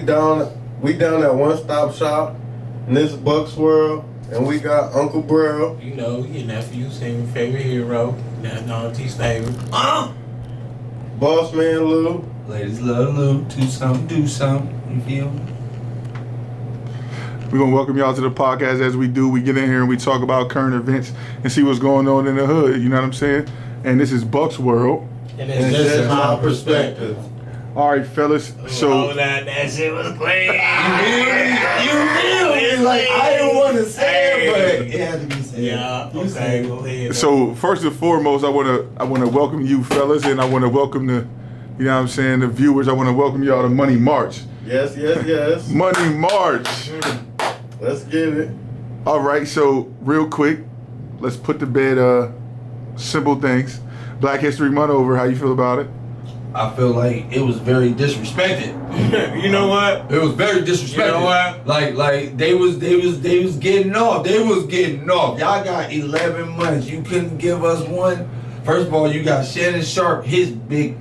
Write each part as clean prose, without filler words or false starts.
down at One Stop Shop, and this Bucks World, and we got Uncle Brill. You know, your nephew's favorite hero. That's Auntie's favorite. Boss Man Lou. Ladies love Lou. Do something. You feel me? We're going to welcome y'all to the podcast. As we do, we get in here and we talk about current events and see what's going on in the hood. You know what I'm saying? And this is Bucks World. And it's just my perspective. All right, fellas. So that shit was crazy. You really? It's like, I didn't want to say it, but it had to be said. Yeah, okay, go ahead. So first and foremost, I want to welcome you fellas, and I want to welcome the, you know what I'm saying, the viewers. I want to welcome y'all to Money March. Yes. Money March. Let's get it. All right, so real quick, let's put to bed simple things. Black History Month over. How you feel about it? I feel like it was very disrespected. You know what? It was very disrespected. You know what? Like they was getting off. They was getting off. Y'all got 11 months. You couldn't give us one. First of all, you got Shannon Sharp, his big.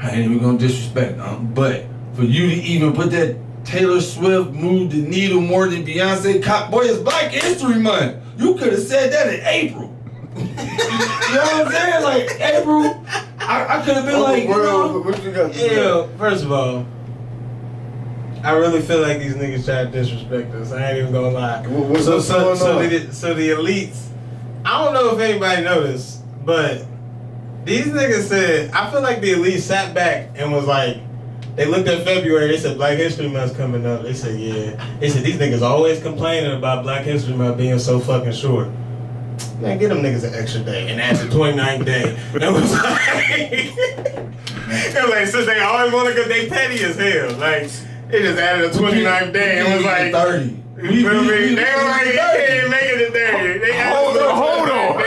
I ain't even gonna disrespect him, but for you to even put that Taylor Swift moved the needle more than Beyonce. Boy, it's Black History Month. You could have said that in April. You know what I'm saying? Like April, I could have been like, you know, what you got to do? Yeah, first of all, I really feel like these niggas try to disrespect us. I ain't even gonna lie. What's going on? So the elites, I don't know if anybody noticed, but these niggas said, I feel like the elites sat back and was like, they looked at February, they said Black History Month's coming up. They said, yeah. They said, these niggas always complaining about Black History Month being so fucking short. Man, get them niggas an extra day and add the 29th day. That was like, since they always want to go, they petty as hell. Like, they just added a 29th day and was like, 30. You feel me? They were like, they can't even make it a day. They Hold on.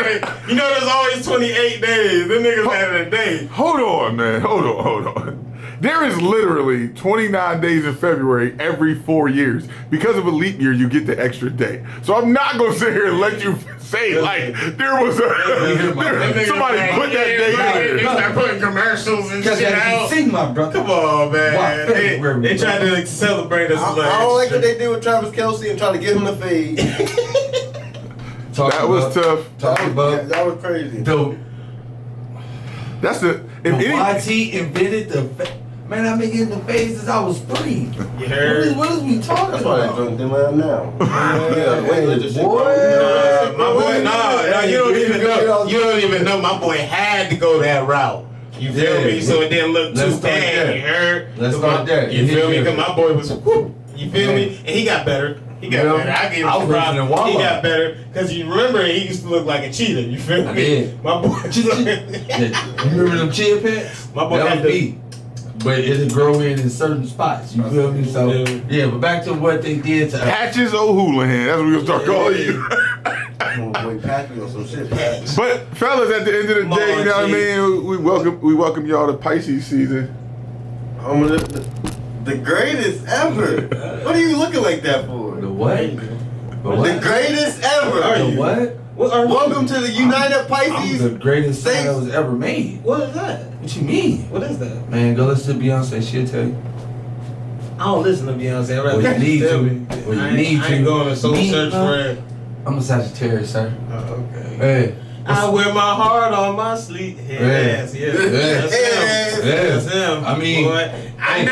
You know there's always 28 days. Them niggas added a day. Hold on, man. Hold on. There is literally 29 days in February every 4 years. Because of a leap year, you get the extra day. So I'm not going to sit here and let you say, like, there was somebody put that day out They there. start putting commercials and shit out. See my brother. Come on, man. They tried to celebrate us. I don't like what they did with Travis Kelce and trying to get him to fade. That was tough. That was crazy. That's the... YT invented the... Man, I've been getting the phases I was 3. You heard? What is we talking That's why they about? drunk them out now. My boy, you don't even know. My boy had to go that route. You feel me? So it didn't look too bad. You heard? Let's start there. You feel me? Because my boy was, you feel me? And he got better. Better. I gave him some props. He got better. Because you remember, he used to look like a cheetah. You feel me? I did. My boy. You remember them chia pets? My boy that had was to me. But it'll grow in certain spots. You feel me? So, yeah, but back to what they did to Patches O'Houlihan. That's what we're going to start calling you. Boy, Patrick or some shit. But, fellas, at the end of the day, you know what I mean? We welcome y'all to Pisces season. The greatest ever. What are you looking like that for? The what? The greatest ever. The what? Welcome to the United Pisces. I'm the greatest thing that was ever made. What is that? What you mean? What is that? Man, go listen to Beyonce. She'll tell you. I don't listen to Beyonce. I Well, you need to. Well, you need I ain't to. going to soul search for it. I'm a Sagittarius, sir. Oh, okay. Hey. I wear my heart on my sleeve. Yes. That's him. I mean, boy, I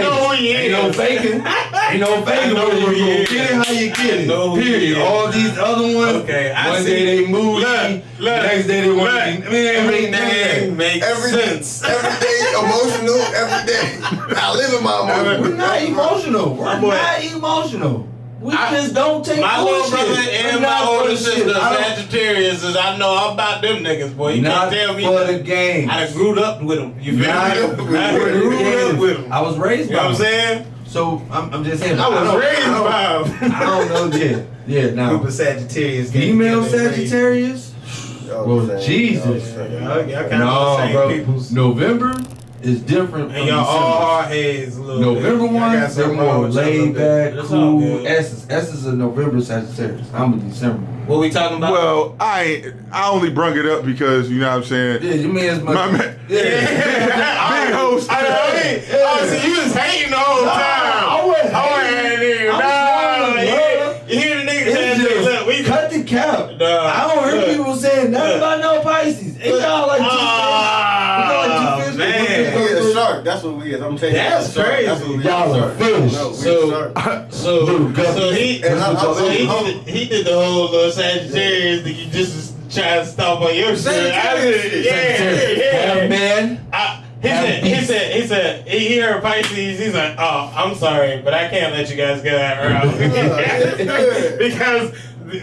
know who he is. Ain't no faking. Ain't no faking. know who he is. Get it how you get it. know who he Period. is. All these other ones. Okay, I one see. day they moody. Next day they want to be. Everything makes sense. Every day emotional, every day. I live in my emotion. We're not emotional. We're My boy. not emotional. We just don't take My little bullshit. brother We're and not my older bullshit. sister, I don't- Sagittarius, is I know all about them niggas, boy. You Not can't tell me. for the game. I done grew up with them. You feel Not me? for I the done grew up game. with them. I was raised You by know what I'm them. saying? So I'm just saying. I was raised by them. I don't know. Yeah. Now, Group of Sagittarius. female Sagittarius. Well, Jesus. Y'all kind of the No, same bro. peoples. November is different from And y'all December. all hard heads a little November bit. Y'all got ones, they're something wrong more with y'all a little laid bit. back, But it's all cool. good. S is a November Sagittarius. I'm a December. What we talking about? Well, I only brung it up because, you know what I'm saying? Yeah, you mean as much. My man. Yeah. Big host. I mean, oh, so you was hating the whole what we is. I'm changing. That's shark. crazy. That's what we Y'all are shark. fish. No, we So- shark. He did the whole little Sagittarius that you just try to stop on your shit. Sagittarius. Yeah. Man. He said he heard Pisces. He's like, oh, I'm sorry, but I can't let you guys get that route because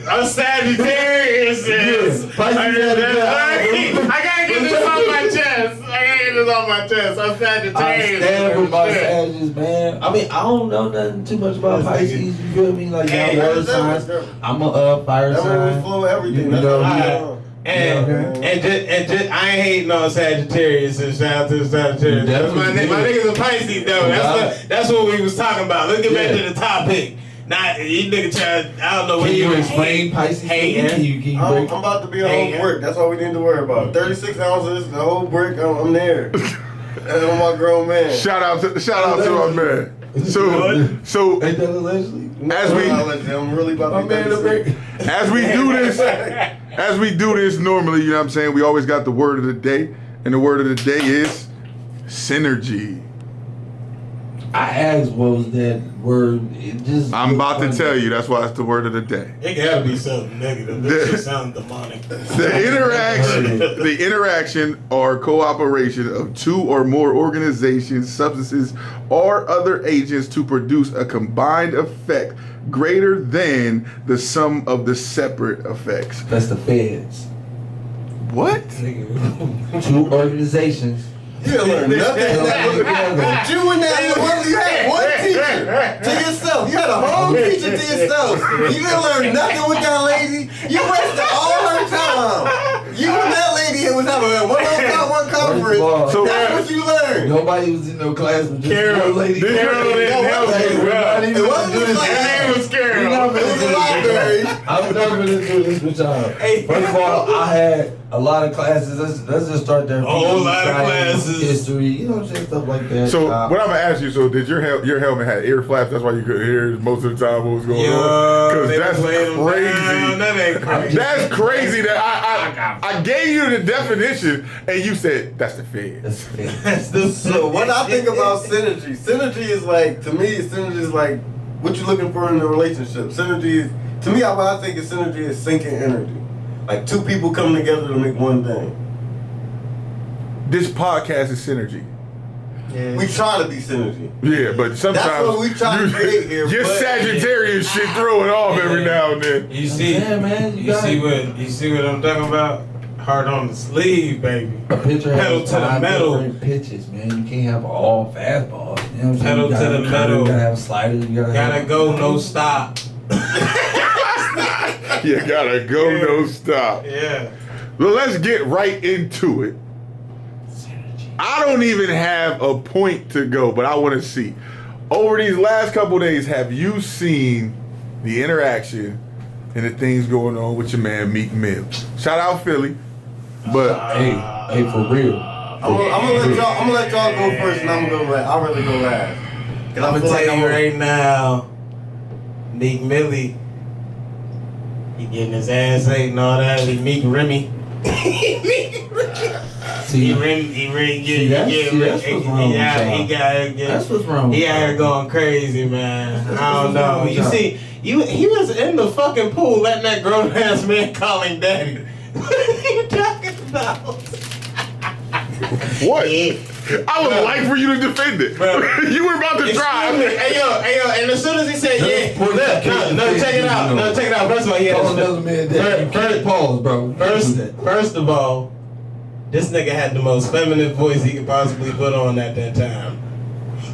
a Sagittarius is. I gotta get this off my chest. I'm Sagittarius. I stand with my Sagittarius, man. I mean, I don't know nothing too much about Pisces. You feel me? Like Hey, y'all water signs. I'm a fire That's where we sign. flow everything. You That's know, how we yeah. go. And just I ain't hating on Sagittarius, and shout out to the Sagittarius. That's my niggas are Pisces though. That's what we was talking about. Let's get back to the topic. Not you nigga try. I don't know what Can you you explain Pisces? Hey, Can you I'm break? about to be a whole brick. That's all we need to worry about. 36 ounces, the whole brick. I'm there. And I'm my grown man. Shout out to my man. So Ain't that allegedly? As we- I'm really about My to be man, the 36. break. as we do this normally, you know what I'm saying? We always got the word of the day, and the word of the day is synergy. I asked what was that word. It just. I'm about to tell you. That's why it's the word of the day. It gotta be something negative. That just sounds demonic. The interaction or cooperation of two or more organizations, substances, or other agents to produce a combined effect greater than the sum of the separate effects. That's the feds. What? Two organizations. You didn't learn nothing. But you and that one, you had one teacher to yourself. You had a whole teacher to yourself. You didn't learn nothing with that lady. You wasted all her time. You and that lady was having one conference. So that's what you learned. Nobody was in no class with just Carol, one lady. Carol didn't help you, bro. It wasn't just like Her name was Carol. it was a library. I'm never gonna do this with y'all. First of all, I had a lot of classes. Let's just start there. A whole lot of Science, classes. history, you know what I'm saying, stuff like that. So what I'm gonna ask you? So did your helmet have ear flaps? That's why you couldn't hear most of the time what was going on. Because that's crazy. That ain't crazy. That's crazy. That I gave you the definition and you said that's the Fed. That's the So what I think about synergy is like, to me, synergy is like what you're looking for in a relationship. Synergy is, to me, what I think is synergy is syncing energy. Like two people coming together to make one thing. This podcast is synergy. We try to be synergy. Yeah, but sometimes That's what we try to create here, Your but- Sagittarius shit throw it off every now and then. You see, Yeah, man, you see what I'm talking about? Heart on the sleeve, baby. A pitcher Pedal has to the 5 metal. different pitches, man. You can't have all fastballs. You know what I'm saying? Pedal You gotta to the have metal. You gotta have sliders. You Gotta have go, no stop. You gotta go, no stop. Yeah. Well, let's get right into it. I don't even have a point to go, but I want to see. Over these last couple days, have you seen the interaction and the things going on with your man Meek Mill? Shout out Philly, but Hey, for real. I'm gonna let y'all go first, and I'm gonna go last. I'll really go last. I'm gonna tell you right now, Meek Millie, he getting his ass ate and all that. Meek Remy. See, He really See, that's what's wrong with y'all. That's what's wrong with He out here y'all. going crazy, man. That's I don't what's wrong know. with You y'all. see, he was in the fucking pool letting that grown ass man call him daddy. What are you talking about? what? I would like for you to defend it. Bro. You were about to try. Excuse me. Hey yo, and as soon as he said Just point that yeah, no, case check it in, out. you know. No, check it out. First of all, Call another man that. You can't pause, bro. First of all, this nigga had the most feminine voice he could possibly put on at that time.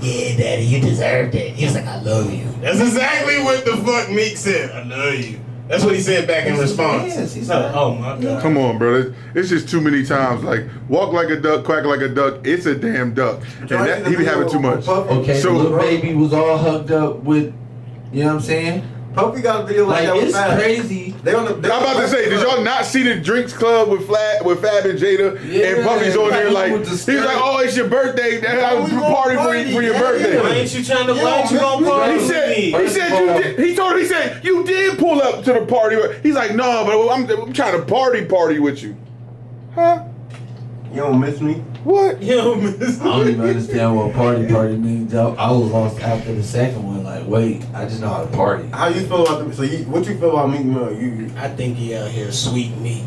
Yeah, daddy, you deserved it. He was like, I love you. That's exactly what the fuck Meek said. I love you. That's what he said back in response. Yes, he said- Oh my god. Come on, bro. It's just too many times. Like, walk like a duck, quack like a duck. It's a damn duck. And that, he be having too much. Okay, So- the little baby was all hugged up with, you know what I'm saying? Puffy got a video like Like, that with it's Fab. crazy. They on the. I'm about to say, did y'all not see the Drinks Club with Fab and Jada? Yeah, And Puffy's on there like, like, with the he's skirt. like, oh, it's your birthday. I was we gonna party party. for your Yeah, birthday. Why ain't you trying to? Why ain't you gonna party He with said, me? he said you did. He told him, he said, you did pull up to the party. He's like, no, but I'm trying to party with you. Huh? You don't miss me? What? Yo, miss I don't even understand what party means. I was lost after the second one. Like, wait, I just know how to party. How you feel about the? So what you feel about Meek Mill? I think he out here sweet meat.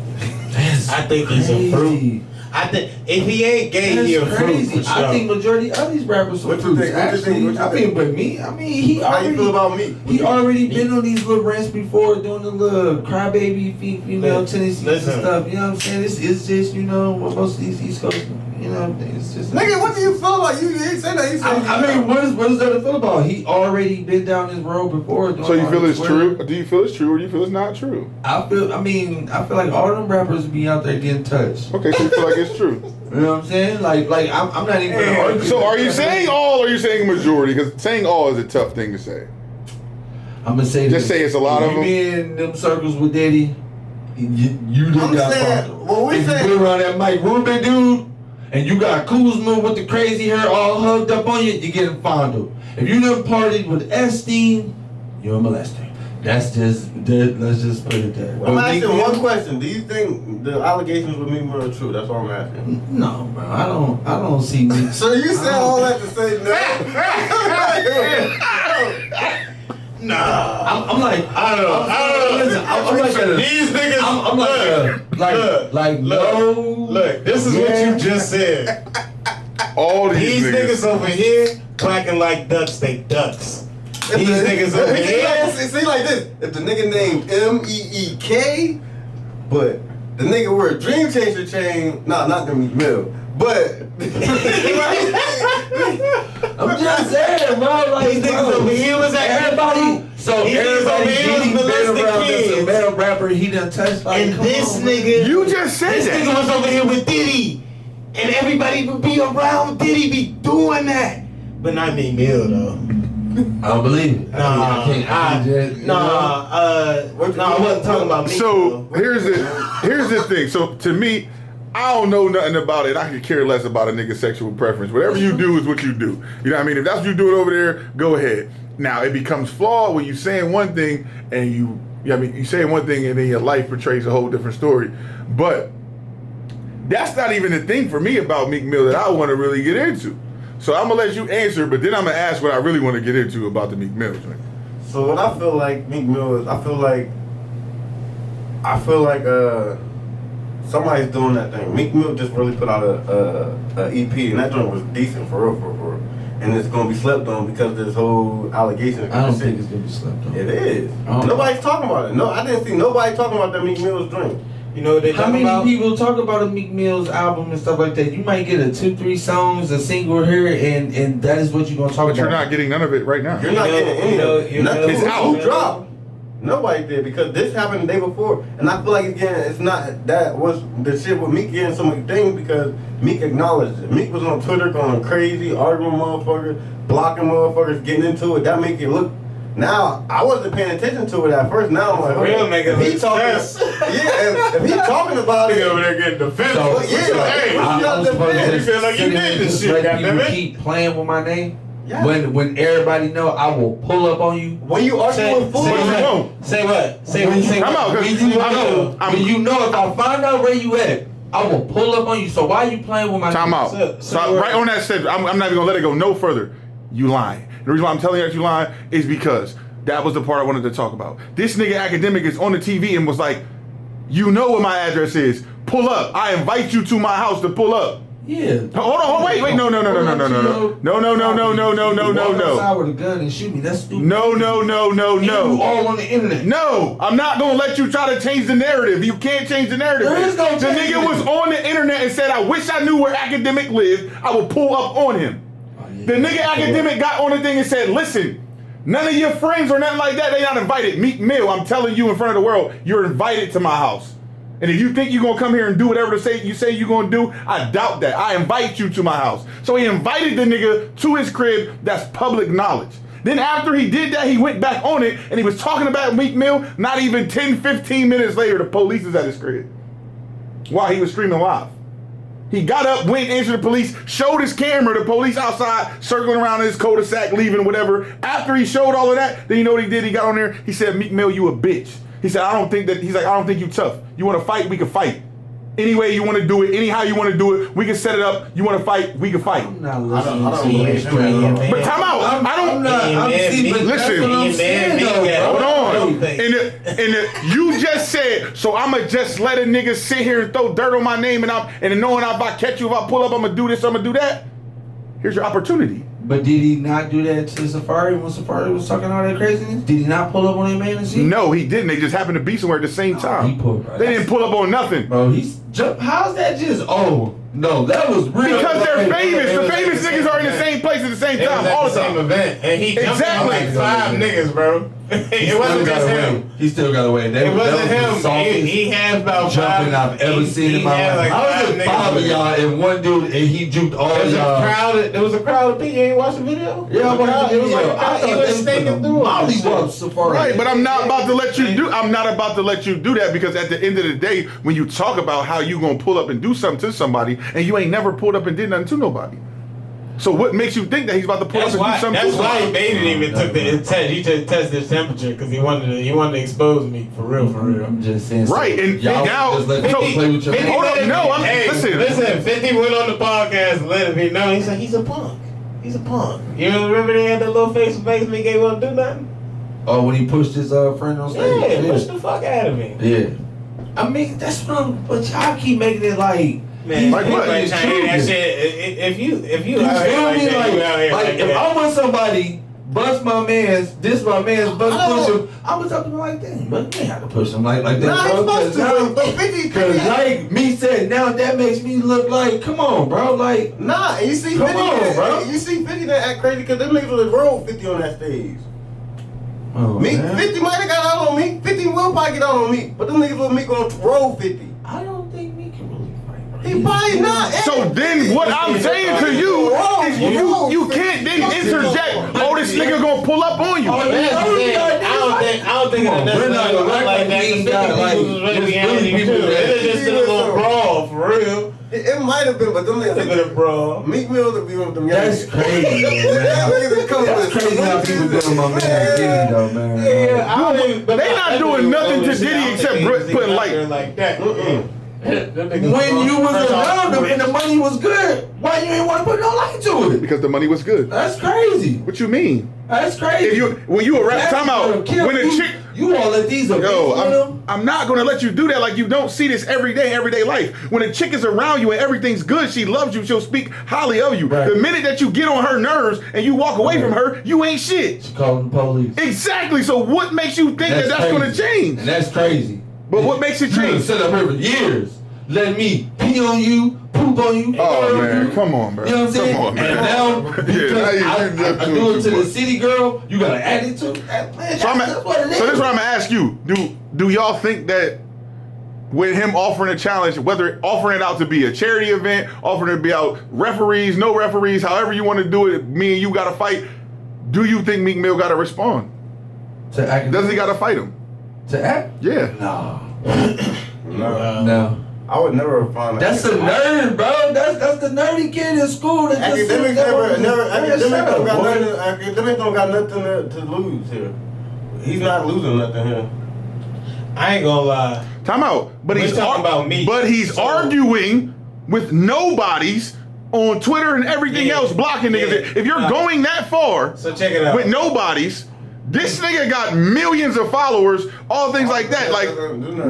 That's I think he's a fruit. I think if he ain't gay, he a fruit. crazy. For sure. I think majority of these rappers are What you fruits. think? What you Actually, think? What you think? but me, he How already. you feel about Meek? He already been on these little rants before, doing the little crybaby female tendencies and Listen. stuff. You know what I'm saying? It's just what most of these East Coast, it's just. Nigga, what do you feel about? You ain't say that. You said. I mean, what is there to feel about? He already been down this road before. So you feel it's Twitter. true? Do you feel it's true or do you feel it's not true? I feel like all them rappers be out there getting touched. Okay, so you feel like it's true. You know what I'm saying? Like I'm not even gonna argue. So are you saying all or are you saying majority? Because saying all is a tough thing to say. I'm gonna say Just this. say it's a lot If of you them. be in them circles with Diddy, you done I'm got saying, fondled. well, we If you saying- been around that Mike Rubin dude, and you got Kuzma with the crazy hair all hugged up on you, you getting fondled. If you done partied with Epstein, you're a molester. Let's just put it there. I'm But asking Meek one Mill- question. Do you think the allegations with Meek Mill are true? That's what I'm asking. No, bro. I don't see me. So you said all that to say no? Nah. I'm like, I don't know. Listen, I'm like These niggas. I'm like Look, this is what you just said. All these These niggas over here quacking like ducks, they ducks. These niggas over here. See like this. If the nigga named MEEK, but the nigga wear a Dream Changer chain, not the Meek Mill, but I'm just saying, bro. Like, These niggas over here was at everybody. So These niggas everybody over here was Diddy been molesting around this kids. male rapper. He done touched like. And come this on, man. nigga. You just said This nigga that. was over here with Diddy. And everybody would be around Diddy be doing that. But not Meek Mill though. I don't believe it. I can't just, I wasn't talking about Meek So Mill. here's the thing. So to me, I don't know nothing about it. I could care less about a nigga's sexual preference. Whatever you do is what you do. You know what I mean? If that's what you doing over there, go ahead. Now it becomes flawed when you saying one thing and you saying one thing and then your life portrays a whole different story. But that's not even the thing for me about Meek Mill that I want to really get into. So I'm gonna let you answer, but then I'm gonna ask what I really want to get into about the Meek Mill joint. So what I feel like Meek Mill is, I feel like somebody's doing that thing. Meek Mill just really put out a EP, and that joint was decent for real. And it's gonna be slept on because of this whole allegation. I don't think it's gonna be slept on. It is. I don't Nobody's talking about it. No, I didn't see nobody talking about that Meek Mill's joint. You know what they How talking many about? people talk about a Meek Mill's album and stuff like that? You might get a 2-3 songs, a single here, and that is what you're gonna talk But about. you're not getting none of it right now. You're not getting any of it. Nothing. It's out. Who dropped? Nobody did because this happened the day before, and I feel like it's not that was the shit with Meek getting so many things because Meek acknowledged it. Meek was on Twitter going crazy, arguing with motherfuckers, blocking motherfuckers, getting into it. That make it look. Now I wasn't paying attention to it at first. Now I'm like, For real, nigga, if he look talking, stressed. if he talking about it, over there getting defended. So, yeah, hey, like, I'm supposed to You just feel like you sit here did and this just shit, let goddamn people it. keep playing with my name. Yeah. When everybody know, I will pull up on you. when you argue with fools, What you know? Say what? Say When what? Say Come what? out, 'cause When you I'm- know, I'm- when you know if I find out where you at, I will pull up on you. So why are you playing with my Time name? out. So right on that set, I'm not even gonna let it go no further. You lying. The reason why I'm telling you that you lying is because that was the part I wanted to talk about. This nigga academic is on the TV and was like, you know what my address is. Pull up. I invite you to my house to pull up. Yeah. Hold on, wait, no. Pull up to your- No. Walk outside with a gun and shoot me. That's stupid. No. And you all on the internet. No, I'm not gonna let you try to change the narrative. You can't change the narrative. There is no The change. nigga was on the internet and said, I wish I knew where academic lived. I would pull up on him. The nigga academic got on the thing and said, listen, none of your friends or nothing like that, they not invited. Meek Mill, I'm telling you in front of the world, you're invited to my house. And if you think you're gonna come here and do whatever you say you're gonna do, I doubt that. I invite you to my house. So he invited the nigga to his crib. That's public knowledge. Then after he did that, he went back on it and he was talking about Meek Mill. Not even 10, 15 minutes later, the police is at his crib while he was streaming live. He got up, went, answered the police, showed his camera, the police outside, circling around in his cul-de-sac, leaving, whatever. After he showed all of that, then you know what he did? He got on there, he said, Meek Mill, you a bitch. He said, I don't think you tough. You want to fight, we can fight. Any way you want to do it, anyhow you want to do it, we can set it up. You want to fight, we can fight. I'm not I don't listening believe to him you. at all. But time out. I'm not. Listen. Hold on. You just said, so I'ma just let a nigga sit here and throw dirt on my name and knowing if I catch you, if I pull up, I'ma do this, I'ma do that. Here's your opportunity. But did he not do that to Safari when Safari was talking all that craziness? Did he not pull up on that man and see? No, he didn't. They just happened to be somewhere at the same time. They didn't pull up on nothing. Bro, how's that just? Oh no, that was real. Because they're famous. The famous niggas are in the same place at the same time all the time. Same event, and he jumped on like 5 niggas, bro. It wasn't just him. He still got away. It wasn't him. He had about jumping 5. I've ever seen in my life. I was with 5 of y'all and one dude, and he juked all y'all. There was a crowd of people. You ain't watched the video? Yeah, I watched the video. He was stinking through Safari. Right, but I'm not about to let you do. I'm not about to let you do that because at the end of the day, when you talk about how you gonna pull up and do something to somebody, and you ain't never pulled up and did nothing to nobody. So what makes you think that he's about to pull up and do something? That's to why somebody? Baby even took the test. He just tested his temperature because he wanted to expose me for real. I'm just saying. Right, and y'all now, just let people play with your hold up, no, listen. 50 went on the podcast and let me know. He said he's a punk. He's a punk. You remember they had that little face when he gave up do nothing? Oh, when he pushed his friend on stage. Yeah, push the fuck out of me. Yeah. I mean, that's what but y'all keep making it like. Man, like what? That shit, if you You feel me? Like if I want somebody bust my man's, bust push him, I'm gonna talk to him like that. But you ain't have to push him like that, Nah, bro. he's supposed to. Cause like me said, now that makes me look like, come on, bro. Like, Nah, you see 50, bro. You see 50 that act crazy because them niggas was rolled 50 on that stage. Meek, 50 might have got out on me. 50 will probably get out on me. But them niggas with me gonna roll 50. I don't think me can really fight, bro. He probably not. So then what I'm saying to you is you can't then interject, oh, this nigga gonna pull up on you. I don't think Come on, that's we're not not gonna look gonna like that. act like Because 50 people was really it's behind really him people too. that- It just did a little brawl for real. It might have been, but them It niggas. been a brawl. Meek Mill to be with them That's young crazy, though, man. That's crazy how people doing my man Diddy, though, man. Yeah, I don't even. They not doing nothing to Diddy except putting like that. When you was around him and the money was good, why you ain't want to put no light to it? because the money was good. That's crazy. What you mean? That's crazy. When you a rap, time out. When a chick, you all let these I'm not gonna let you do that. Like you don't see this everyday life. When a chick is around you and everything's good, she loves you. She'll speak highly of you. Right. The minute that you get on her nerves and you walk away from her, you ain't shit. She called the police. Exactly. So what makes you think that's gonna change? And that's crazy. But what makes it You done change? sit up here for years, let me pee on you, poop on you. Oh man, come on, bro. You know what I'm saying? Come on, man. And now, because I do it to the city girl, you gotta add it to that. Man, So that's what it is. this is what I'm gonna ask you. Do y'all think that with him offering a challenge, whether offering it out to be a charity event, offering it to be out referees, no referees, however you want to do it, me and you gotta fight, do you think Meek Mill gotta respond? To act, Does he gotta fight him? to act? Yeah. No. No. No. I would never find That's a nerd, bro. That's the nerdy kid in school that just Academics academics don't got nothing to lose here. He's not losing nothing here. I ain't gonna lie. Time out. But We're he's talking about Meek. But he's So- arguing with nobodies on Twitter and everything Yeah. else, blocking niggas. Yeah. If you're Right. going that far So check it out. with nobodies, this nigga got millions of followers, all things like that. Like,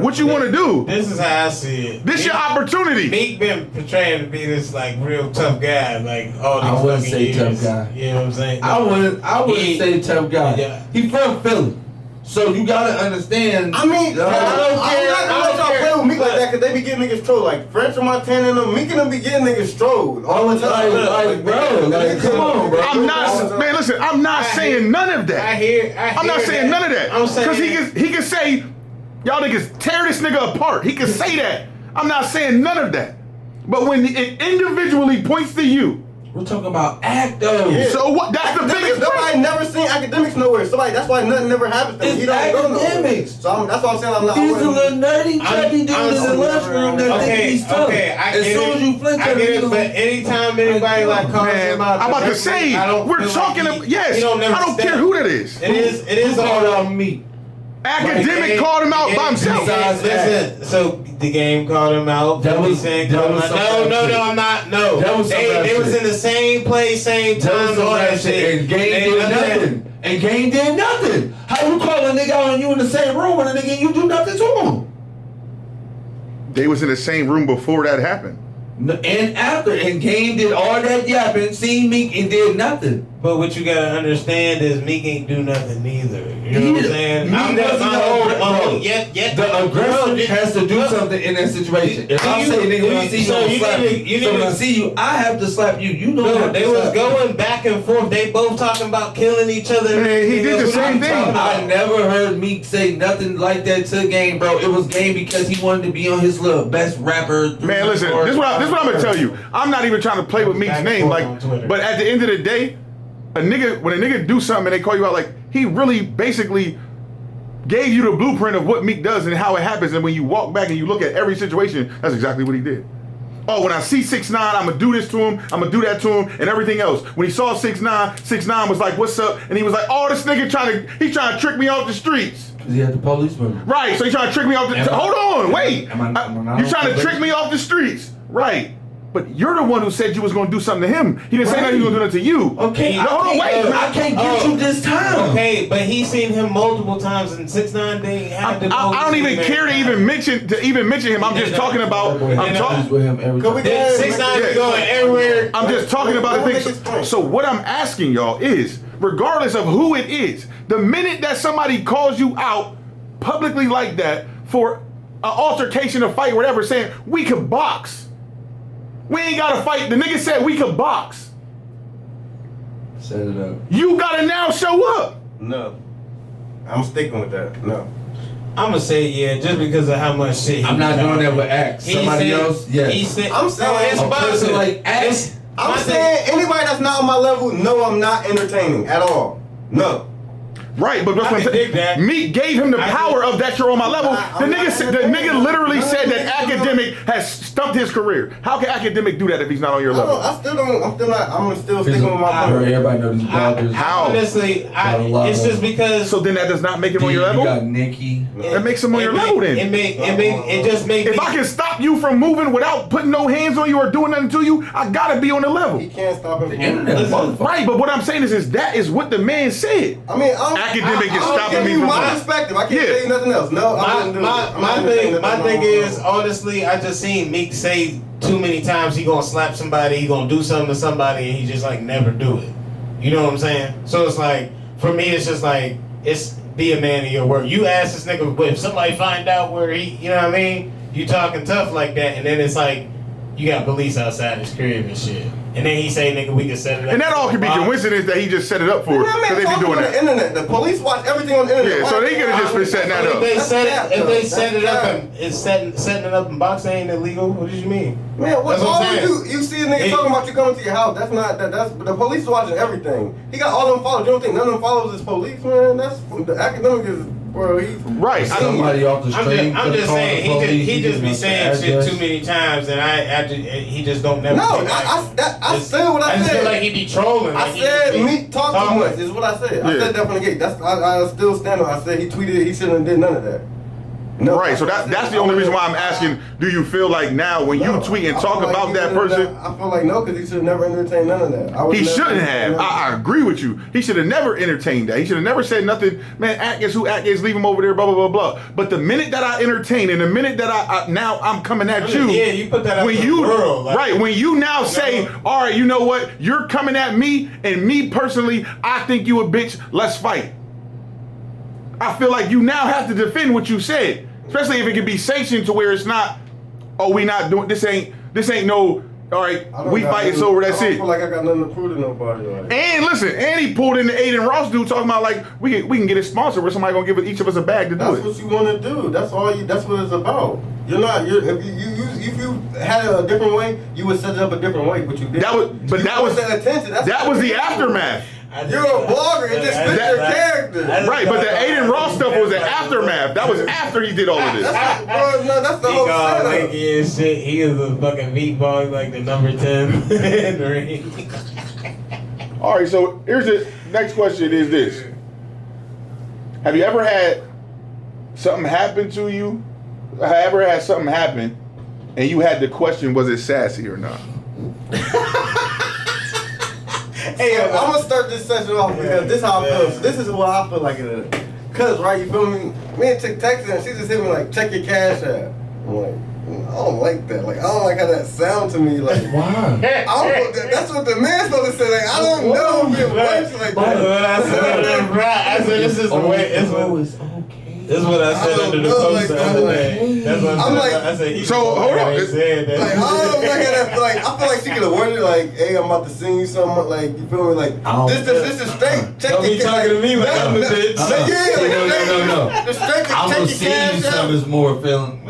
what you want to do? This is how I see it. This your opportunity. Meek been portraying to be this like real tough guy, like all these I wouldn't fucking say years. tough guy. You know what I'm saying? I wouldn't He- say tough guy. Yeah. He from Philly. So you gotta understand. I mean, the whole- I'm not gonna let y'all play with Meek like But- that because they be getting niggas trolled. Like French and Montana and them, Meek and them be getting niggas trolled all the time. bro, like, come on, bro. I'm not, man. Listen, I'm not saying none of that. I'm not saying none of that. I'm saying Because he can say, y'all niggas tear this nigga apart. He can say that. I'm not saying none of that. But when it individually points to you, we're talking about act though. Yeah. so what? That's the biggest Nobody thing. never seen academics nowhere. So like that's why nothing never happens to him. It's He don't go nowhere. academics. So that's why I'm saying I'm not. He's a little nerdy, chubby dude in the I'm- lunchroom that think he's tough. As soon as you flinch I at get it, him, but anytime anybody like calls Man, him out, I'm about to directly, say, I don't we're feel talking. like yes, he don't never I don't step. care who that is. It is who all called out me. Academic called him out by himself. Listen, so the game called him out. That was no, I'm not. No, they was in the same place, same time, all that shit. And Game did nothing. And Game did nothing. How you call a nigga out and you in the same room and a nigga you do nothing to him? They was in the same room before that happened. And after, and Game did all that yapping, seen Meek and did nothing. But what you gotta understand is Meek ain't do nothing neither. You know what I'm saying? The aggressor has to do something in that situation. If I say nigga, when I see you, I'm slap you. So when I see you, I have to slap you. You know they was going back and forth. They both talking about killing each other. Man, he did the same thing. I never heard Meek say nothing like that to Game, bro. It was Game because he wanted to be on his little best rapper. Man, listen, this is what I'm gonna tell you. I'm not even trying to play with Meek's name, like, but at the end of the day, when a nigga do something and they call you out, like, he really basically gave you the blueprint of what Meek does and how it happens. And when you walk back and you look at every situation, that's exactly what he did. Oh, when I see 6ix9ine, I'm gonna do this to him, I'm gonna do that to him, and everything else. When he saw 6ix9ine, 6ix9ine was like, "What's up?" And he was like, "Oh, this nigga he's trying to trick me off the streets." Cause he had the police with him. Right, so he's trying to trick me off the. Hold on, wait. You trying to trick me off the streets, right? But you're the one who said you was going to do something to him. He didn't say nothing. He was going to do nothing to you. Okay, I can't get you this time. Okay, but he's seen him multiple times, and 6ix9ine they had to. I don't even care to even mention him. I'm just talking about. I'm talking with him every time. 6ix9ine be going everywhere. I'm just talking about the things. So what I'm asking y'all is, regardless of who it is, the minute that somebody calls you out publicly like that for an altercation, a fight, whatever, saying we can box. We ain't gotta fight. The nigga said we could box. Set it up. You gotta now show up. No. I'm sticking with that. No. I'm gonna say yeah, just because of how much shit. I'm not doing that with Axe. Somebody else, yes. He said, I'm saying it's a person like Axe. I'm saying anybody that's not on my level, no, I'm not entertaining at all. No. Right, but that's what I'm saying. Meek gave him the power of that you're on my level. The nigga literally said that Academic has stumped his career. How can Academic do that if he's not on your level? I'm still sticking with my point. Everybody knows these bloggers. How? Honestly, it's just because. So then that does not make him on your level? You got Nicki. That makes him on your level then. It just makes. If I can stop you from moving without putting no hands on you or doing nothing to you, I gotta be on the level. He can't stop him. Right, but what I'm saying is that is what the man said. I mean, Academic is stopping me from my perspective. I can't tell you nothing else. No, my thing is, honestly, I just seen Meek say too many times he gonna slap somebody, he gonna do something to somebody, and he just like never do it. You know what I'm saying? So it's like, for me, it's just like, it's be a man of your word. You ask this nigga, but if somebody find out where he, you know what I mean? You talking tough like that, and then it's like, you got police outside his crib and shit. And then he say, nigga, we can set it up. And that all could be coincidence that he just set it up for us. Because they be doing that. The internet. The police watch everything on the internet. Yeah, so they could have just been setting that up. If they set it up and it's setting it up in boxing ain't illegal, what did you mean? Man, what you see a nigga talking about you coming to your house. That's not that's the police is watching everything. He got all them followers. You don't think none of them followers is police, man? That's the Academic is right. Somebody off the street. I'm just saying he just be saying shit too many times, and he just don't never. No, I said what I said. I just feel like he be trolling. I said Meek talk too much. Is what I said. I said that from the gate. I still stand on. I said he tweeted. He shouldn't have did none of that. No, right, so that's the only reason why I'm asking, do you feel like now when you tweet and talk about that person? I feel like no, because he should have never entertained none of that. He shouldn't have. I agree with you. He should have never entertained that. He should have never said nothing, man, Atkins, leave him over there, blah, blah, blah, blah. But the minute that I entertain and the minute that now I'm coming at you. Yeah, you put that out in the world. Like, right, when you now say, all right, you know what, you're coming at me, and me personally, I think you a bitch, let's fight. I feel like you now have to defend what you said. Especially if it can be sanctioned to where it's not, oh, we not doing this ain't no, all right, we fight, it's over, that's it. I don't feel like I got nothing to prove to nobody. Like. And listen, and he pulled in the Aiden Ross dude talking about like we can get a sponsor where somebody gonna give each of us a bag to do it. That's what you want to do. That's all. That's what it's about. If you had it a different way, you would set it up a different way. But you did. That was the aftermath. You're a blogger. It just fits your character. Right, but the Aiden Ross stuff was the aftermath. That was after he did all of this. That's the whole setup. Shit. He is a fucking meatball, like the number 10 in the ring. All right, so here's the next question: is this? Have you ever had something happened to you, ever had something happen, and you had to question was it sassy or not? Hey, I'm gonna start this session off because this how I feel. So this is what I feel like it is. Cause right, you feel me? Me and Chick texted and she just hit me like, check your cash app. I'm like, I don't like that. Like, I don't like how that sound to me. Like, Why? that's what the man's supposed to say. Like, I don't know if it works like that. I said this is the way. It's this is what I said under the post the other day. That's what I'm like, I said. So hold on. Like, I don't like how that. Like, I feel like she could have worded it like, "Hey, I'm about to sing you something." Like, you feel me? Like, this is straight. Check Don't be talking to me like I'm a bitch. No. The straight. I'm Check gonna your see you cash out. some is more feeling.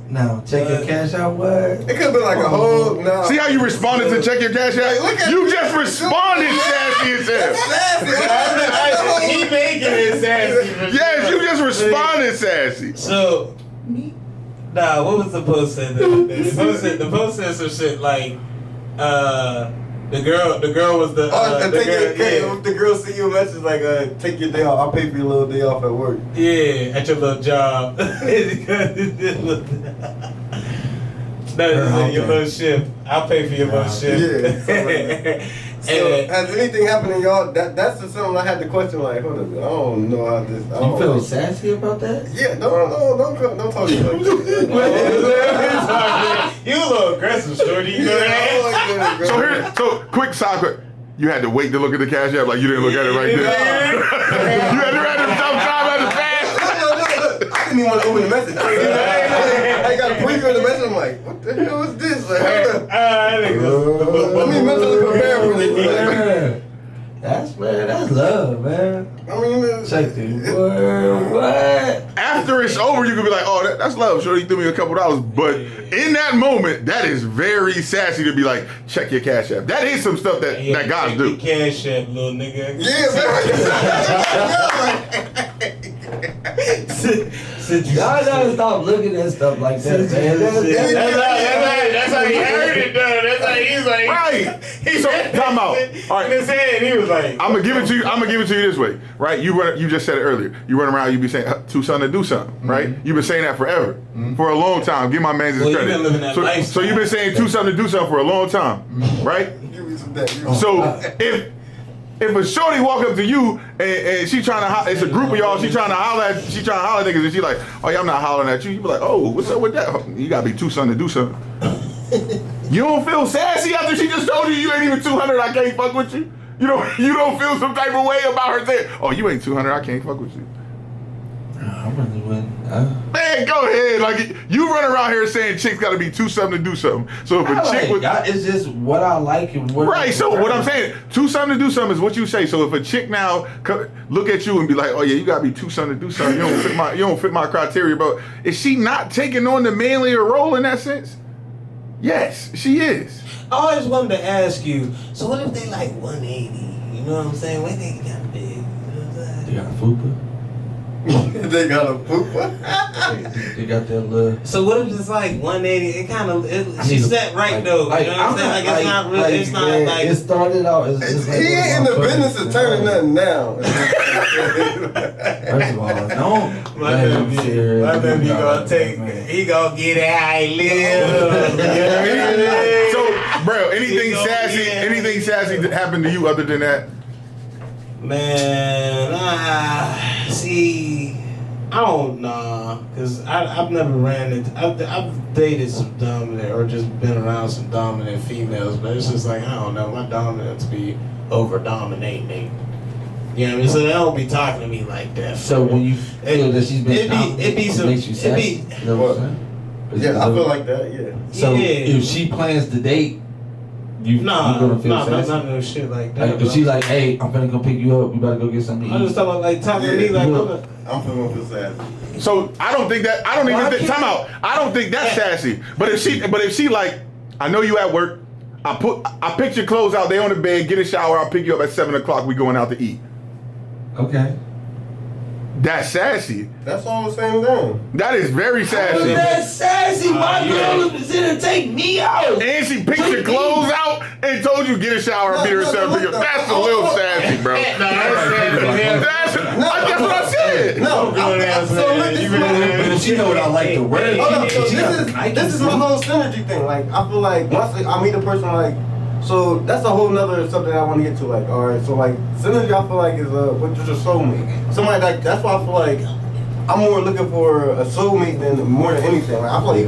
Now check your cash out. What? It could have been like a whole. No. See how you responded to check your cash Like, look out? at- You just responded sassy as hell. Sassy. He making it sassy. Yes, you just responded sassy. So, nah, what was the post said? The post said some shit like, the girl was the. The girl sent you a message like, take your day off. I'll pay for your little day off at work. Yeah, at your little job. No, your little shift. I'll pay for your little shift. Yeah. So, has anything happened to y'all? That's just something I had to question. Like, hold up, I don't know how this. You feel sassy about that? Yeah, don't talk to me like that. You a little aggressive, shorty. You know that? So quick side quick. You had to wait to look at the cash app like you didn't look at it right there. You had to write it sometime at the fast. I didn't even want to open the message. I got a preview of the message. I'm like, what the hell is this? Like, let me mentally prepare for this. That's love, man. I mean, Check the word. What? After it's over, you could be like, oh, that's love. Sure, you threw me a couple dollars. But in that moment, that is very sassy to be like, check your cash app. That is some stuff that guys do. Cash app, little nigga. Y'all gotta stop looking at stuff like that, man. That's how he heard it, though. That's how he's like. Right. So time out. All right. In his head, he was like. I'm gonna give it to you. I'm gonna give it to you this way, right? You just said it earlier. You run around, you be saying to something to do something, right? You've been saying that forever, for a long time. Give my man his credit. You've been living that lifestyle. So you've been saying to something to do something for a long time, right? So if a shorty walk up to you and she trying to, it's a group of y'all, she trying to holler at niggas, and she like, oh yeah, I'm not hollering at you. You be like, oh, what's up with that? You gotta be too something to do something. You don't feel sassy after she just told you ain't even 200, I can't fuck with you? You don't feel some type of way about her saying, oh, you ain't 200, I can't fuck with you. I really wouldn't. Man, go ahead. Like, you run around here saying chicks gotta be too something to do something. So if a chick was... It's just what I like and what... Right, so what I'm saying, too something to do something is what you say. So if a chick now look at you and be like, oh yeah, you gotta be too something to do something, you don't fit my criteria, bro. Is she not taking on the manlier role in that sense? Yes, she is. I always wanted to ask you, so what if they like 180? You know what I'm saying? What they got big? You know what I'm saying? They got a fupa. They got a fupa. They got that little... So what if it's like 180? It kind of, she's set right though. You know what I'm saying? Like it's not real. It's not like... It started out as just like... He ain't in the business of turning nothing down. First of all, don't let him sit here. My baby gonna take... He gonna get it how he live. So, bro, anything sassy that happened to you other than that? Man, see, I don't know, cause I've never ran into. I've dated some dominant or just been around some dominant females, but it's just like I don't know. My dominants be over dominating. You know what I mean? So they don't be talking to me like that. So when you feel that she's been makes you sassy. You know what I'm saying? Yeah, I feel like that. Yeah. So if she plans to date. You gonna feel sassy? Not no shit like that. Like, if she's like, hey, I'm finna go pick you up, we better go get something to eat. I'm just talking about like talking to me like, I'm gonna feel sassy. So I don't think time out. I don't think that's sassy. But if she like, I know you at work, I picked your clothes out, they on the bed, get a shower, I'll pick you up at 7 o'clock, we going out to eat. Okay. That's sassy. That's all the same thing. That is very sassy. That's sassy. My girl is gonna take me out. And she picked your clothes out and told you get a shower and beat her seven. That's a little sassy, bro. That's what I said. No. So look, this is what she know what I like to wear. Hold up, so She got the this Nike is my suit. whole synergy thing. Like, I feel like once I meet a person, like, so that's a whole nother something I want to get to. Like, all right, so like synergy, I feel like is what just a soulmate. Somebody like that's why I feel like I'm more looking for a soulmate than more than anything. Like, I feel like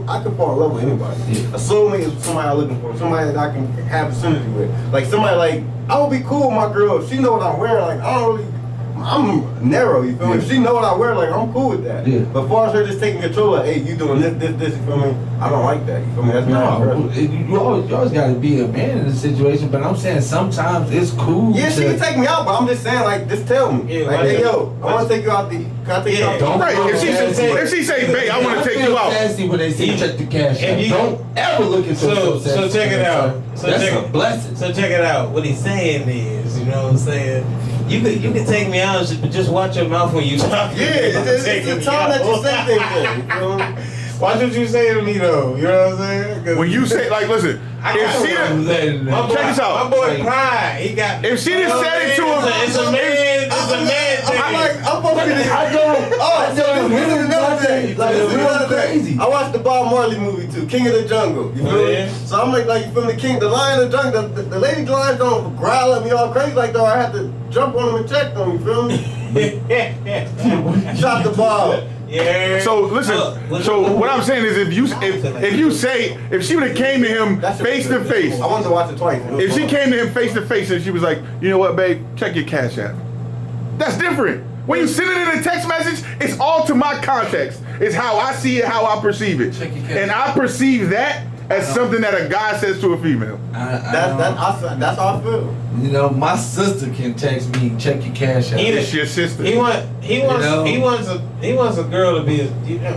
I can fall in love with anybody. Yeah. A soulmate is somebody I'm looking for, somebody that I can have a synergy with. Like somebody like I would be cool with my girl if she know what I'm wearing. Like I don't really. I'm narrow, you feel me? If she know what I wear, like I'm cool with that. Yeah. But as far as her just taking control, like, hey, you doing this, you feel me? I don't like that. You feel me? That's not her. No, you always gotta be a man in the situation, but I'm saying sometimes it's cool. Yeah, she can take me out, but I'm just saying, like, just tell me. Yeah, like, hey, yo, I want to take you out the. Can I take you out? Don't Right. If she say, babe, I want to take you out. Nasty when they say check the cash If out. you- Don't ever look at So check it out. So That's check a blessing. So check it out. What he's saying is, you know what I'm saying? You can take me out, but just watch your mouth when you talk. Yeah, it's the time that you say things in. You feel me? Watch what you say to me though. You know what I'm saying? 'Cause When you say, like, listen, if she done, my boy, check this out. My boy Pride, he got. If she just said it to him, it's a man thing. I'm supposed to be the. I don't. Oh, so this is another thing. Like, This is another thing. crazy. I watched the Bob Marley movie too, King of the Jungle. You feel Yeah. me? So I'm like, you feel me? The Lion of the Jungle. The lady lions don't growl at me all crazy like though. I have to jump on them and check them. You feel me? Shot the ball. Yeah. so listen, so what I'm saying is if she would have came to him face to face, I wanted to watch it twice. if she came to him face to face and she was like, you know what, babe, check your cash app. That's different. When you send it in a text message, it's all to my context. It's how I see it, how I perceive it. Check your cash And I perceive that as something that a guy says to a female. That's how I feel. You know, my sister can text me, check your cash out. It's your sister. He wants a girl to be a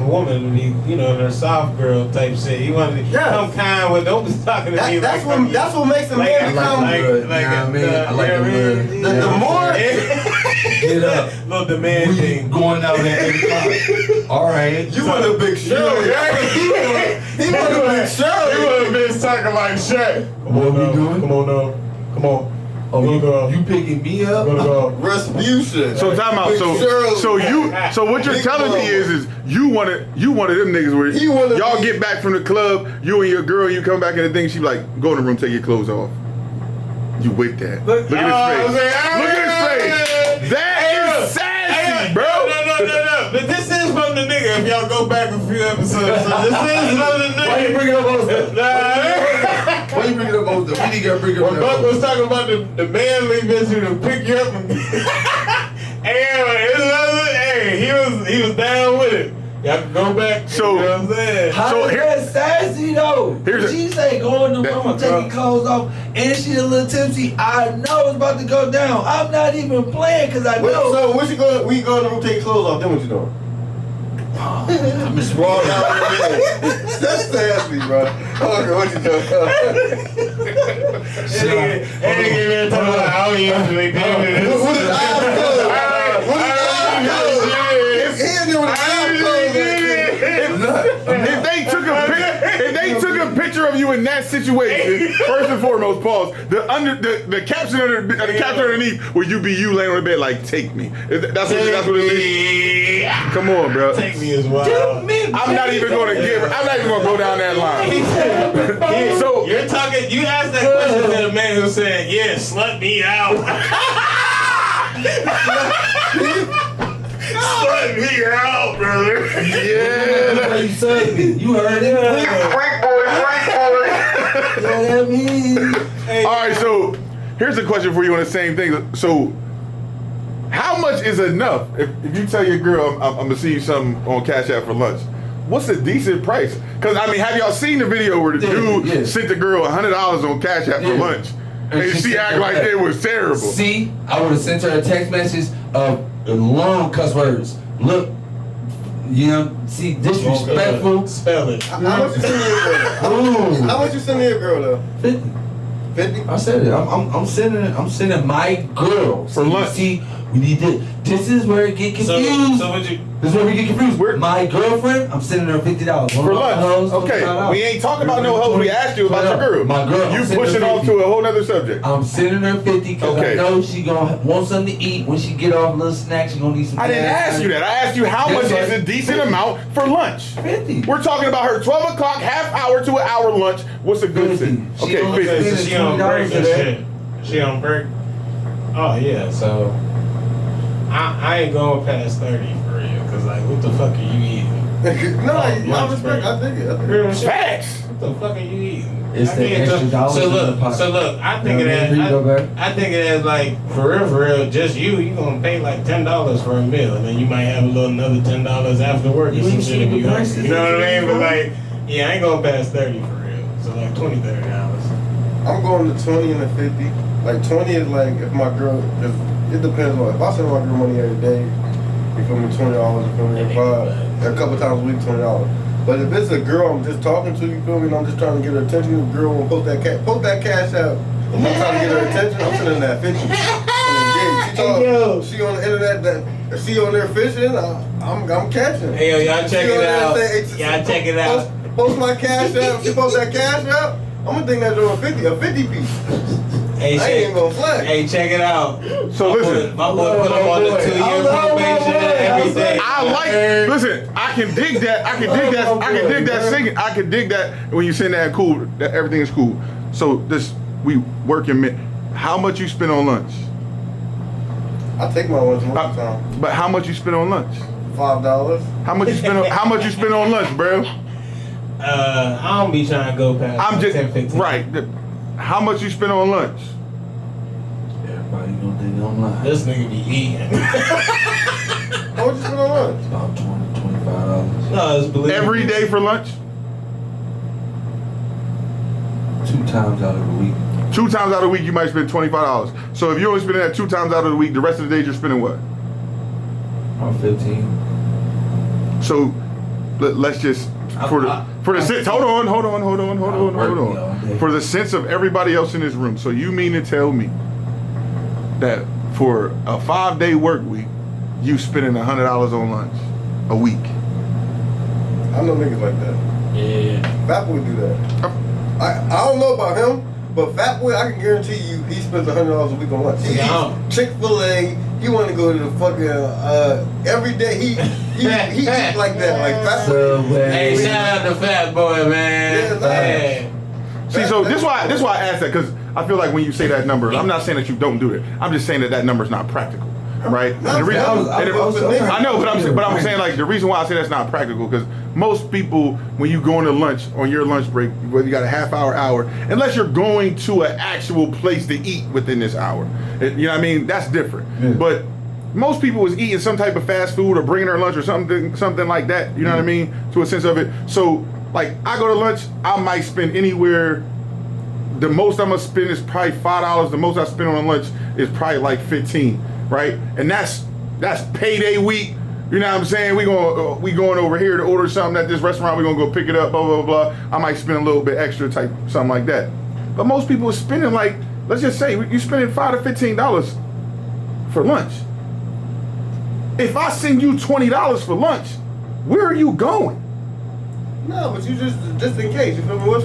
woman to be, you know, her soft girl type shit. He wants to come kind with. Don't be talking to me That's like what makes a man I become. like the look, like you know what I mean? I like you know the what I look. mean? The more. Get up. Little demand We thing. going out at 8 o'clock. All right. You want a big show, right? He want a big show. You would have been talking like shit. What we doing? Come on now. Come on. Oh, Go. you picking me up? Go. Retribution. So time out. Big show. So what you're Big telling me ball. is you one of them niggas where He wanna y'all be- get back from the club, you and your girl, you come back in the thing, she be like, go in the room, take your clothes off. You with that? Look at his face. Look at his face. That is sassy, bro. No. But this is from the nigga. If y'all go back a few episodes, so this is from the nigga. Why you bring it up on stuff? Why you bring it up on stuff? We need to bring it up. When Buck was talking about the manly bitch who to pick you up and he was down with it. Y'all can go back. So- you know what I'm saying? How So is here- that sassy though? Here's She say go in the room and take your clothes off, and she a little tipsy. I know it's about to go down. I'm not even playing because I know. So when you go in the room, take your clothes off, then what you doing? I'm just Raw down in the bed. That's sassy, bro. Okay, what you doing? And talking about I don't usually do this. What is eyes closed? What is eyes closed? If he in there with his eyes closed, If they took a picture of you in that situation, first and foremost, pause. The caption underneath, would you be you laying on the bed like, take me? That's what it is. Come on, bro. Take me as well. I'm not even gonna go down that line. So You're talking. You asked that question to the man who said, "Yeah, slut me out." Slut me out, brother. yeah. you said me. You heard it. Yeah, that means. All right, so here's a question for you on the same thing. So, how much is enough? If you tell your girl, I'm gonna see you something on Cash App for lunch, what's a decent price? Because I mean, have y'all seen the video where the dude sent the girl $100 on Cash App for lunch, and she act like it was terrible? See, I would have sent her a text message of long cuss words. Look, you know, see, disrespectful. Spell it. How much you send your girl? How much you send your girl though? 50. 50? I said it. I'm sending my girl For lunch. See, We need to. This is where it get confused. So would you? This is where we get confused. My girlfriend, I'm sending her $50 For lunch. Okay, we ain't talking about no hoes. We asked you about your girl. My girl. You pushing off to a whole nother subject. I'm sending her 50 because I know she gonna want something to eat when she get off a little snack. She gonna need some. I didn't ask you that. I asked you how much is a decent amount for lunch. 50. We're talking about her 12 o'clock, half hour to an hour lunch. What's a good thing? Okay, 50. So she on break and shit. She on break. Oh yeah, so I ain't going past 30 for real. Cause like, what the fuck are you eating? No, I respect. I think it. Facts. What the fuck are you eating? It's the extra dollars so in the look, pocket. so look. I think it as I think it as like for real. Just you gonna pay like $10 for a meal, and then you might have a little another $10 after work or some shit if you hungry. You know what I mean? But like, yeah, I ain't going past 30 for real. So like $20-$30. I'm going to 20 and the 50. Like 20 is like if my girl, cause it depends on if I send my girl money every day. You feel me? $20. You feel me? If a couple times a week, $20. But if it's a girl I'm just talking to, you feel me? And I'm just trying to get her attention. The girl will post that cash out. I'm not trying to get her attention. I'm sending that 50. She on the internet she on there fishing. I'm catching. Hey yo, y'all check it out. Y'all check it out. Post my cash out. She post that cash out. I'm gonna think that's a 50 piece. Hey, I ain't even gonna flex. Hey, check it out. So listen, my boy put him on the 2-year probation every day. Listen, I can dig that. I can dig that when you send that cool, that everything is cool. So we working. How much you spend on lunch? I take my lunch most of the time. But how much you spend on lunch? $5. How much you spend on lunch, bro? I don't be trying to go past. I'm just 10-15. right. How much you spend on lunch? Everybody gonna think I'm lying. This nigga be eating. How much you spend on lunch? About $20-$25. No, it's believable. Every day for lunch? 2 times out of the week. 2 times out of the week, you might spend $25. So if you're only spending that 2 times out of the week, the rest of the days you're spending what? About 15. So let's just for the sense. Hold on. For the sense of everybody else in this room. So you mean to tell me that for a 5-day work week, you spending $100 on lunch a week? I know niggas like that. Yeah. Fat Boy do that. I don't know about him, but Fat Boy, I can guarantee you, he spends $100 a week on lunch. He eats Chick-fil-A. He want to go to the fucking every day. He eat like that, like Fat Boy. Hey, shout out to Fat Boy, man. Yeah, See, so this why I asked that, because I feel like when you say that number, I'm not saying that you don't do it. I'm just saying that number is not practical, right? I know, but I'm saying like the reason why I say that's not practical, because most people, when you go into lunch on your lunch break, whether you got a half hour, unless you're going to an actual place to eat within this hour, you know what I mean? That's different. Yeah. But most people is eating some type of fast food or bringing their lunch or something like that. You know what I mean? To a sense of it. So like I go to lunch, I might spend anywhere. The most I'm gonna spend is probably $5. The most I spend on lunch is probably like 15, right? And that's payday week. You know what I'm saying? We going over here to order something at this restaurant. We're gonna go pick it up. Blah blah blah. I might spend a little bit extra, type something like that. But most people are spending like, let's just say you spending $5 to $15 for lunch. If I send you $20 for lunch, where are you going? No, but you just in case. You feel me?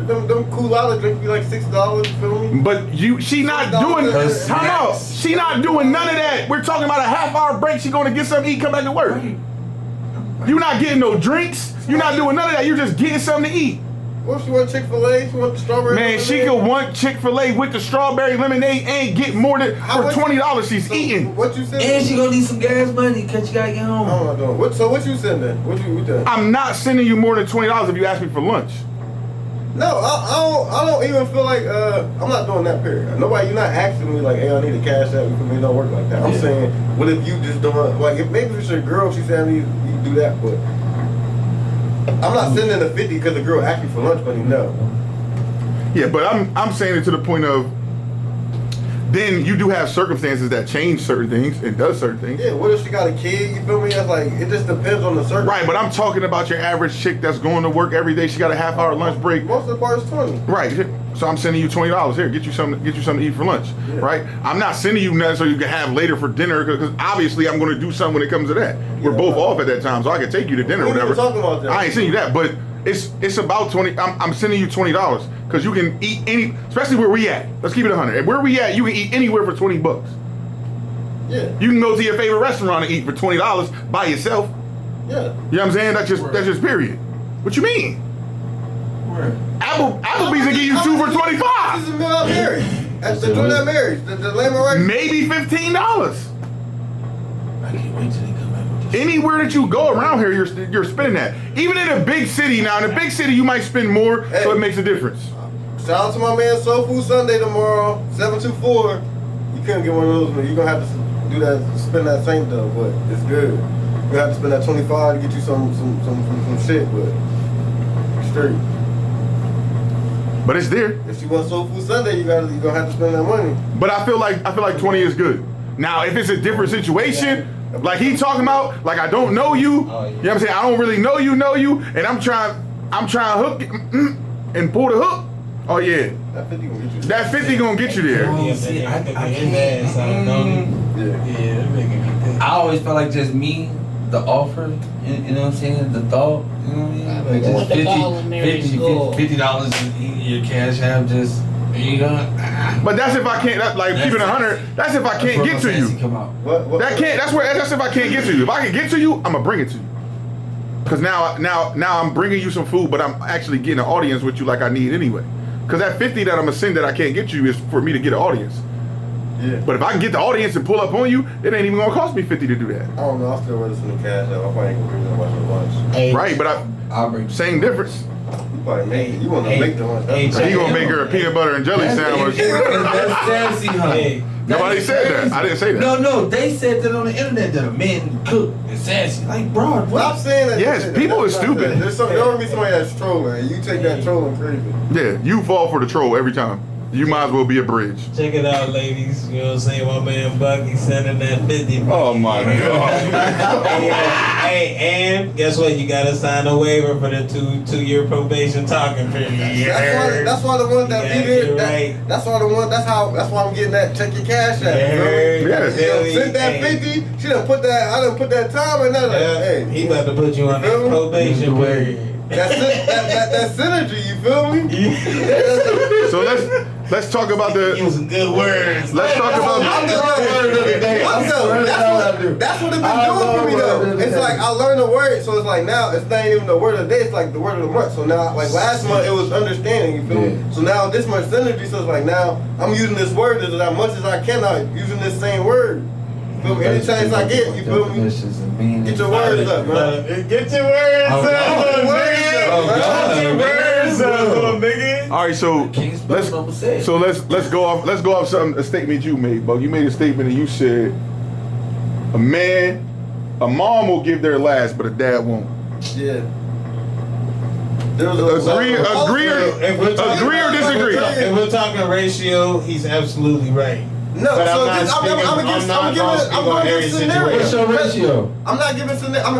Them cool olive drinks be like $6. You feel me? But she not doing. Time out. She not doing none of that. We're talking about a half-hour break. She going to get something to eat, come back to work. You not getting no drinks. You not doing none of that. You just getting something to eat. What if she want Chick-fil-A? She want the strawberry lemonade? She could want Chick-fil-A with the strawberry lemonade and get more than for $20 she's eating. What you said? And she gonna need some gas money because she gotta get home. I'm not doing. So what you sending? What you done? I'm not sending you more than $20 if you ask me for lunch. No, I don't even feel like I'm not doing that. Period. Nobody, you're not asking me like, hey, I need a cash out. You feel me? It don't work like that. I'm saying, what if you just don't like? If maybe it's your girl, she said you do that, but. I'm not sending a 50 because the girl asked me for lunch money, no. Yeah, but I'm saying it to the point of, then you do have circumstances that change certain things and does certain things. Yeah, what if she got a kid? You feel me? That's like, it just depends on the circumstance. Right, but I'm talking about your average chick that's going to work every day. She got a half-hour lunch break. Most of the part is 20. Right. So I'm sending you $20 here. Get you something to eat for lunch, right? I'm not sending you nothing so you can have later for dinner because obviously I'm going to do something when it comes to that. We're both off at that time, so I can take you to dinner or whatever. Talking about that. I ain't sending you that, but it's about 20. I'm sending you $20 because you can eat any, especially where we at. Let's keep it 100. Where we at, you can eat anywhere for $20. Yeah. You can go to your favorite restaurant and eat for $20 by yourself. Yeah. You know what I'm saying? That's just period. What you mean? Applebee's will give you 2 for $25. This is a meal at Mary's. At the doing that Mary's. The lemon rice. Maybe $15. I can't wait till they come back with this. Anywhere that you go around here, you're spending that. Even in a big city now, in a big city you might spend more, so it makes a difference. Shout out to my man Soul Food Sunday tomorrow, 724. You couldn't get one of those, man. You're gonna have to do that, spend that same though, but it's good. You have to spend that 25 to get you some shit, but straight. But it's there. If you want Soul Food Sunday, you're gonna have to spend that money. But I feel like 20 is good. Now, if it's a different situation, like he talking about, like I don't know you, you know what I'm saying? I don't really know you, and I'm trying to hook and pull the hook. Oh yeah. That 50 gonna get you. That 50 gonna get you there. See, I can't. I always felt like just me, the offer, you know what I'm saying? The thought, you know what I mean? Like just $50 in your cash app, just, you know. But that's if I can't, keeping 100, that's if I can't get to you. That's if I can't get to you. If I can get to you, I'm gonna bring it to you. Cause now I'm bringing you some food, but I'm actually getting an audience with you like I need anyway. Cause that 50 that I'm gonna send that I can't get you is for me to get an audience. Yeah. But if I can get the audience and pull up on you, it ain't even gonna cost me 50 to do that. I don't know. I'll still rather send the cash out. I probably ain't gonna bring that much at lunch. Right, but I'll bring same difference. You probably make it. You want to make the lunch. He gonna make her a peanut butter and jelly sandwich. That's fancy, honey. Nobody said that. I didn't say that. No, they said that on the internet that a man cook is sassy. Like, bro, Stop saying that. Yes, people are stupid. There's always be somebody that's trolling, and you take that trolling crazy. Yeah, you fall for the troll every time. You might as well be a bridge. Check it out, ladies. You know what I'm saying? My man Bucky sending that 50. Oh my God. Hey, and guess what? You gotta sign a waiver for the two-year probation talking period. That's why the one that be there. Right. That's why the one. That's why I'm getting that. Check your cash out. Yes. Send that 50. She done put that. I done put that time in there. Hey, he about to put you on that probation period. That synergy. You feel me? So let's talk about the. Use some good words. Let's talk about. That's what it's been doing for me though. It's like I learned the word, so it's like now it's not even the word of the day. It's like the word of the month. So now, like last month, it was understanding. You feel me? So now this month synergy. So it's like now I'm using this word as much as I can. I'm using this same word. You feel me? Any chance I get, you feel me? Get your words up, man. Get your words up, nigga. All right, so let's go off a statement you made, Bug. You made a statement and you said a mom will give their last, but a dad won't. Yeah. Agree or disagree? If we're talking ratio, he's absolutely right. No, but so I'm gonna give scenario. What's your ratio? I'm gonna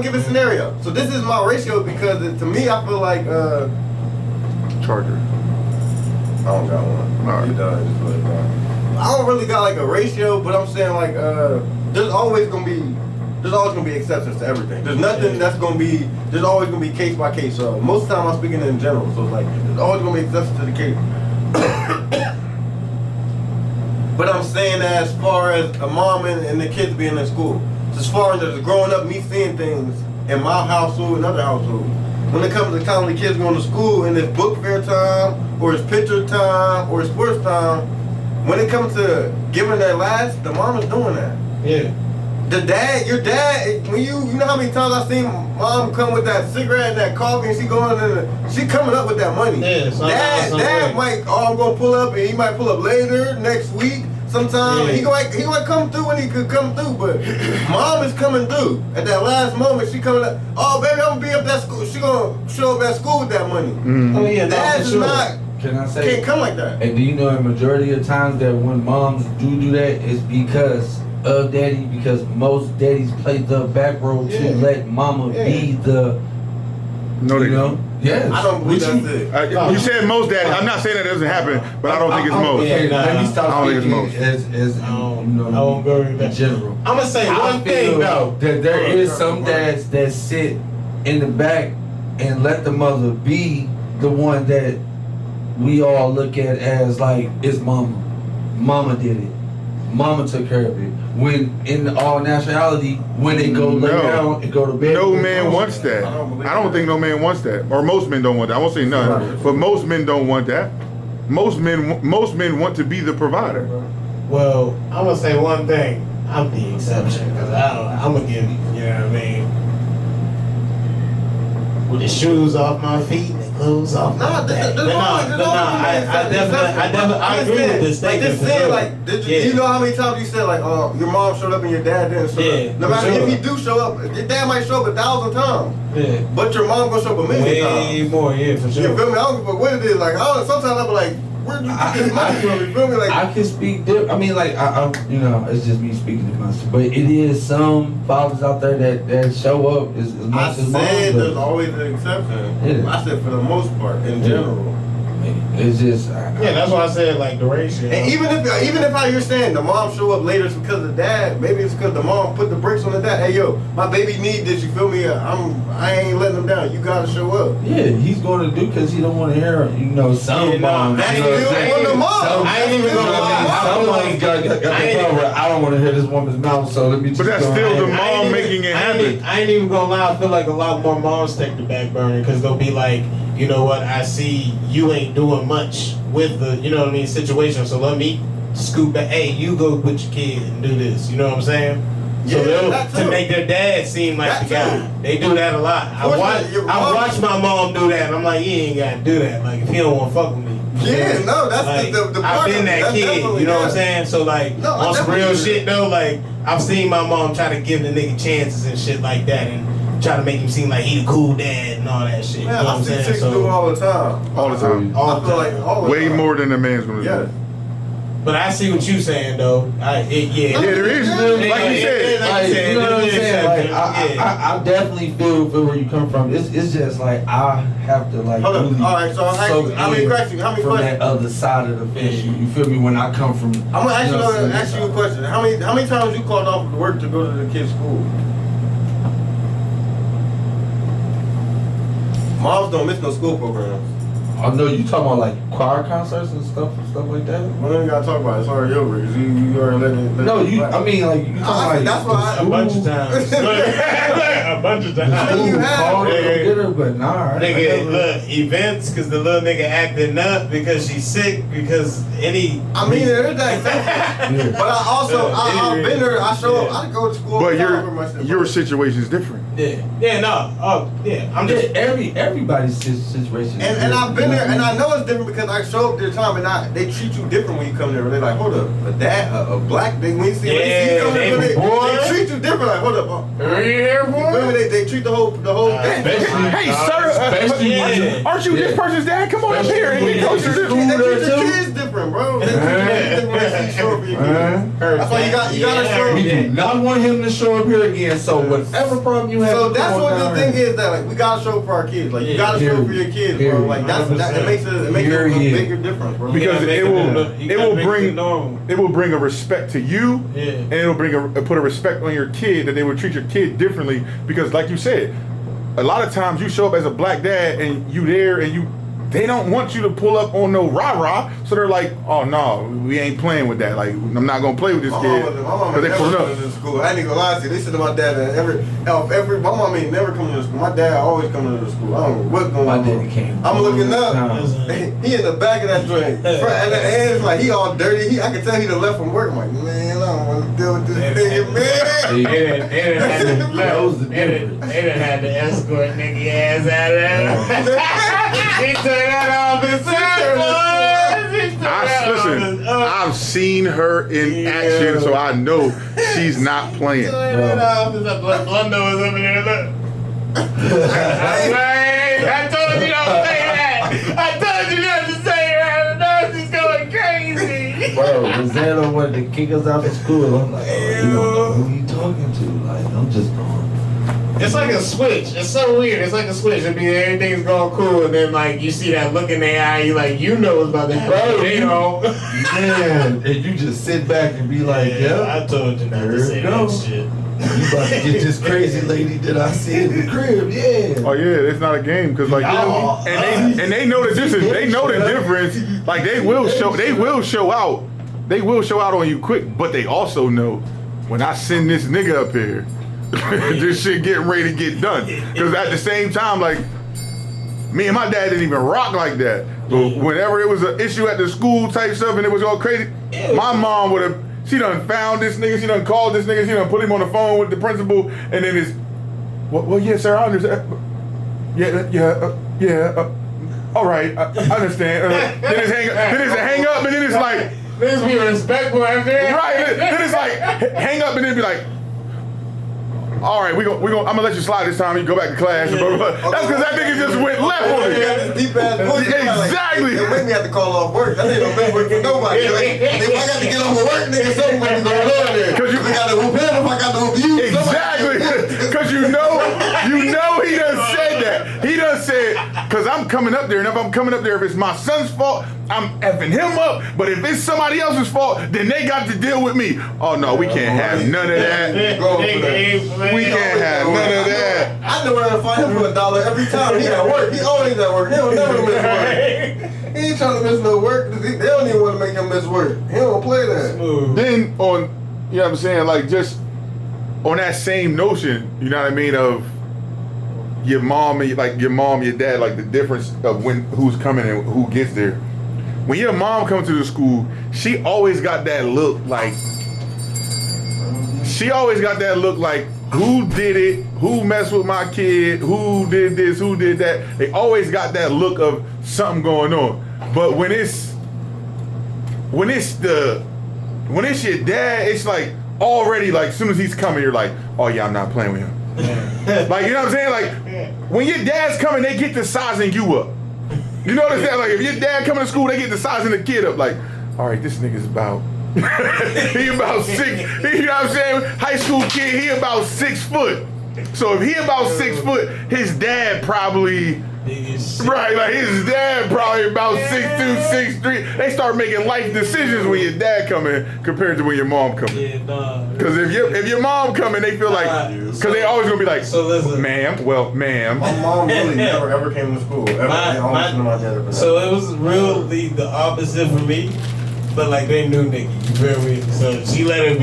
give a scenario. So this is my ratio because to me I feel like Charger. I don't got one. All right. He does, but I don't really got like a ratio, but I'm saying like there's always gonna be exceptions to everything. There's nothing that's gonna be. There's always gonna be case by case. So most of the time I'm speaking in general. So it's like there's always gonna be exceptions to the case. But I'm saying that as far as a mom and the kids being in school, so as far as growing up, me seeing things in my household and other households. When it comes to time the kids going to school and it's book fair time, or it's picture time, or it's sports time, when it comes to giving their last, the mom is doing that. Yeah. The dad, your dad, when you know how many times I've seen mom come with that cigarette and that coffee and she coming up with that money. Yeah, dad might, I'm gonna pull up and he might pull up later, next week, sometime. Yeah. He might come through when he could come through, but mom is coming through. At that last moment, she coming up, oh baby, I'm gonna be up at school. She gonna show up at school with that money. Mm-hmm. Oh yeah, Dad is not, can I say? can't come like that. And do you know a majority of times that when moms do that is because of daddy, because most daddies play the back row to let mama be the, No, they you know, Yes. I don't believe that's it. You said most daddy. I'm not saying that doesn't happen, but I don't think it's most. Okay, Nah, let me I stop don't think it's speaking most. as I don't- you know, I won't go with that. in general. I'm gonna say I one thing feel though. that there is some dads that sit in the back and let the mother be the one that we all look at as like, it's mama. Mama did it. Mama took care of it. When in all nationality, when they go lay No. down and go to bed. No with man mama. wants that. I don't think no man wants that, or most men don't want that. I won't say none, but most men don't want that. Most men want to be the provider. Well, I'm gonna say one thing. I'm the exception because I'm gonna give you. You know what I mean? With the shoes off my feet and the clothes off my back. I agree with this Like statement. this saying, like, do you know how many times you said like, your mom showed up and your dad didn't show Yeah, up? No matter for if he sure. do show up, your dad might show up 1,000 times, Yeah. but your mom gonna show up a million Way times. more, yeah, for You sure. feel me? I don't give a fuck what it is. Like, sometimes I be like, where you get this money from? You feel me? Like, I can speak different. I mean, like, I, you know, it's just me speaking to myself. But it is some fathers out there that show up as I much as moms. said there's But always an exception. Yeah. I said for the most part, in general. it's just. Yeah, that's why I said like the ratio. And even if how you're saying the mom show up later, it's because of dad. Maybe it's because the mom put the brakes on the dad. Hey yo, my baby need this. You feel me? I ain't letting him down. You gotta show up. Yeah, he's going to do because he don't want to hear, you know, some Yeah, no, moms. that's you know what I'm still saying? on the mom. Some- I ain't even you know gonna what I mean? lie. Some moms got the problem where I don't want to hear this woman's mouth, so let me just. But that's go still ahead. the mom making it happen. I ain't even gonna lie. I feel like a lot more moms take the back burner because they'll be like, you know what? I see you ain't doing much with the, you know what I mean, situation. So let me scoop back. Hey, you go with your kid and do this. You know what I'm saying? So Yeah, they'll that too. to make their dad seem like That the guy. too. They do that a lot. Fortunately, your I mom- watched my mom do that, and I'm like, you ain't gotta do that. Like if he don't want to fuck with me. Yeah, no, that's Like, the part. I've been of it. that That's kid, definitely you know what I'm that. saying? So like, No, I on some definitely real do. shit though, like I've seen my mom try to give the nigga chances and shit like that, and try to make him seem like he the cool dad and all that shit. You know Man, what I I'm see saying? chicks do it all the time. All the time. all I the feel time. like all the Way time. more than a man's gonna Yeah. do. But I see what you saying though. Yeah. Yeah, there is. Like you said. Like, you know what I'm saying? Like, I definitely feel where you come from. It's just like I have to like. Hold up. really All right, so soak how many in questions? How many from questions? that other side of the fence? You feel me? When I come from. I'm gonna ask know what I'm ask you a saying? question. How many times you called off to work to go to the kids' school? Moms don't miss no school programs. I know you talking about like choir concerts and stuff like that. We don't gotta talk about it. It's already over. You already letting No, I mean like you talking like that's why A bunch of times. A bunch of I times. mean, you have- called her, Yeah. go get her, but nah. I Nigga, never- look, events because the little nigga acting up because she's sick because any. I mean, there is that exception. Yeah. But I also, I've been there. I show up. I go to school. But all the time for my your situation is different. Yeah, no. Oh, yeah. I'm just. Everybody's situation. is And I've been different, there, you and know? I know it's different because I show up there time, and they treat you different when you come there. They're like, hold up, a black thing. When you see, Yeah, you come there, they- they treat you different. Like, hold up, Are you here, remember they treat the whole thing. especially- Hey, sir, especially yeah. aren't you this Yeah. person's dad? Come on up Especially here and when get you closer go to to school. They treat your too. kids different, bro. They treat your kids different when they see you show up for your kids. That's why you gotta show up. We do not want him to show up here again. So whatever problem you have, So come that's on what down the thing here. is that like we gotta show for our kids. Like you gotta show for your kids, bro. Period. Like it makes it a Period. bigger difference, bro. Because gotta make it will look- you it gotta will make bring normal. it will bring a respect to you, Yeah. and it'll put a respect on your kid that they will treat your kid differently. Because like you said, a lot of times you show up as a black dad and you there and they don't want you to pull up on no rah-rah, so they're like, oh no, we ain't playing with that. Like I'm not gonna play with this My kid mama because they never pulling come up. to school. I ain't even gonna lie to you. They said to my dad that every my mom ain't never coming to school. My dad always coming to the school. I don't know what's going My on. daddy came. I'm looking up. Time. He in the back of that joint. And the hands like he all dirty. I can tell he done left from work. I'm like, man, I don't want to deal with this nigga, man. They done had to, That was the they done had to escort nigga ass out of there. He took that off his Listen, I've seen her in action, so I know she's not playing. Blundo was over there. Look. I told you don't say that. I told you not to say that. I know she's going crazy. Bro, Rosanna wanted to kick us out of school. I'm like, oh, you don't know who you talking to. Like, I'm just going. It's like a switch. It's so weird. It's like a switch. It'd be everything's going cool, and then like you see that look in their eye, you like what's about to happen. They know. Man, and you just sit back and be like, yeah, I told you not to say that shit. You about to get this crazy lady that I see in the crib, yeah. Oh yeah, it's not a game because like and they know the difference. They know the difference. Like they will show out. They will show out on you quick, but they also know when I send this nigga up here, this shit getting ready to get done. Because at the same time, like me and my dad didn't even rock like that. But whenever it was an issue at the school type stuff and it was all crazy, my mom would have. She done found this nigga, she done called this nigga, she done put him on the phone with the principal, and then it's, well, yeah, sir, I understand. All right, I understand. Then it's a hang up, and then it's like, this be respectful after that. Right, then it's like, hang up, and then be like, all right, I'm gonna let you slide this time. You go back to class. Blah, blah, blah. That's because that nigga just went left on it. Deep ass voice. Exactly. They make me have to call off work. That ain't no bad work for nobody. Like, if I got to get off of work, nigga, something might be going on there. Because you got to whoop him if I got to whoop you. Exactly. Because you know he done said that. He done said, because I'm coming up there, and if I'm coming up there, if it's my son's fault, I'm effing him up. But if it's somebody else's fault, then they got to deal with me. Oh no, we can't have none of that. We can't have none of that. I know where to find him for $1 every time he at work. He always at work. He don't never miss work. He ain't trying to miss no work. They don't even want to make him miss work. He don't play that. Then on, you know what I'm saying, like just on that same notion, you know what I mean, of your mom, your dad, like the difference of who's coming and who gets there. When your mom comes to the school, she always got that look like, who did it, who messed with my kid, who did this, who did that. They always got that look of something going on. But when it's your dad, it's like already like as soon as he's coming, you're like, oh yeah, I'm not playing with him. Like, you know what I'm saying? Like when your dad's coming, they get to sizing you up. You know what I'm saying? Like if your dad coming to school, they get to sizing the kid up. Like, all right, this nigga's about he about 6, you know what I'm saying? High school kid, he about 6 foot. So if he about 6 foot, his dad probably right, like his dad probably about 6'2", 6'3". They start making life decisions when your dad coming compared to when your mom coming. Because if your mom coming, they feel like because they always gonna be like, ma'am. My mom really never ever came to school. So it was really the opposite for me. But like they knew Nikki, you feel me? So she let it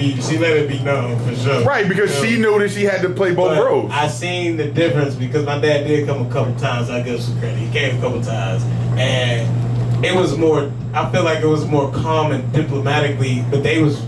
be known for sure. Right, because she knew that she had to play both roles. I seen the difference because my dad did come a couple times. I give some credit. He came a couple times, and it was more. I feel like it was more calm and diplomatically, but they was,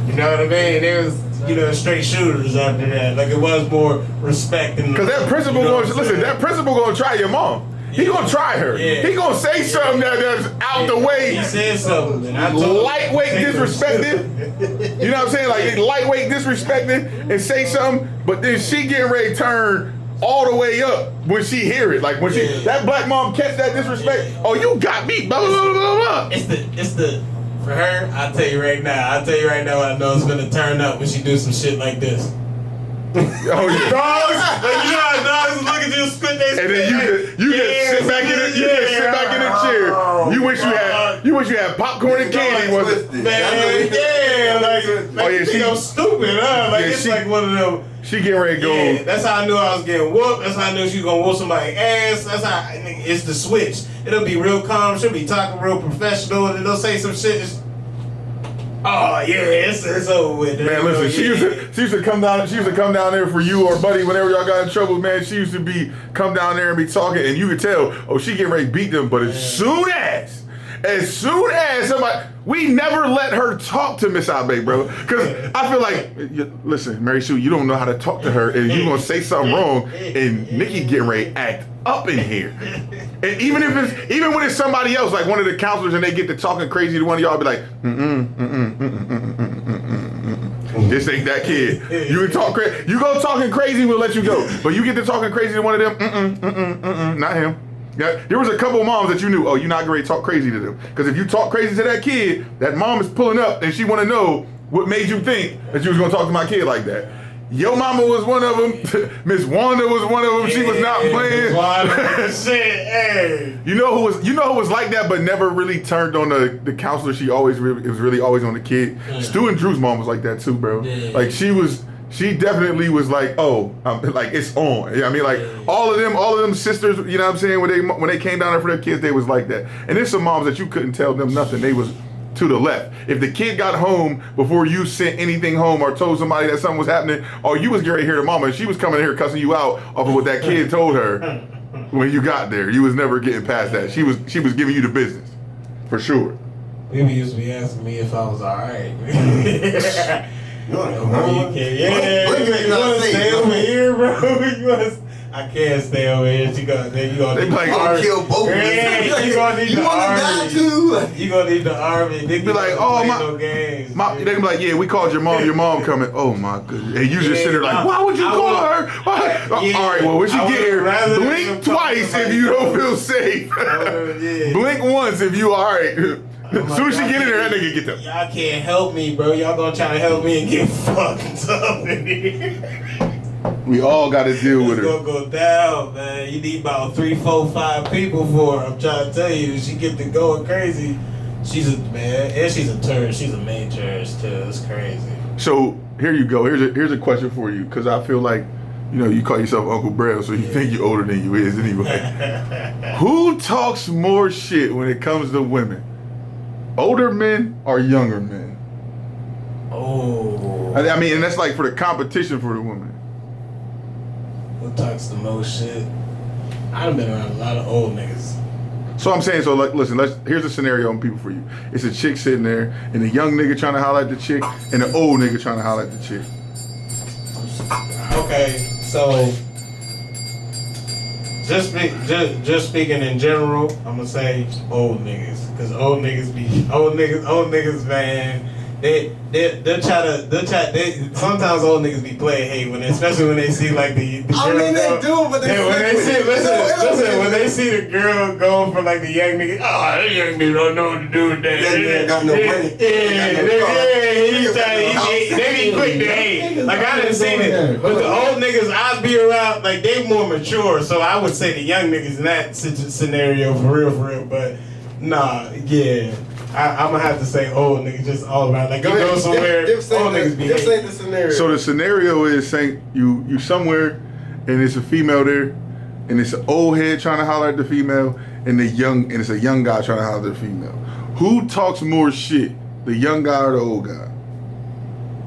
you know what I mean? They was, straight shooters after that. Like it was more respect and. Because that principal that principal gonna try your mom. He gonna try her. Yeah. He gonna say something that's out the way. He said something. And I lightweight disrespected. You know what I'm saying? Like lightweight disrespected and say something, but then she getting ready to turn all the way up when she hear it. Like when that black mom catch that disrespect. Oh, you got me. Blah blah blah blah blah. It's the for her. I'll tell you right now. I know it's gonna turn up when she do some shit like this. Oh yeah. Dogs, like you know how dogs look at you, squint their and then you just sit back in the chair. You wish you had popcorn and candy. Man, she I'm stupid, huh? Like it's like one of them. She getting ready to go. Yeah, that's how I knew I was getting whooped. That's how I knew she was gonna whoop somebody's ass. That's how it's the switch. It'll be real calm. She'll be talking real professional, and they'll say some shit. Oh yeah, it's over with. Man, listen, she used to come down. She used to come down there for you or Buddy whenever y'all got in trouble. Man, she used to come down there and be talking, and you could tell. Oh, she getting ready to beat them. But as soon as somebody, we never let her talk to Miss Abe, bro. Because I feel like, listen, Mary Sue, you don't know how to talk to her, and you gonna say something wrong, and Nikki getting ready to act up in here. And even when it's somebody else, like one of the counselors, and they get to talking crazy to one of y'all, be like, this ain't that kid. You can talk crazy. You go talking crazy, we'll let you go. But you get to talking crazy to one of them, not him. Yeah, there was a couple of moms that you knew, oh, you're not going to talk crazy to them. Because if you talk crazy to that kid, that mom is pulling up and she want to know what made you think that you was going to talk to my kid like that. Your mama was one of them. Miss Wanda was one of them. She was not playing. Shit, hey. You know who was like that, but never really turned on the counselor. It was really always on the kid. Stu and Drew's mom was like that too, bro. Like she definitely was like, like it's on. I mean, like all of them sisters. You know what I'm saying? When they came down there for their kids, they was like that. And there's some moms that you couldn't tell them nothing. They was to the left. If the kid got home before you sent anything home or told somebody that something was happening, or you was getting ready to hear the mama, and she was coming in here cussing you out off of what that kid told her when you got there. You was never getting past that. She was giving you the business, for sure. People used to be asking me if I was alright. You want to go home? You want to stay over here, bro? I can't stay over here. They gonna be like, gonna kill both of us. You gonna need the army. Die too? You gonna need the army. They be like, oh my. No games, they gonna be like, yeah, we called your mom. Your mom coming. Oh my goodness. And you just sit there like, why would you call her? All right, well, when she get here, blink twice if you don't feel safe. Blink once if you all right. As soon as she get in there, that nigga get them. Y'all can't help me, bro. Y'all gonna try to help me and get fucked up in here. We all got to deal with her. It's gonna go down, man. You need about 3, 4, 5 people for her. I'm trying to tell you, she get to going crazy. She's a man, and she's a tourist. She's a main tourist too. It's crazy. So here you go. Here's a question for you, because I feel like, you call yourself Uncle Braille, so you think you're older than you is anyway. Who talks more shit when it comes to women? Older men or younger men? Oh. I mean, and that's like for the competition for the women. Who talks the most shit? I done been around a lot of old niggas. So I'm saying, listen, here's a scenario on people for you. It's a chick sitting there, and a young nigga trying to holler at the chick, and an old nigga trying to holler at the chick. Okay, so just speaking in general, I'm gonna say old niggas, cause old niggas, man. Sometimes old niggas be playing hate especially when they see like the girl. I mean, they do, but when they see the girl going for like the young nigga, that young nigga don't know what to do with that. They got no money. They be quick to hate. Like I didn't see it, but the old niggas I be around, like they more mature. So I would say the young niggas in that scenario for real. But nah, yeah. I'm gonna have to say old niggas just all around. Like you go somewhere, old niggas be hating. The scenario. So the scenario is saying you somewhere, and it's a female there, and it's an old head trying to holler at the female, and it's a young guy trying to holler at the female. Who talks more shit, the young guy or the old guy?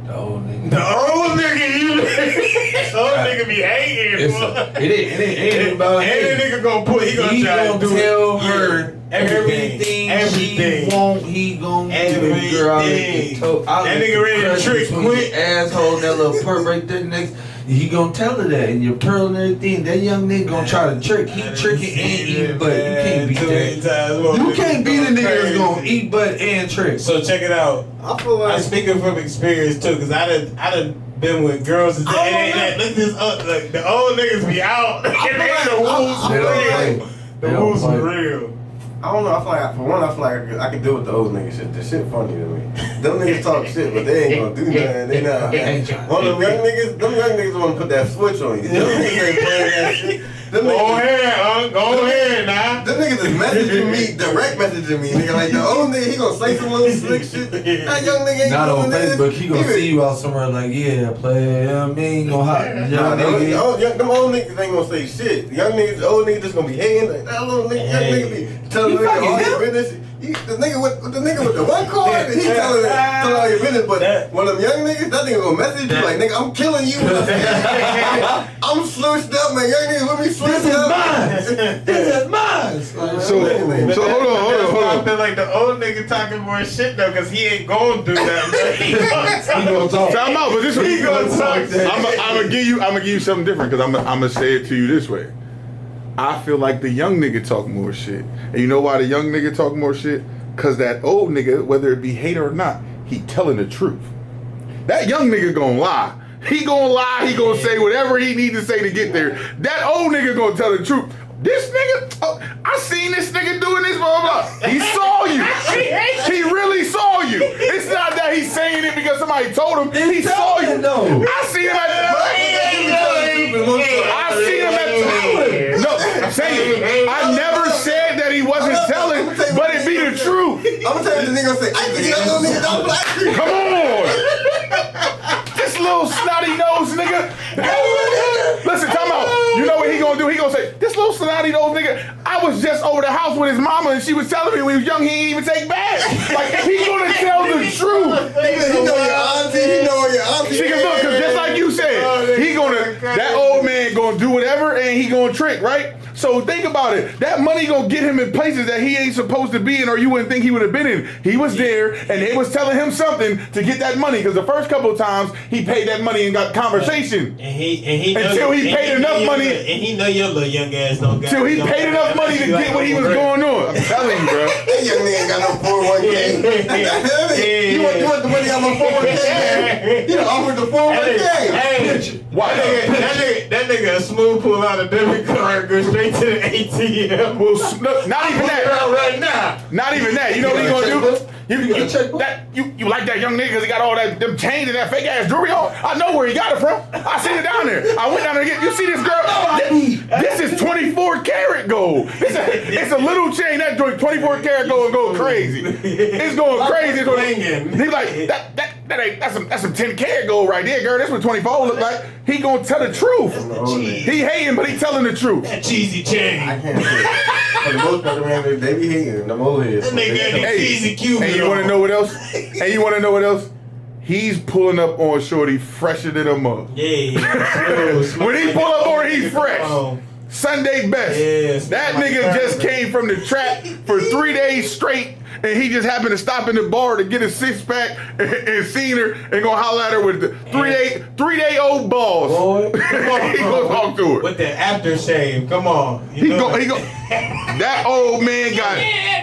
The old nigga. The old nigga, nigga be hating. It ain't about him. And the nigga gonna try to do tell her everything she want. He gonna give the girl that nigga ready to trick quick. Asshole, that little perk right there next. He gonna tell her that, and your pearl and everything. That young nigga gonna try to trick. He tricking and eating butt. You can't beat that. You can't beat a nigga that's gonna eat butt and trick. So check it out. I feel like I'm speaking from experience too, cause I done been with girls and look this up. Like the old niggas be out. The wolves are real. I don't know. I feel like for one, I feel like I can deal with the old nigga shit. The shit funny to me. Them niggas talk shit, but they ain't gonna do nothing. They not. One of them young niggas want to put that switch on you. Them niggas ain't playing that shit. Go ahead now. Them niggas is messaging me, direct messaging me. Nigga, like the old nigga, he gonna say some little slick shit. That young nigga ain't not on doing Facebook. He gonna see you out somewhere like, yeah, play. Me ain't gonna hot. Them old niggas ain't gonna say shit. Young niggas, old niggas just gonna be hating. Like, that little nigga, young nigga be telling the nigga all your business. The nigga with the one card, he telling all your business. But one of them young niggas, that nigga gonna message you like, nigga, I'm killing you. I'm sluiced up, man. Young niggas with me sluiced up. This is mine. So hold on. I feel like the old nigga talking more shit though, cause he ain't gonna do that. He gonna talk. Time out, but this one. He gonna talk. I'm gonna give you something different, cause I'm gonna say it to you this way. I feel like the young nigga talk more shit. And you know why the young nigga talk more shit? Cause that old nigga, whether it be hate or not, he telling the truth. That young nigga gonna lie. He gonna lie, he gonna say whatever he need to say to get there. That old nigga gonna tell the truth. This nigga, I seen this nigga doing this, blah, blah, blah. He saw you. He really saw you. It's not that he's saying it because somebody told him. He saw you. No. I seen him at I never said that he wasn't telling, but it be the truth. I'm gonna tell you what the nigga say. I think that little nigga don't like you. Come on. This little snotty nose nigga. Listen, time out. You know what he gonna do? He gonna say, this little snotty nose nigga, I was just over the house with his mama and she was telling me when he was young he ain't even take baths. Like, he gonna tell the truth. He know your auntie. He know your auntie. See, cause look, cause just like you said, he gonna, that old man gonna do whatever and he gonna trick, right? So think about it. That money gonna get him in places that he ain't supposed to be in, or you wouldn't think he would have been in. He was there, and they was telling him something to get that money. Because the first couple of times he paid that money and got conversation. Until he paid enough money, and he know your little young ass don't got. Until he paid enough money to get what he was going on. I'm telling you, bro. That young nigga ain't got no 401k. You want the money out of my 401k? You done offered the 401k. That nigga a smooth pull out a debit card, go straight to the ATM. Well, not even that. Right now. Not even that. You know what he gonna do? You like that young nigga because he got all that them chains and that fake ass jewelry on? I know where he got it from. I seen it down there. I went down there to get. You see this girl? This is 24 karat gold. It's a little chain. That joint 24 karat gold go crazy. It's going crazy. It's going. He's like that's some 10 karat gold right there, girl. That's what 24 look like. He gonna tell the truth. He hating, but he telling the truth. That cheesy chain. I can't say it. For the most part, man, they be hating them old heads. That nigga got the cheesy cube. And you wanna know what else? He's pulling up on shorty fresher than a mug. Yeah. When he pull up on her, he fresh. Sunday best. Yes, that nigga just came from the trap for 3 days straight, and he just happened to stop in the bar to get a 6-pack and seen her and gonna holler at her with the 3-day old balls. Boy, he gonna talk to her with the aftershave. Come on, he go. That old man got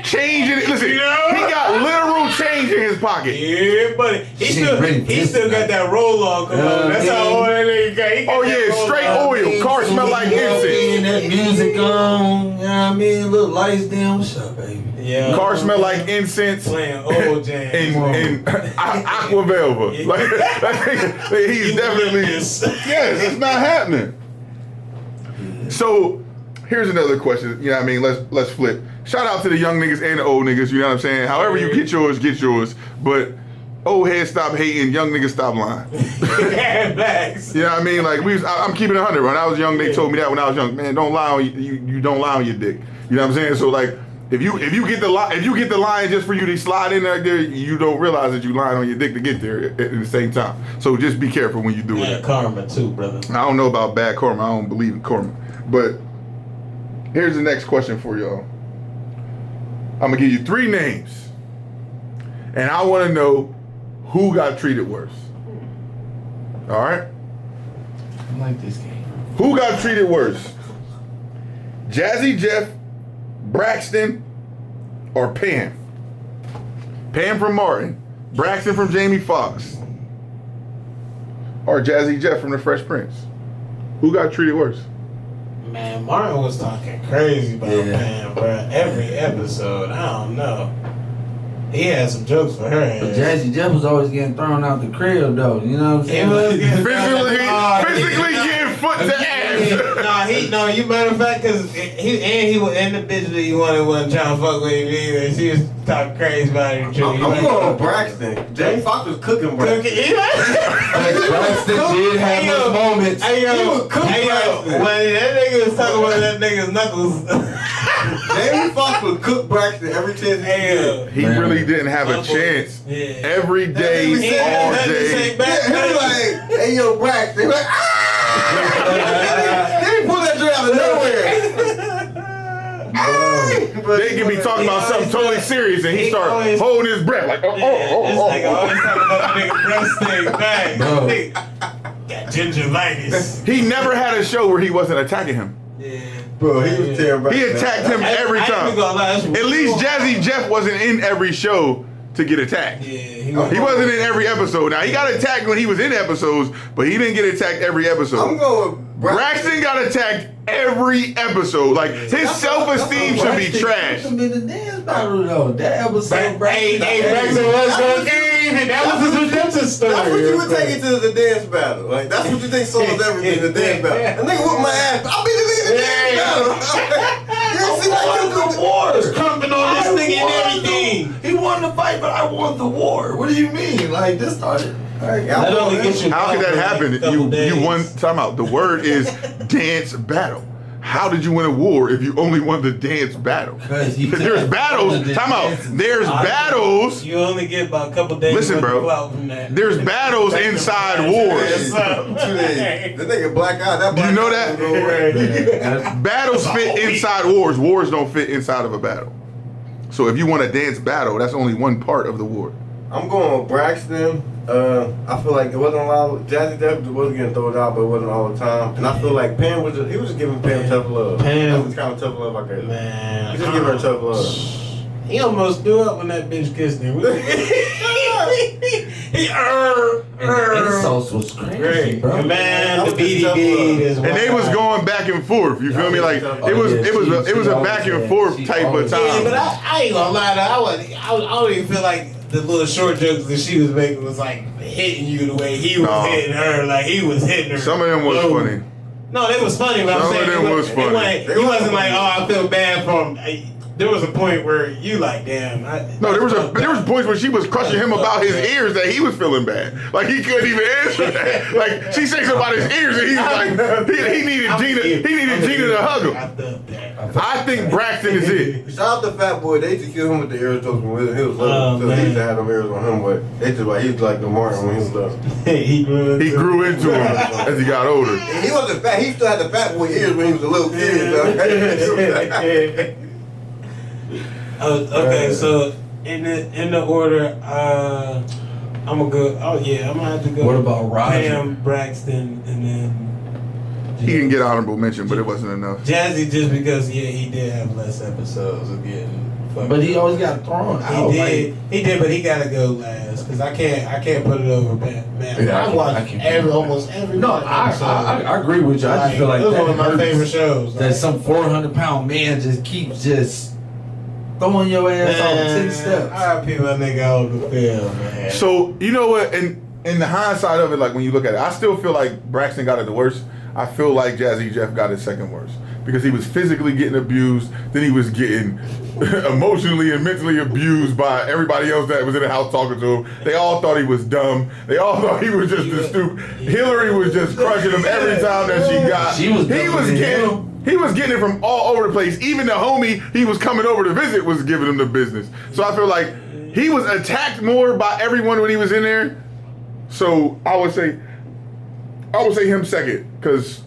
change in it. Listen, he got literal change in his pocket. Yeah, but he still got that roll on. Come on, that's how old that nigga got. Oh yeah, straight oil. Car smell like incense. That music on, you know what I mean? Little lights down. What's up, baby? Yeah. Car smell like incense. Playing old jams. and Aqua Velva. Like, he's definitely yes, it's not happening. So here's another question. You know what I mean? Let's flip. Shout out to the young niggas and the old niggas. You know what I'm saying? However you get yours. But old heads stop hating, young niggas stop lying. Facts. You know what I mean? Like I'm keeping it 100. When I was young, they told me that when I was young. Man, don't lie on you don't lie on your dick. You know what I'm saying? So like, if you get the line just for you to slide in there, you don't realize that you lying on your dick to get there at the same time. So just be careful when you do it. Bad karma too, brother. I don't know about bad karma. I don't believe in karma. But here's the next question for y'all. I'm gonna give you 3 names, and I want to know who got treated worse. All right. I like this game. Who got treated worse? Jazzy Jeff, Braxton, or Pam? Pam from Martin, Braxton from Jamie Foxx, or Jazzy Jeff from The Fresh Prince? Who got treated worse? Man, Martin was talking crazy about Pam, bro. Every episode, I don't know. He had some jokes for her. But Jazzy Jeff was always getting thrown out the crib, though. You know what I'm saying? He was getting physically getting foot to ass. You matter of fact, because he was in the bitch that he wasn't trying to fuck with him either. She was talking crazy about him. I'm going with Braxton. Jamie Foxx was cooking Braxton. Braxton did have those moments. He was cooking Braxton. When that nigga was talking about that nigga's knuckles. Jamie Foxx would cook Braxton every chance he had. He really didn't have a chance. Every day, all day. He was like, hey yo, Braxton. He was like, Then he pulled that joint out of nowhere. They can be talking about something totally serious, and he start holding his breath like, This nigga always talking about the nigga breast thing. Got gingivitis. He never had a show where he wasn't attacking him. Bro, he was terrible. He attacked him every time. At least Jazzy Jeff wasn't in every show to get attacked. He wasn't in every episode. Now, he got attacked when he was in episodes, but he didn't get attacked every episode. I'm going with Braxton got attacked every episode. Like, his self-esteem should be trash. The dance battle, though. That episode, Braxton was going crazy. That was his redemption story. That's what you would take it to the dance battle. Like, that's what you think solves everything, the dance battle. And nigga whoop my ass. I'll be the nigga in the dance battle. See, like, you the war. It's crumping on this nigga and everything. He won the fight, but I won the war. What do you mean? Like, this started. Like, That only gets you. How could that happen? You won. Time out. The word is dance battle. How did you win a war if you only won the dance battle? There's battles. Time out. There's battles. You only get about a couple days. Listen, bro. From that. There's battles inside wars. 2 days. The nigga black eye. That Do you black know eye don't go away. Battles fit inside wars. Wars don't fit inside of a battle. So if you want a dance battle, that's only one part of the war. I'm going with Braxton. I feel like it wasn't a lot of Jazzy Jeff was getting thrown out, but it wasn't all the time. And I feel like Pam was just giving Pam tough love. Pam. That was kind of tough love I guess. Man, He just giving her tough love. He almost threw up when that bitch kissed him. Insults was crazy, Great, bro. man. The That was just tough BDB love. is. And they was going back and forth. You feel me? Like it was a back and forth type of Yeah, but time. I ain't gonna lie though. I don't even feel like the little short jokes that she was making was like hitting you the way he was No. hitting her. Like he was hitting her. Some of them was low. funny. No, they was funny, but Some I'm saying of them was funny. He wasn't like, oh, I feel bad for him. There was a point where you like, damn. No, there was points where she was crushing him about his ears that he was feeling bad. Like he couldn't even answer that. Like she said something about his ears and he was like he needed Gina to hug him. I felt that. I think Braxton is it. Shout out to Fat Boy. They used to kill him with the ear toast when he was little. Oh, So man. they used to have them ears on him, but they just like he was like the Martin when he was little. He He grew into him as he got older. And he wasn't fat. He still had the Fat Boy ears when he was a little kid. Okay, so in the order, I'm gonna go. Oh yeah, I'm gonna have to go. What about Roger? Pam, Braxton, and then He didn't get honorable mention, but it wasn't enough. Jazzy, just because he did have less episodes of getting. fucked But he up. always got thrown out. He did, but he gotta go last because I can't put it over Pam. Man, Yeah, I watched can't. almost every. No, episode. I agree with you. I just feel like it was that one of my hurts favorite shows. that some 400-pound man just keeps throwing your ass off 10 steps. I people that nigga out the field, man. So you know what? And in the hindsight of it, like when you look at it, I still feel like Braxton got it the worst. I feel like Jazzy Jeff got it second worst because he was physically getting abused, then he was getting emotionally and mentally abused by everybody else that was in the house talking to him. They all thought he was dumb. They all thought he was just a stupid. Hillary was just crushing him every time that she got. She was He was getting it from all over the place. Even the homie he was coming over to visit was giving him the business. So I feel like he was attacked more by everyone when he was in there. So I would say him second, because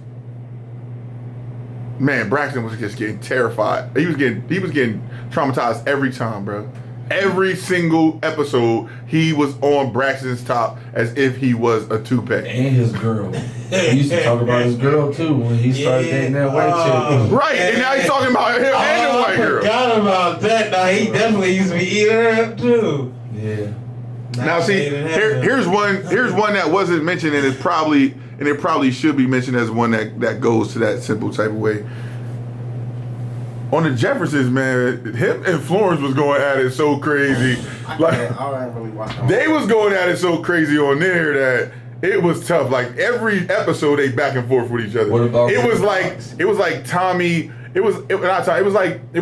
man, Braxton was just getting terrified. He was getting traumatized every time, bro. Every single episode, he was on Braxton's top as if he was a toupee. And his girl. He used to talk about his girl too when he started dating that white chick. Right, and now he's talking about him and the white girl. I forgot about that. Now he definitely used to be eating her up too. Yeah. Now see, here's one that wasn't mentioned, and it probably should be mentioned as one that goes to that simple type of way. On the Jeffersons, man, him and Florence was going at it so crazy. Like I ain't really watching. they was going at it so crazy on there that it was tough. Like every episode, they back and forth with each other. What about it was Ricky like Tommy. It was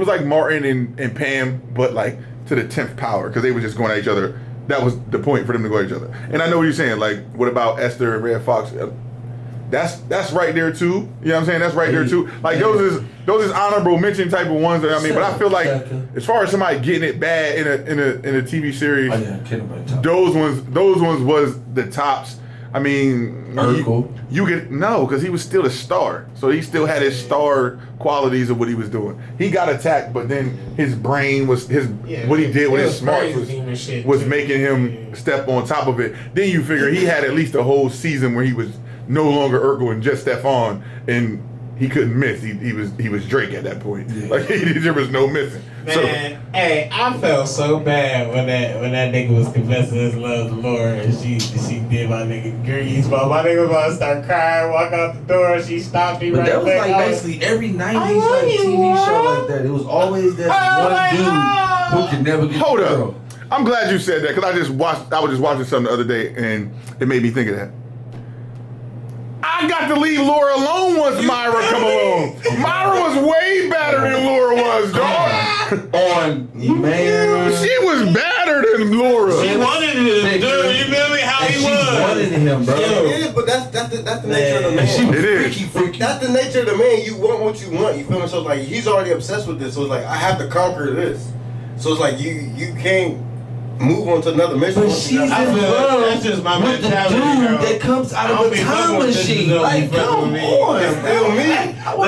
like Martin and Pam, but like to the 10th power, because they were just going at each other. That was the point for them to go at each other. And I know what you're saying. Like, what about Esther and Red Fox? That's right there too. You know what I'm saying? That's right there too. Like those is honorable mention type of ones that I mean. But I feel like as far as somebody getting it bad in a TV series, those ones was the tops. I mean, you get no, because he was still a star, so he still had his star qualities of what he was doing. He got attacked, but then his brain was what he did with his smarts was making him step on top of it. Then you figure he had at least a whole season where he was no longer Urkel and just Stefan, and he couldn't miss. He was Drake at that point. Yeah. Like there was no missing. Man, hey, I felt so bad when that nigga was confessing his love to Laura and she did my nigga grease. But my nigga was about to start crying, walk out the door, and she stopped me right that was back. like basically every 90s like TV show like that. It was always that one dude who could never get Hold the up. girl. I'm glad you said that, because I was just watching something the other day and it made me think of that. I got to leave Laura alone once Myra come along. Myra was way better than Laura was, was, dog. On man. She was better than Laura. She wanted him, dude. You feel me? How he She was. wanted him, bro. It is, but that's the nature of the man. It is. Freaky. That's the nature of the man. You want what you want. You feel me? So it's like he's already obsessed with this. So it's like I have to conquer this. So it's like you can't move on to another mission. But once she's you in got- love That's just my with the mentality, dude bro. that comes out I of don't a be time fucking with this machine. dude, Like, he fucking come with me. on. It's still me.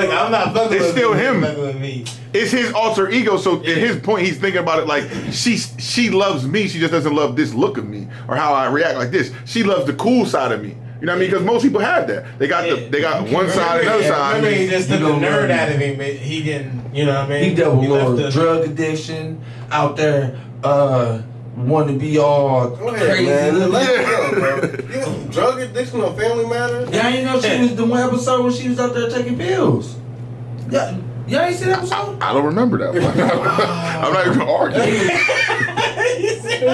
Look, I'm not fucking It's with still you, him. Fucking with me. It's his alter ego. So at his point, he's thinking about it like she loves me. She just doesn't love this look of me or how I react like this. She loves the cool side of me. You know what I mean? Because most people have that. They got one side and the other side. Remember, he just You took the don't nerd know. out of him. But he didn't. You know what I mean? He dealt with left Laura. the- Drug addiction out there, wanting to be all Go ahead, crazy. man. Let it go, bro. You know, drug addiction on Family Matters. Yeah, you know she was the one episode when she was out there taking pills. Yeah, y'all ain't seen that episode? I don't remember that one. I'm not even gonna argue.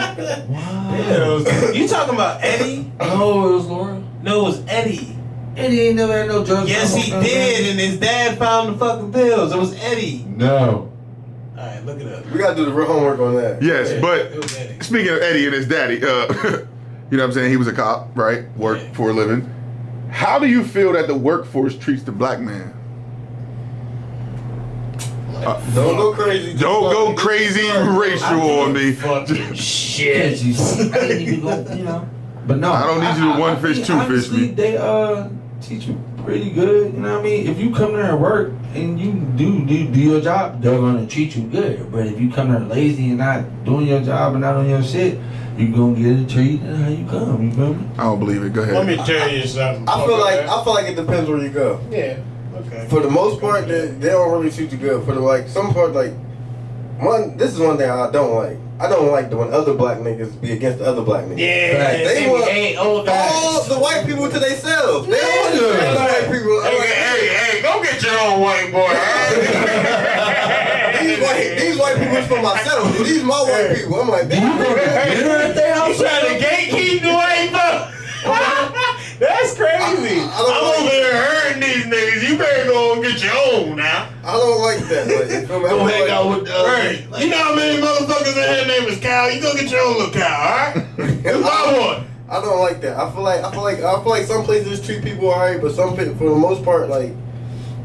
Yeah, you talking about Eddie? No, it was Laura. No, it was Eddie. Eddie ain't never had no drugs. Yes, he did, and his dad found the fucking pills. It was Eddie. No. All right, look it up. We gotta do the real homework on that. Yes, It but was Eddie. speaking of Eddie and his daddy, you know what I'm saying? He was a cop, right? Worked Yeah. for a living. How do you feel that the workforce treats the black man? Don't go crazy. Don't go crazy racial on me. Fucking shit. You see, I didn't even go, you know. But no, I don't need you to one fish, think two fish honestly, me. They teach you pretty good. You know what I mean? If you come there and work and you do your job, they're gonna treat you good. But if you come there lazy and not doing your job and not on your shit, you gonna get a treat and how you come. You feel me? I don't believe it. Go Let ahead. me tell you something. I feel like it depends where you go. Yeah. Okay. For the most part, they don't really treat you good. For the like some part, like this is one thing I don't like. I don't like when other black niggas be against the other black niggas. Yeah. They want old all the white people to themselves. They don't want the white people. I'm like, hey, go get your own white boy. these white people is for myself. These my white people. I'm like, Dinner at their You house. trying to gatekeep the white folk? That's crazy. I don't I'm like- over here hurting these niggas. You better go and get your own now. I don't like that. Like, you feel me? I Don't feel hang like- out with Right. You know how many motherfuckers in here name is Cal? You go get your own little cow, alright? Cause I want. I don't like that. I feel like some places treat people alright, but some for the most part, like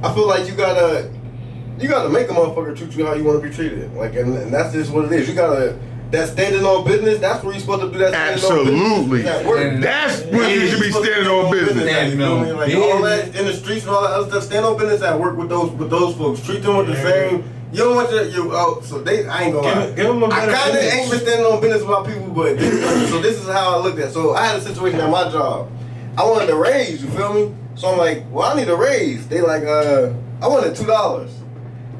I feel like you gotta make a motherfucker treat you how you want to be treated. Like, and that's just what it is. You gotta that standing on business. That's where you're supposed to do that. Absolutely. Standing on business. At work. That's when you should be standing on business. Standing You feel on me? Like all that in the streets and all that other stuff. Stand on business at work with those folks. Treat them with the same. You don't want so I ain't gonna lie. Give them a I better kinda image. ain't been standing on business about people, but this is how I looked at it. So I had a situation at my job. I wanted a raise, you feel me? So I'm like, well, I need a raise. They like, I wanted $2.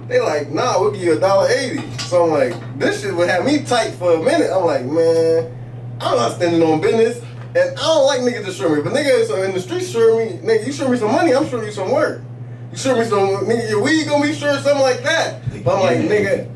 They like, nah, we'll give you $1.80. So I'm like, this shit would have me tight for a minute. I'm like, man, I'm not standing on business. And I don't like niggas to show me. But niggas in the streets show me, nigga, you show me some money, I'm showing you some work. You show me some, nigga, your weed gonna be sure, something like that. But I'm like, nigga,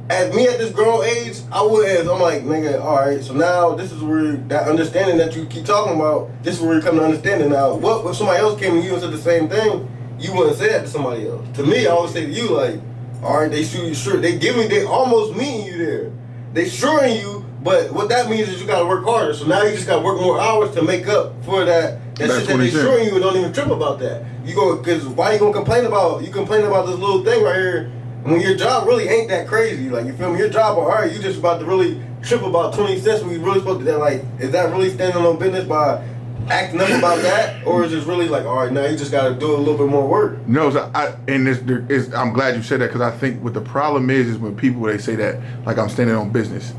at this grown age, I wouldn't. I'm like, nigga, all right. So now this is where that understanding that you keep talking about. This is where you come to understanding now. What if somebody else came to you and said the same thing? You wouldn't say that to somebody else. To me, I always say to you like, all right, they shoot you sure. They almost meeting you there. They suring you, but what that means is you gotta work harder. So now you just gotta work more hours to make up for that shit that they suring you and don't even trip about that. You go, cause why you gonna complain about this little thing right here when your job really ain't that crazy? Like, you feel me? Your job, all right, you just about to really trip about 20 cents when you really supposed to, like, is that really standing on business by acting up about that? Or is it really like, all right, now you just gotta do a little bit more work? No, so I'm glad you said that because I think what the problem is when people, they say that, like, I'm standing on business.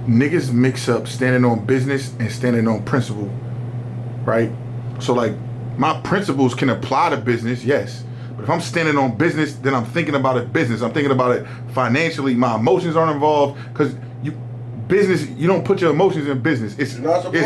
Niggas mix up standing on business and standing on principle, right? So, like, my principles can apply to business, yes. But if I'm standing on business, then I'm thinking about it business. I'm thinking about it financially. My emotions aren't involved because business, you don't put your emotions in business. It's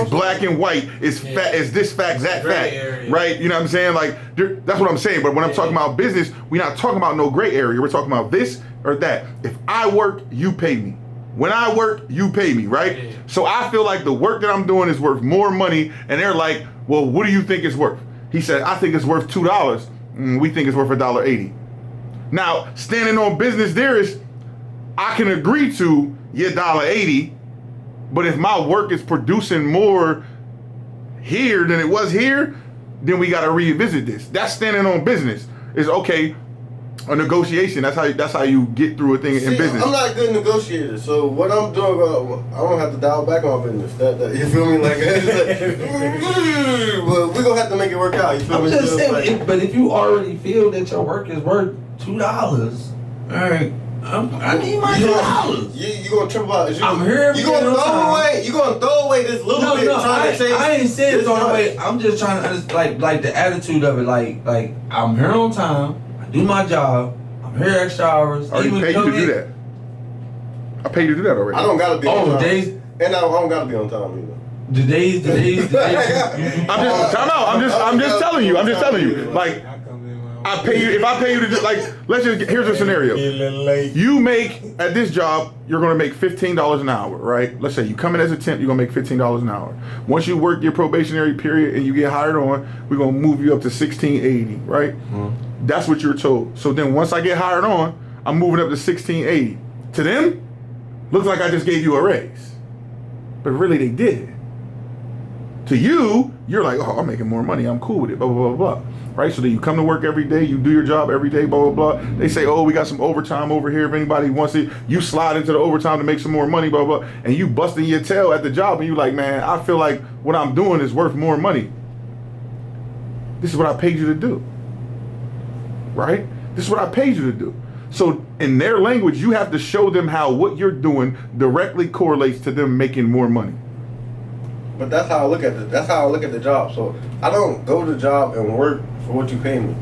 black and white. It's fat. It's this fact, that fact, right? You know what I'm saying? Like, that's what I'm saying. But when I'm talking about business, we're not talking about no gray area. We're talking about this or that. If I work, you pay me. When I work, you pay me, right? Yeah. So I feel like the work that I'm doing is worth more money, and they're like, well, what do you think it's worth? He said, I think it's worth $2. We think it's worth $1.80. Now, standing on business there is, I can agree to your $1.80, but if my work is producing more here than it was here, then we got to revisit this. That's standing on business. It's okay. A negotiation. That's how you get through a thing in business. I'm not a good negotiator, so what I'm doing, I don't have to dial back on business. That you feel me? Like, but we're gonna have to make it work out. You feel I'm me? just So, saying, like, but if you already feel that your work is worth $2, all right, I need my $2. You gonna trip out? I'm here. You gonna throw away? You gonna throw away this little bit trying to change? I ain't saying throw this away. I'm just trying to understand, like the attitude of it. Like I'm here on time. I do my job. I'm here extra hours. I already paid you to do that. I paid you to do that already. I don't gotta be on time. Days. And I don't gotta be on time either. The days. I'm just telling you. Like, I pay you. If I pay you to do, like, here's a scenario. You make at this job, you're gonna make $15 an hour, right? Let's say you come in as a temp, you're gonna make $15 an hour. Once you work your probationary period and you get hired on, we're gonna move you up to $16.80, right? Mm-hmm. That's what you're told. So then once I get hired on, I'm moving up to $16.80. To them, looks like I just gave you a raise, but really they did. To you, you're like, oh, I'm making more money. I'm cool with it. Blah blah blah blah. Right? So then you come to work every day. You do your job every day. Blah blah blah. They say, oh, we got some overtime over here. If anybody wants it, you slide into the overtime to make some more money. Blah blah. And you busting your tail at the job, and you like, man, I feel like what I'm doing is worth more money. This is what I paid you to do. Right? This is what I paid you to do. So in their language, you have to show them how what you're doing directly correlates to them making more money. But that's how I look at it. That's how I look at the job. So I don't go to the job and work for what you pay me.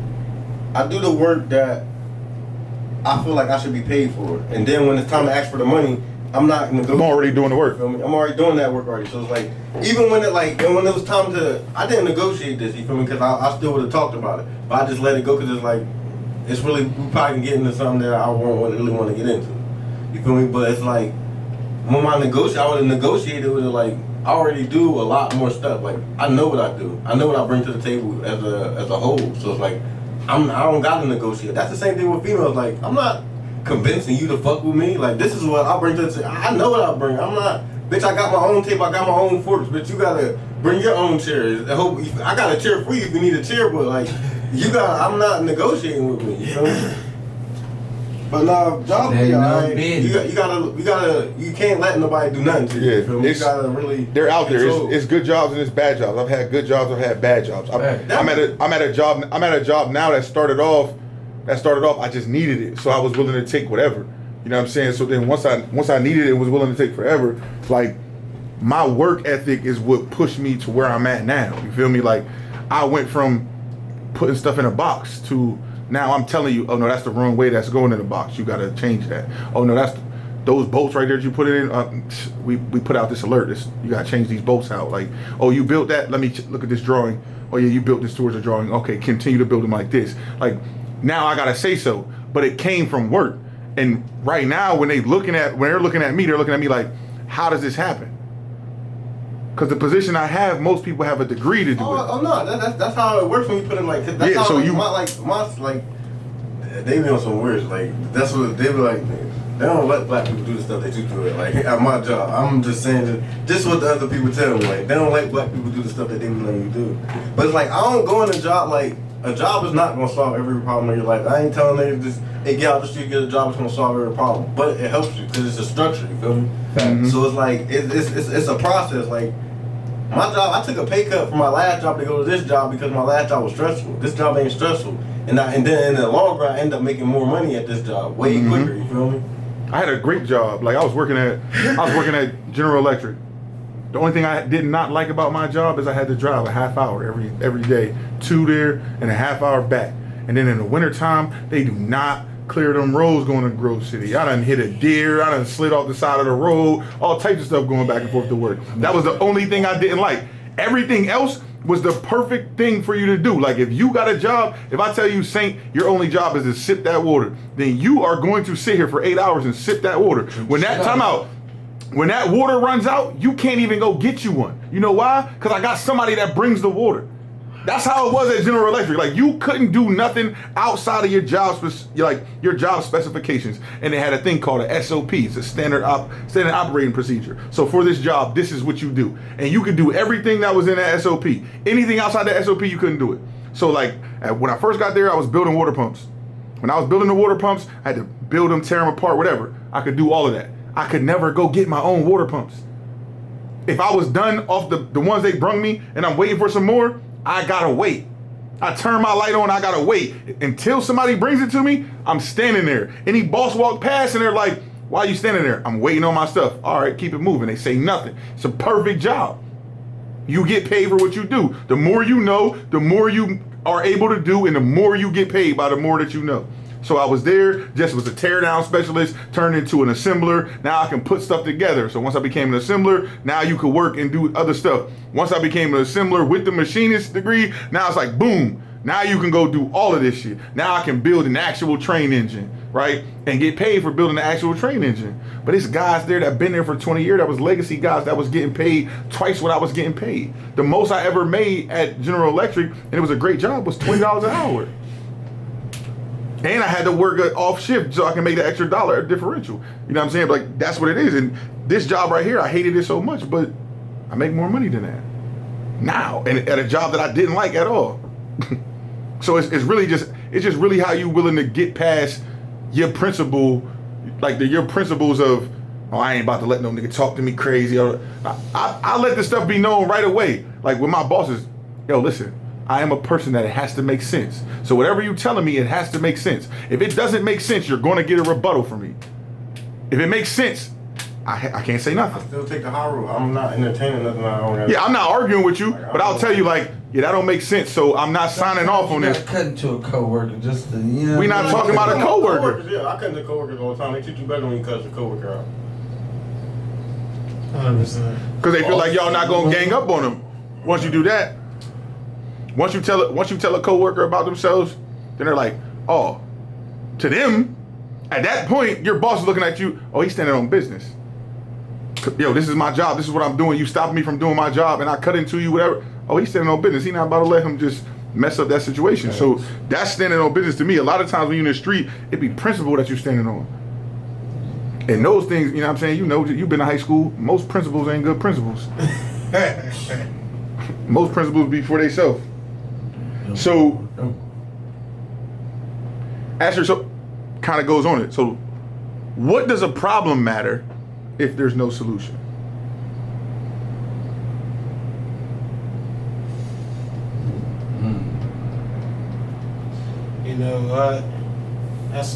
I do the work that I feel like I should be paid for. And then when it's time to ask for the money, I'm not negotiating. I'm already doing the work. You feel me? I'm already doing that work already. So it's like, even when it was time to, I didn't negotiate this, you feel me? Because I still would have talked about it. But I just let it go because it's like, it's really, we probably can get into something that I really want to get into. You feel me? But it's like, when I would have negotiated with it, like, I already do a lot more stuff. Like, I know what I do. I know what I bring to the table as a whole. So it's like, I don't gotta negotiate. That's the same thing with females. Like, I'm not convincing you to fuck with me. Like, this is what I bring to the table. I know what I bring. I'm not, bitch, I got my own table. I got my own forks. Bitch, you gotta bring your own chairs. I got a chair for you if you need a chair, but like, I'm not negotiating with me. You know? But no, job be alright. You can't let nobody do nothing to you. Yeah, You gotta really. They're out there. It's good jobs and it's bad jobs. I've had good jobs. I've had bad jobs. I'm at a job now that started off. I just needed it, so I was willing to take whatever. You know what I'm saying? So then once I needed it, was willing to take forever. Like, my work ethic is what pushed me to where I'm at now. You feel me? Like, I went from putting stuff in a box to now I'm telling you, oh no, that's the wrong way. That's going in the box. You gotta change that. Oh no, that's those bolts right there that you put it in. We put out this alert. You gotta change these bolts out. Like, oh, you built that. Let me look at this drawing. Oh yeah, you built this towards a drawing. Okay, continue to build them like this. Like, now I gotta say so. But it came from work. And right now, when they're looking at me, they're looking at me like, how does this happen? Because the position I have, most people have a degree to do it. Oh no, that's how it works when you put in like. That's yeah, how, so like, you they be on some weird, like, that's what they be like. They don't let black people do the stuff that you do. Like, at my job, I'm just saying that this is what the other people tell me. Like, they don't let black people do the stuff that they be letting you do. But it's like, I don't go in a job like, a job is not gonna solve every problem in your life. I ain't telling them just, hey, get out the street, get a job, it's gonna solve every problem. But it helps you because it's a structure. You feel me? Mm-hmm. So it's like it's a process. Like, my job, I took a pay cut from my last job to go to this job because my last job was stressful. This job ain't stressful. And then in the long run, I end up making more money at this job way quicker. You feel me? I had a great job. Like, I was working at General Electric. The only thing I did not like about my job is I had to drive a half hour every day, 2 there and a half hour back. And then in the wintertime, they do not clear them roads going to Grove City. I done hit a deer. I done slid off the side of the road. All types of stuff going back and forth to work. That was the only thing I didn't like. Everything else was the perfect thing for you to do. Like, if you got a job, if I tell you, Saint, your only job is to sip that water, then you are going to sit here for 8 hours and sip that water. When that water runs out, you can't even go get you one. You know why? Because I got somebody that brings the water. That's how it was at General Electric. Like you couldn't do nothing outside of your job, your job specifications, and they had a thing called a SOP, it's a standard operating procedure. So for this job, this is what you do, and you could do everything that was in that SOP. Anything outside the SOP, you couldn't do it. So like when I first got there, I was building water pumps. When I was building the water pumps, I had to build them, tear them apart, whatever. I could do all of that. I could never go get my own water pumps. If I was done off the ones they brung me and I'm waiting for some more, I gotta wait. I turn my light on, I gotta wait. Until somebody brings it to me, I'm standing there. Any boss walk past and they're like, why are you standing there? I'm waiting on my stuff. All right, keep it moving. They say nothing. It's a perfect job. You get paid for what you do. The more you know, the more you are able to do, and the more you get paid by the more that you know. So I was there, just was a tear down specialist, turned into an assembler. Now I can put stuff together. So once I became an assembler, now you could work and do other stuff. Once I became an assembler with the machinist degree, now it's like, boom, now you can go do all of this shit. Now I can build an actual train engine, right? And get paid for building an actual train engine. But it's guys there that been there for 20 years, that was legacy guys that was getting paid twice what I was getting paid. The most I ever made at General Electric, and it was a great job, was $20 an hour. And I had to work off shift so I can make the extra dollar differential. You know what I'm saying? Like, that's what it is. And this job right here, I hated it so much, but I make more money than that now, and at a job that I didn't like at all. So it's just really how you willing to get past your principle, like your principles of, oh, I ain't about to let no nigga talk to me crazy. Or I let this stuff be known right away. Like with my bosses, yo, listen, I am a person that it has to make sense. So whatever you telling me, it has to make sense. If it doesn't make sense, you're going to get a rebuttal from me. If it makes sense, I can't say nothing. I still take the high road. I'm not entertaining nothing. I'm not arguing with you, but I'll tell you, like, yeah, that don't make sense. So I'm not signing off on this. Cut into a coworker, just to, you know. We're not talking about a coworker. Yeah, I cut into coworkers all the time. They treat you better when you cut your coworker out. 100%. Because they feel like y'all not gonna gang up on them. Once you do that, once you tell a coworker about themselves, then they're like, oh, to them, at that point, your boss is looking at you, oh, he's standing on business. Yo, this is my job. This is what I'm doing. You stopped me from doing my job, and I cut into you, whatever. Oh, he's standing on business. He's not about to let him just mess up that situation. So that's standing on business to me. A lot of times when you're in the street, it be principle that you're standing on. And those things, you know what I'm saying? You know, you've been to high school. Most principles ain't good principles. Most principles be for themselves. So, Asher, so kind of goes on it. So, what does a problem matter if there's no solution? You know what? That's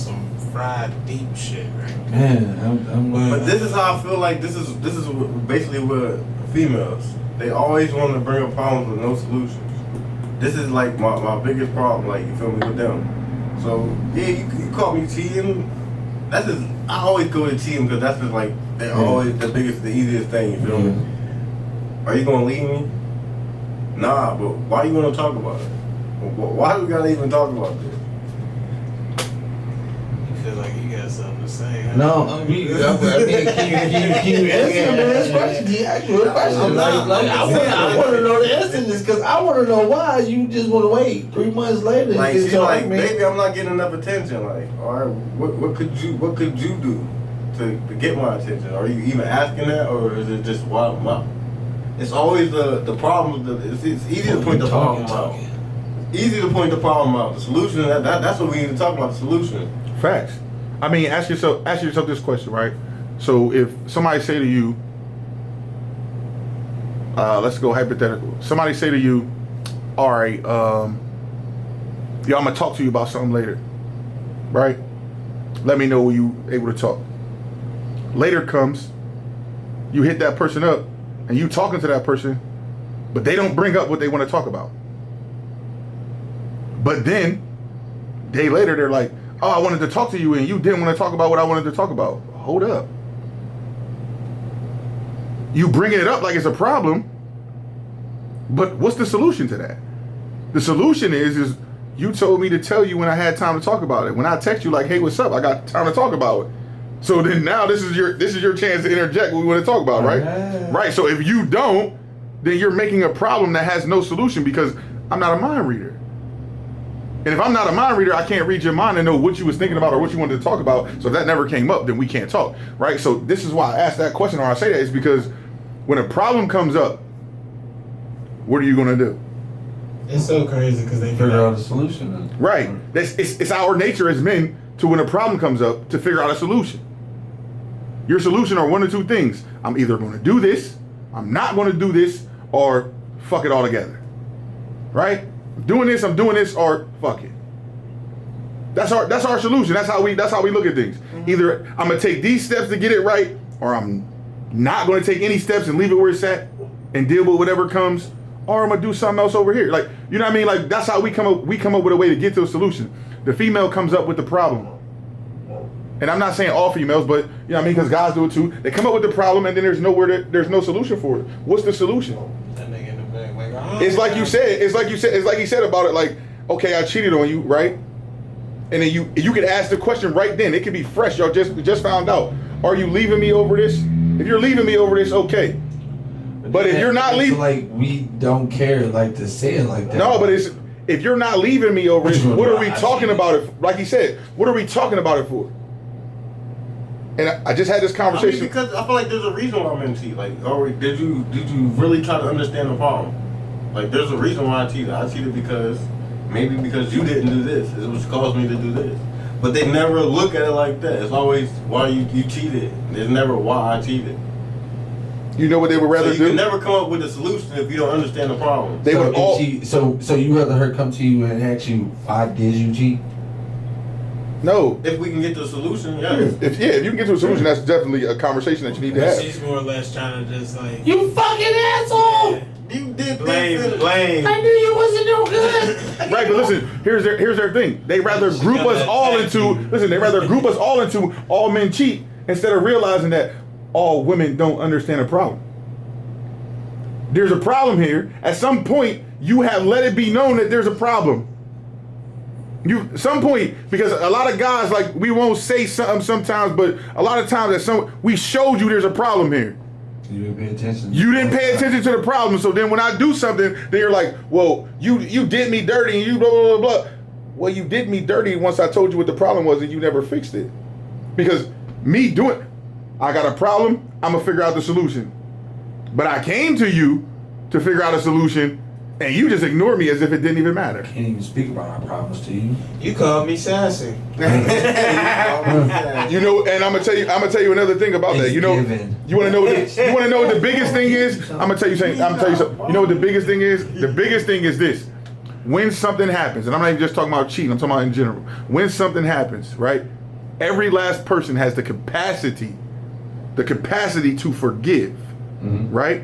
some fried deep shit, right? Man, I'm But this is how I feel like this is basically what females, they always want to bring up problems with no solutions. This is like my biggest problem, like, you feel me, with them. So yeah, you call me cheating. That's just, I always go to cheating because that's just like they're always the easiest thing, you feel me? Are you gonna leave me? Nah, but why you wanna talk about it? Why do we gotta even talk about this? You feel like you got something to say, huh? No, I mean, can you answer this question? He asked you a question. I want to know the answer to this because I want to know why you just want to wait 3 months later. Like, she's like, baby, I'm not getting enough attention. Like, all right, what could you do to get my attention? Are you even asking that, or is it just wild mouth? It's always the problem. It's easy to point the problem out. Easy to point the problem out. The solution, that's what we need to talk about. The solution. Facts. I mean, ask yourself this question, right? So if somebody say to you, let's go hypothetical. Somebody say to you, all right, I'm gonna talk to you about something later, right? Let me know when you able to talk. Later comes, you hit that person up, and you talking to that person, but they don't bring up what they want to talk about. But then, day later, they're like, oh, I wanted to talk to you, and you didn't want to talk about what I wanted to talk about. Hold up. You bringing it up like it's a problem, but what's the solution to that? The solution is you told me to tell you when I had time to talk about it. When I text you like, hey, what's up? I got time to talk about it. So then now this is your chance to interject what we want to talk about, right? Right. So if you don't, then you're making a problem that has no solution because I'm not a mind reader. And if I'm not a mind reader, I can't read your mind and know what you was thinking about or what you wanted to talk about. So if that never came up, then we can't talk, right? So this is why I asked that question, or I say that, is because when a problem comes up, what are you gonna do? It's so crazy because they Figure out a solution. Right. It's our nature as men to, when a problem comes up, to figure out a solution. Your solution are one of two things. I'm either going to do this, I'm not going to do this, or fuck it all together. Right? I'm doing this, or fuck it. That's our solution. That's how we look at things. Either I'm gonna take these steps to get it right, or I'm not gonna take any steps and leave it where it's at and deal with whatever comes, or I'm gonna do something else over here. Like, you know what I mean? Like, that's how we come up with a way to get to a solution. The female comes up with the problem. And I'm not saying all females, but you know what I mean, because guys do it too. They come up with the problem and then there's no solution for it. What's the solution? That nigga in the back, like, oh, It's like he said about it, like, okay, I cheated on you, right? And then you could ask the question right then. It could be fresh. Y'all just found out. Are you leaving me over this? If you're leaving me over this, okay. But if you're not leaving, like, we don't care, like, to say it like that. No, but if you're not leaving me over this, what are we talking about it? Like he said, what are we talking about it for? And I just had this conversation. Because I feel like there's a reason why men cheat. Like, did you really try to understand the problem? Like, there's a reason why I cheated. I cheated because because you didn't do this. It was caused me to do this. But they never look at it like that. It's always why you cheated. There's never why I cheated. You know what they would rather do? You can never come up with a solution if you don't understand the problem. They would all. So you rather her come to you and ask you, why did you cheat? No. If we can get to a solution, yeah. If you can get to a solution, that's definitely a conversation that you need to have. She's more or less trying to just like, You fucking asshole! Yeah. You did blame. I knew you wasn't no good. Right, but listen, here's their thing. They rather group us all into all men cheat instead of realizing that all women don't understand a problem. There's a problem here. At some point, you have let it be known that there's a problem. Some point, because a lot of guys, like, we won't say something sometimes, but a lot of times we showed you there's a problem here. You didn't pay attention. You didn't pay attention to the problem. So then when I do something, then you're like, well, you did me dirty and you blah, blah, blah, blah. Well, you did me dirty once I told you what the problem was and you never fixed it. Because I got a problem, I'm going to figure out the solution. But I came to you to figure out a solution and you just ignored me as if it didn't even matter. Can't even speak about our problems to you. you called me sassy. You know, and I'm gonna tell you another thing about that. You know, you wanna know what the biggest thing is? I'm gonna tell you something. You know what the biggest thing is? The biggest thing is this. When something happens, and I'm not even just talking about cheating, I'm talking about in general. When something happens, right? Every last person has the capacity to forgive, right?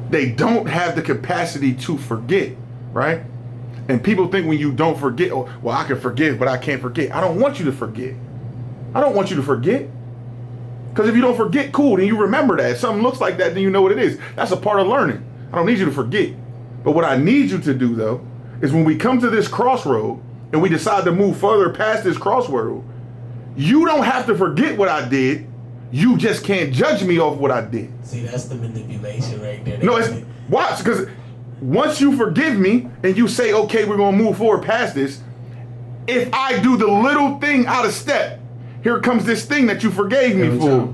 They don't have the capacity to forget, right? And people think when you don't forget, oh, well, I can forgive, but I can't forget. I don't want you to forget. I don't want you to forget. Because if you don't forget, cool, then you remember that. If something looks like that, then you know what it is. That's a part of learning. I don't need you to forget. But what I need you to do, though, is when we come to this crossroad and we decide to move further past this crossroad, you don't have to forget what I did. You just can't judge me off what I did. See, that's the manipulation right there. No, watch, because once you forgive me and you say, okay, we're going to move forward past this, if I do the little thing out of step, here comes this thing that you forgave me for.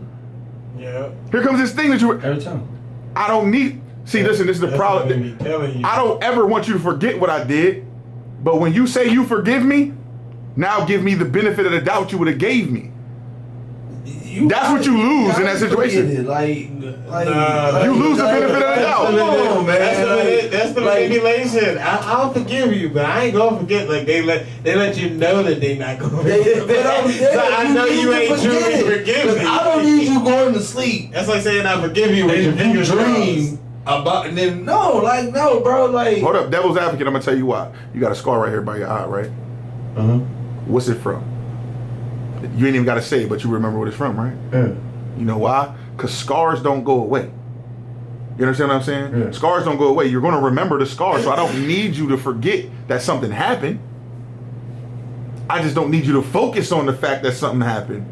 Yeah. Here comes this thing that you... Every time. I don't need... See, listen, this is the problem. I don't ever want you to forget what I did, but when you say you forgive me, now give me the benefit of the doubt you would have gave me. That's what you lose in that situation. You lose the benefit of the doubt. Come on, man. That's the manipulation. I'll forgive you, but I ain't gonna forget. Like they let you know that they not gonna forget. So I know you ain't truly forgive me. I don't need you going to sleep. That's like saying I forgive you when you dream about, and then no, bro, like. Hold up, devil's advocate. I'm gonna tell you why. You got a scar right here by your eye, right? What's it from? You ain't even got to say it, but you remember what it's from, right? Yeah. You know why? Because scars don't go away. You understand what I'm saying? Yeah. Scars don't go away. You're going to remember the scars, so I don't need you to forget that something happened. I just don't need you to focus on the fact that something happened.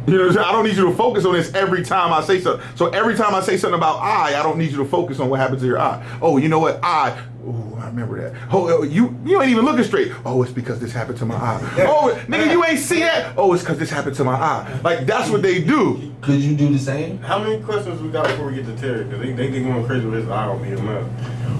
You know what I'm saying? I don't need you to focus on this every time I say something. So every time I say something about I don't need you to focus on what happens to your eye. Oh, you know what? I remember that. Oh, you ain't even looking straight. Oh, it's because this happened to my eye. Oh, nigga, you ain't see that? Oh, it's because this happened to my eye. Like, that's what they do. Could you do the same? How many questions we got before we get to Terry? Because they going crazy with his eye on BMF.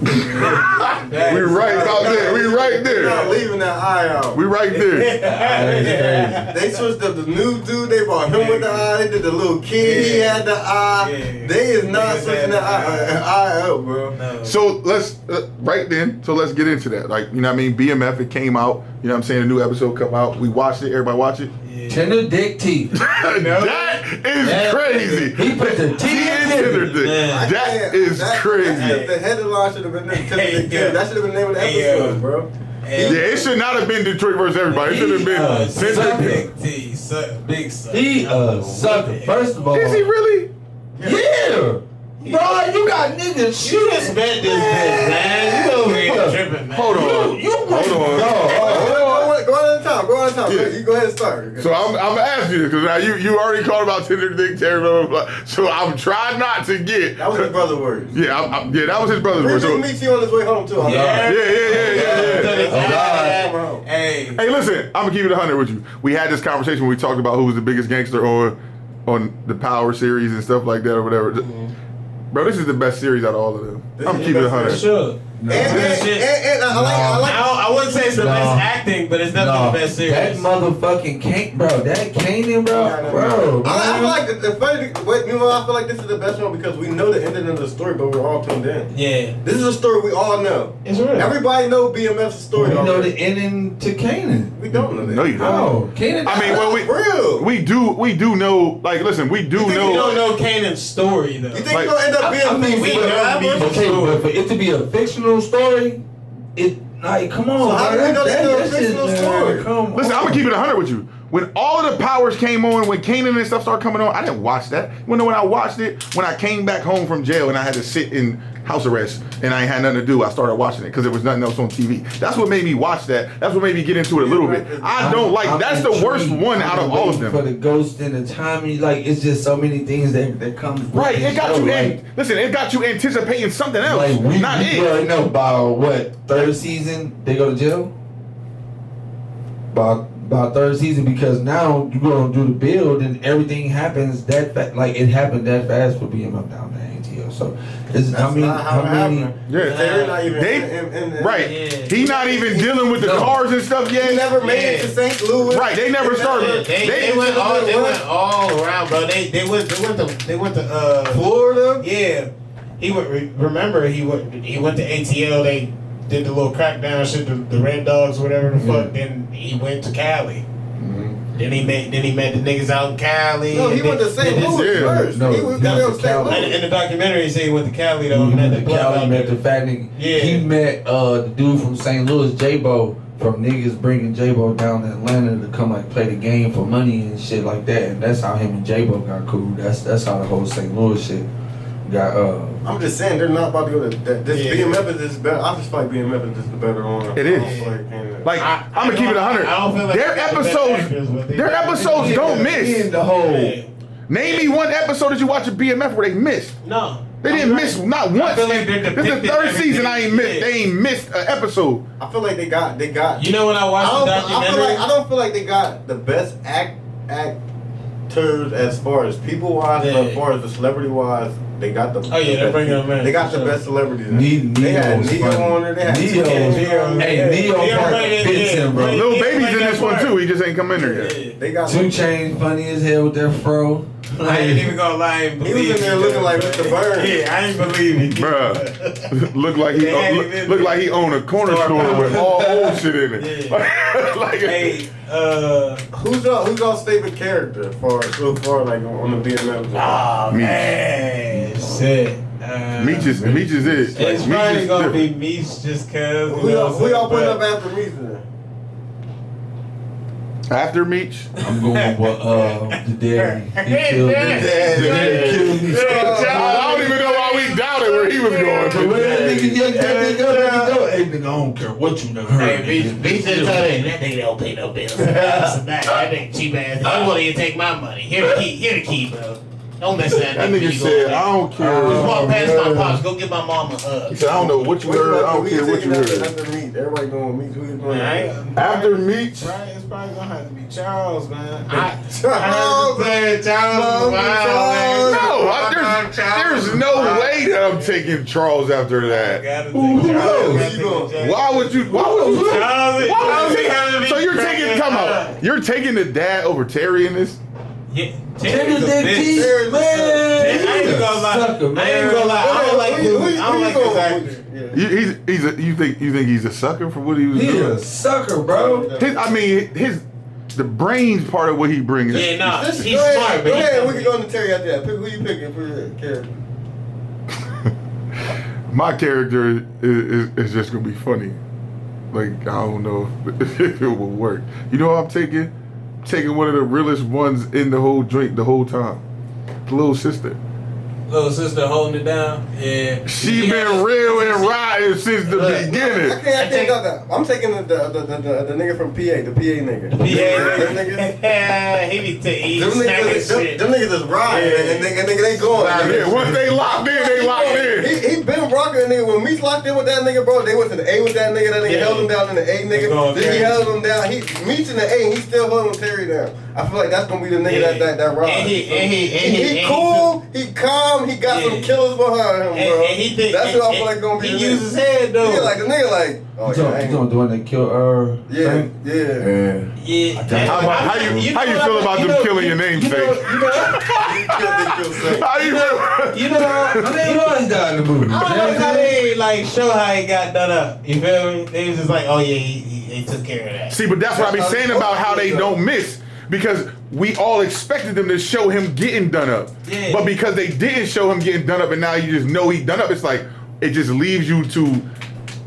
We right about there. We right They're not there. leaving that eye out. We right there. They switched up the new dude. They brought him with the eye. They did the little kid. He had the eye. They is not switching the eye out, bro. No. So let's right then. So let's get into that. Like, you know what I mean? BMF, it came out. You know what I'm saying? A new episode come out. We watched it. Everybody watch it. Tender dick teeth. That is crazy. He put the teeth in Tender it. dick. That is crazy. The headline should have been named Tender Dick Terry. That should have been the name of the episode, bro. Yeah, it should not have been Detroit versus everybody. It should have been Tender Dick. Big T, big sucker. He a sucker. First of all. Is he really? Yeah. Bro, you got niggas. You just met this bitch, man. You over here tripping, man. Hold on. Hold on. Go on the top. Go on the top. Yeah. You go ahead and start. So I'm gonna ask you this because now you already called about Tender Dick Terry, blah, blah, blah. So I'm trying not to get. That was his brother's words. Yeah, yeah, that was his brother's word. So, Meet you on his way home too. Yeah. Yeah. Hey. Hey, listen, I'm gonna keep it 100 with you. We had this conversation when we talked about who was the biggest gangster on the Power series and stuff like that or whatever. Bro, this is the best series out of all of them. I'm keeping it 100. Sure. And I like. I wouldn't say it's the best acting, but it's definitely the best series. That motherfucking that Kanan, bro. I feel like the funny. I feel like this is the best one because we know the ending of the story, but we're all tuned in. Yeah. This is a story we all know. It's real. Everybody know BMF's story. We know the ending to Kanan. We don't know that. No, you don't. Oh, Kanan. I mean, well, real. we do know. Like, listen, we do know. We don't know Kanan's story though. You think he's gonna end up being? I mean, we know. Okay, but for it to be a fictional story, come on. So how do we know that's a fictional story? Come on. Listen, I'm gonna keep it 100 with you. When all of the Powers came on, when Kanan and stuff started coming on, I didn't watch that. When I watched it, when I came back home from jail and I had to sit in house arrest and I ain't had nothing to do, I started watching it because there was nothing else on TV. That's what made me watch that. That's what made me get into it a little bit. I don't like. That's the worst one out of all of them. For the ghost and the timing, like it's just so many things that comes. Right, it got you. Listen, it got you anticipating something else. Like we not it. already know by what third season they go to jail. By third season, because now you gonna do the build and everything happens that like it happened that fast for BMF down there in ATL. So it's how many? Yeah, They're not even. Right. Yeah. He not even dealing with the cars and stuff yet. He never made it to St. Louis. Right, they never started. They went all around, bro. They went to Florida. Yeah. He went. Remember, he went to ATL. They did the little crackdown shit, the Red Dogs, whatever the fuck. Then he went to Cali. Then he met the niggas out in Cali. No, he went to St. Louis first. No, he went to St. Louis. In the documentary, he said he went to Cali though. He met the fat nigga. Yeah. He met the dude from St. Louis, J-Bo, from niggas bringing J-Bo down to Atlanta to come like play the game for money and shit like that. And that's how him and J-Bo got cool. That's how the whole St. Louis shit got. I'm just saying they're not about to go to this. BMF is just better. I just feel like BMF is just the better one. It is. Like I'm gonna keep it 100. I don't feel like Their episodes don't miss. The whole. Name me one episode that you watch of BMF where they missed. No. They didn't miss not once. feel like they're This is the third season. depicting They ain't missed an episode. I feel like they got. You know when I watched the documentary? I don't feel like they got the best actors as far as people wise, but as far as the celebrity wise, they got the. Oh yeah, they're bringing them in. They got the best celebrities. They had Neo on there. They had Neo. Hey, Neo fits him, bro. Lil Baby's in this one too. He just ain't come in there yet. They got 2 Chainz funny as hell with that fro. I ain't even gonna lie. I ain't He was believe in there you, looking like bro. Mr. Burns. Yeah, I ain't believe it. Bruh, look like he owned a corner store with all old shit in it. Yeah. Like, Hey, Who's y'all's favorite character so far like on the BMF? oh man, shit. Meech is it. It's Like, probably Meech gonna is be Meech just cause. Who y'all putting up after me then? after Meech. I'm going with the daddy. He killed me. Yeah. I don't even know why we doubted where he was going. Where that nigga young that nigga go? Hey nigga, I don't care what you done heard. Hey, bitch, just tell that nigga don't pay no bills. That nigga cheap ass. I want you to take my money. Here the key, bro. Don't mess that That nigga said, I don't care. Just walk past my pops. Go get my mama a hug. He said, I don't know what you heard. I don't care what you heard. After meet, everybody going meet. Who you going? After meets. Right, it's probably gonna have to be Charles, man. Charles, Charles, There's no way that I'm taking Charles after that. Who knows? Why would you? Charles, So you're taking, come on, you're taking the dad over Terry in this? Yeah, Terry's a bitch, I ain't even gonna lie. Sucker, man. I ain't gonna lie. I don't like this actor. You think he's a sucker for what he was He's doing? a sucker, bro. The brains part of what he brings. Yeah, nah, He's he's smart. smart, Go but ahead, we can go into Terry after that. Pick who you picking for your character. My character is just gonna be funny. Like, I don't know if it will work. You know what I'm taking? Taking one of the realest ones in the whole drink the whole time. The little sister. little sister holding it down. Yeah, She been real and riding since the beginning. I can't go that. I'm taking the nigga from PA, the PA nigga. Them niggas. He be taking Them niggas is riding and they going. Yeah, once they locked in, they locked in. He been rocking a nigga. When Meech locked in with that nigga, bro, they went to the A with that nigga. That nigga held him down in the A, nigga. Then he held him down. Meech in the A, and he still holding Terry down. I feel like that's gonna be the nigga that rides. And he cool, he calm, he got some killers behind him, bro. And he think, that's what I feel like gonna be. He uses his head though. Yeah, like the nigga, like. Oh, you talking the one that killed Yeah. How you feel about them killing your namesake? How you feel? You know, they was down in the movie. I don't know how they like show how he got done up. You feel me? They was just like, oh yeah, he took care of that. See, but that's what I be saying about how they don't miss. Because we all expected them to show him getting done up. Yeah. But because they didn't show him getting done up and now you just know he done up, it's like, it just leaves you to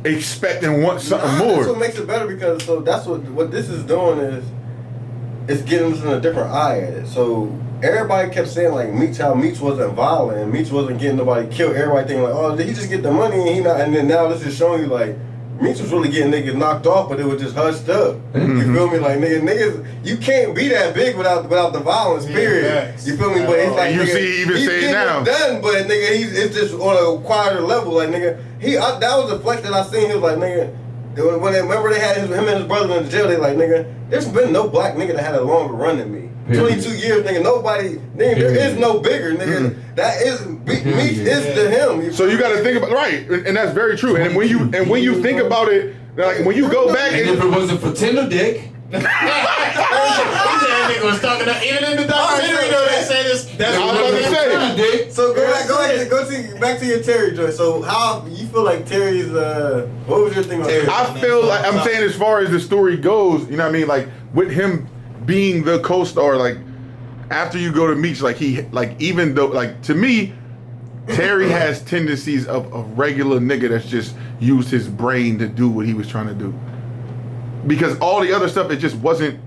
expect and want something more. That's what makes it better because so that's what this is doing is it's getting us in a different eye at it. So everybody kept saying like Meech wasn't violent and Meech wasn't getting nobody killed. Everybody thinking like, oh, did he just get the money and he not? And then now this is showing you like Meech was really getting niggas knocked off, but it was just hushed up. Mm-hmm. You feel me? Like niggas, you can't be that big without the violence. Period. Yeah, you feel me? But it's like you nigga, see, he even he's say it getting now. it done, but nigga, it's just on a quieter level. Like nigga, that was the flex that I seen. He was like nigga. Remember they had him and his brother in the jail. They like nigga. There's been no black nigga that had a longer run than me. 22 years, nigga. Nobody, nigga. There is no bigger, nigga. Mm-hmm. That is Meech is to him. So you got to think about right, and that's very true. And when you think about it, like when you go back, and if it wasn't for Tender Dick. That nigga was talking about, even in the documentary though, they say this. That's I was about to say. So back to your Terry joint. So how you feel like Terry's? What was your thing on Terry? I feel like I'm saying as far as the story goes, you know what I mean? Like with him being the co-star, like after you go to Meech, like even though like to me, Terry has tendencies of a regular nigga that's just used his brain to do what he was trying to do. Because all the other stuff, it just wasn't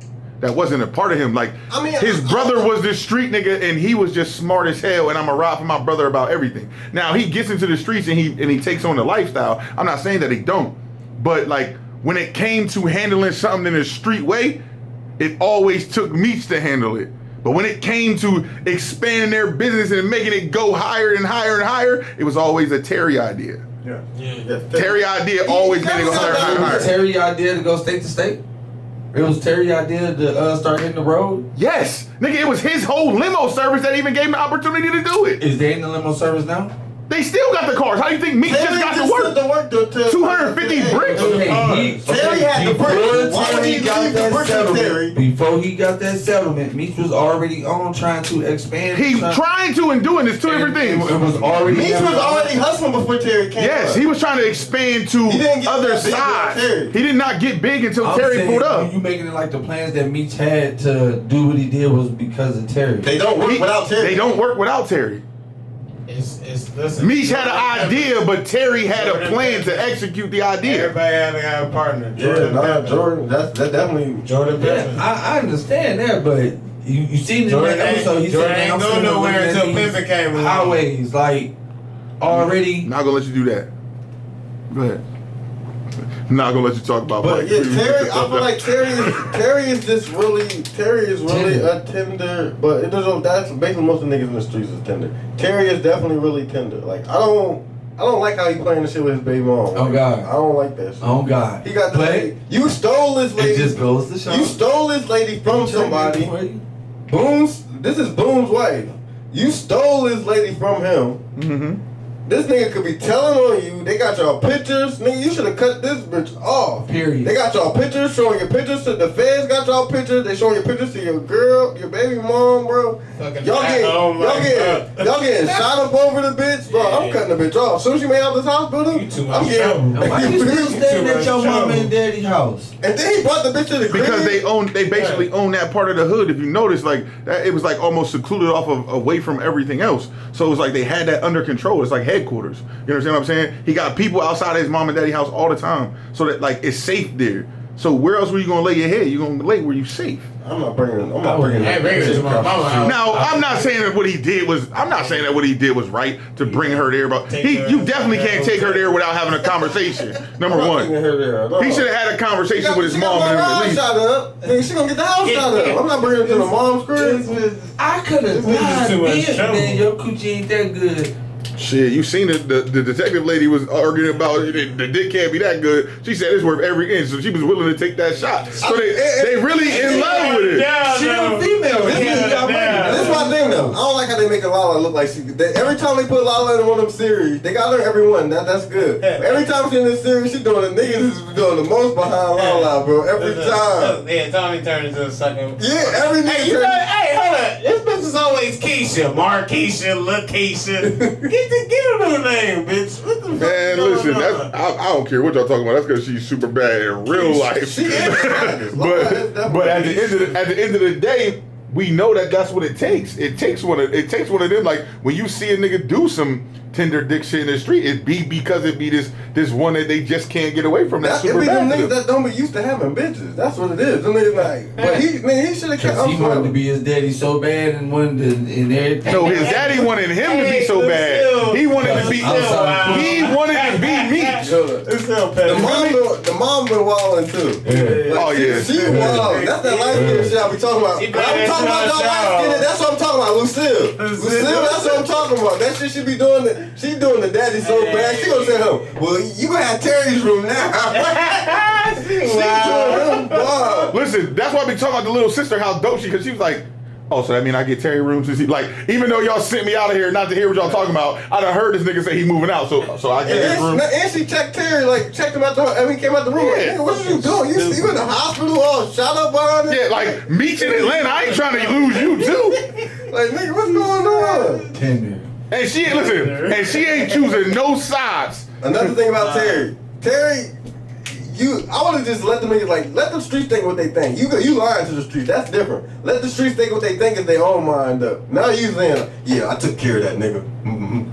a part of him. Like his brother was this street nigga and he was just smart as hell and I'm a ride for my brother about everything. Now he gets into the streets and he takes on the lifestyle. I'm not saying that he don't. But like when it came to handling something in a street way, it always took Meech to handle it. But when it came to expanding their business and making it go higher and higher and higher, it was always a Terry idea. Yeah. Terry idea always made it go higher and higher and higher. Terry idea to go state to state? It was Terry idea to start hitting the road? Yes. Nigga, it was his whole limo service that even gave him the opportunity to do it. Is they in the limo service now? They still got the cars. How do you think Meek just got to work? 250 bricks. Terry had the bricks. Why would he leave the bricks to Terry? Before he got that settlement, Meech was already on trying to expand. He trying to and doing this two different things. It was already. Meech was already hustling before Terry came. Yes, he was trying to expand to other sides. He did not get big until Terry pulled up. You making it like the plans that Meech had to do what he did was because of Terry. They don't work without Terry. They don't work without Terry. Listen, Meech had an idea, but Terry had a plan to execute the idea. Everybody had to have a partner. Jordan. That's definitely Jordan. Yeah, I understand that, but you seen in that episode, he Jordan said, ain't going nowhere until Pimpin' came along. Highways, like already. Not gonna let you do that. Go ahead. Not gonna let you talk about. But Mike. yeah, Terry, I feel like Terry is really a tender. But it doesn't. That's basically most of the niggas in the streets is tender. Terry is definitely really tender. Like I don't like how he playing the shit with his baby mom. Oh God, I don't like that shit. Oh God, he got the lady. You stole this lady. It just goes to show. You stole this lady from somebody. Boom's. This is Boom's wife. You stole this lady from him. Mm-hmm. This nigga could be telling on you. They got y'all pictures. Nigga, you should have cut this bitch off. Period. They got y'all pictures, showing your pictures to the feds. Got y'all pictures. They showing your pictures to your girl, your baby mom, bro. Y'all getting shot up over the bitch, bro. I'm cutting the bitch off. As soon as you made out this hospital, I'm getting. Why you still staying at your mama and daddy's house? And then he brought the bitch to the crib. Because they basically own that part of the hood. If you notice, like that, it was like almost secluded off of away from everything else. So it was like they had that under control. It's like headquarters. You understand what I'm saying? He got people outside his mom and daddy house all the time, so that like it's safe there. So where else were you gonna lay your head? You gonna lay where you safe. I'm not bringing it to my mama house. Now I'm not saying that what he did was right to bring her there, but you definitely can't take her there without having a conversation. Number one, he should have had a conversation with his mom. She gonna get the house shot up. I'm not bringing her to the mom's crib. I could have died, man. Your coochie ain't that good. Shit, you seen it. The detective lady was arguing about the dick can't be that good. She said it's worth every inch, so she was willing to take that shot. So they really in love with it. She a female. This is my thing though. I don't like how they make Lala look like every time they put Lala in one of them series, they got her every one. That's good. Every time she in this series, she doing the niggas is doing the most behind Lala, bro. Every time. Yeah, Tommy turned into a sucker. Yeah, every nigga. Hey, hold up. This bitch is always Keisha, Markeisha, LaKeisha. Get a new name, bitch. What the fuck? Man, listen, I don't care what y'all talking about. That's because she's super bad in real life. She is. but at the end of the day, we know that that's what it takes. It takes one of them. Like when you see a nigga do some tender dick shit in the street, it be because it be this one that they just can't get away from. That's super bad. Them niggas them. that don't be used to having bitches. That's what it is. Them niggas like, but he should have kept. He wanted to be his daddy so bad and wanted to and everything. No, his daddy wanted him to be so bad. He wanted to be. He wanted to be meek. The mom been wilding too. Yeah. Like, she wild. That's that light skin shit I be talking about. I'm talking about y'all light skin. That's what I'm talking about. Lucille, that's what I'm talking about. That shit she be doing. She doing the daddy so bad. She gonna say, well, you gonna have Terry's room now. Listen, that's why I be talking about the little sister, how dope she, because she was like, oh, so that mean I get Terry rooms? Like, even though y'all sent me out of here not to hear what y'all talking about, I done heard this nigga say he moving out, so I get his room. And she checked Terry, like, checked him out the and he came out the room. Yeah. Like, what you doing? You in the hospital all shot up behind it? Yeah, like, meet in Atlanta, I ain't trying to lose you, too. Like, nigga, what's going on? Tender. And she ain't choosing no sides. Another thing about Terry, I would have just let them niggas let the streets think what they think. You lying to the streets, that's different. Let the streets think what they think in their own mind up. Now you saying, yeah, I took care of that nigga.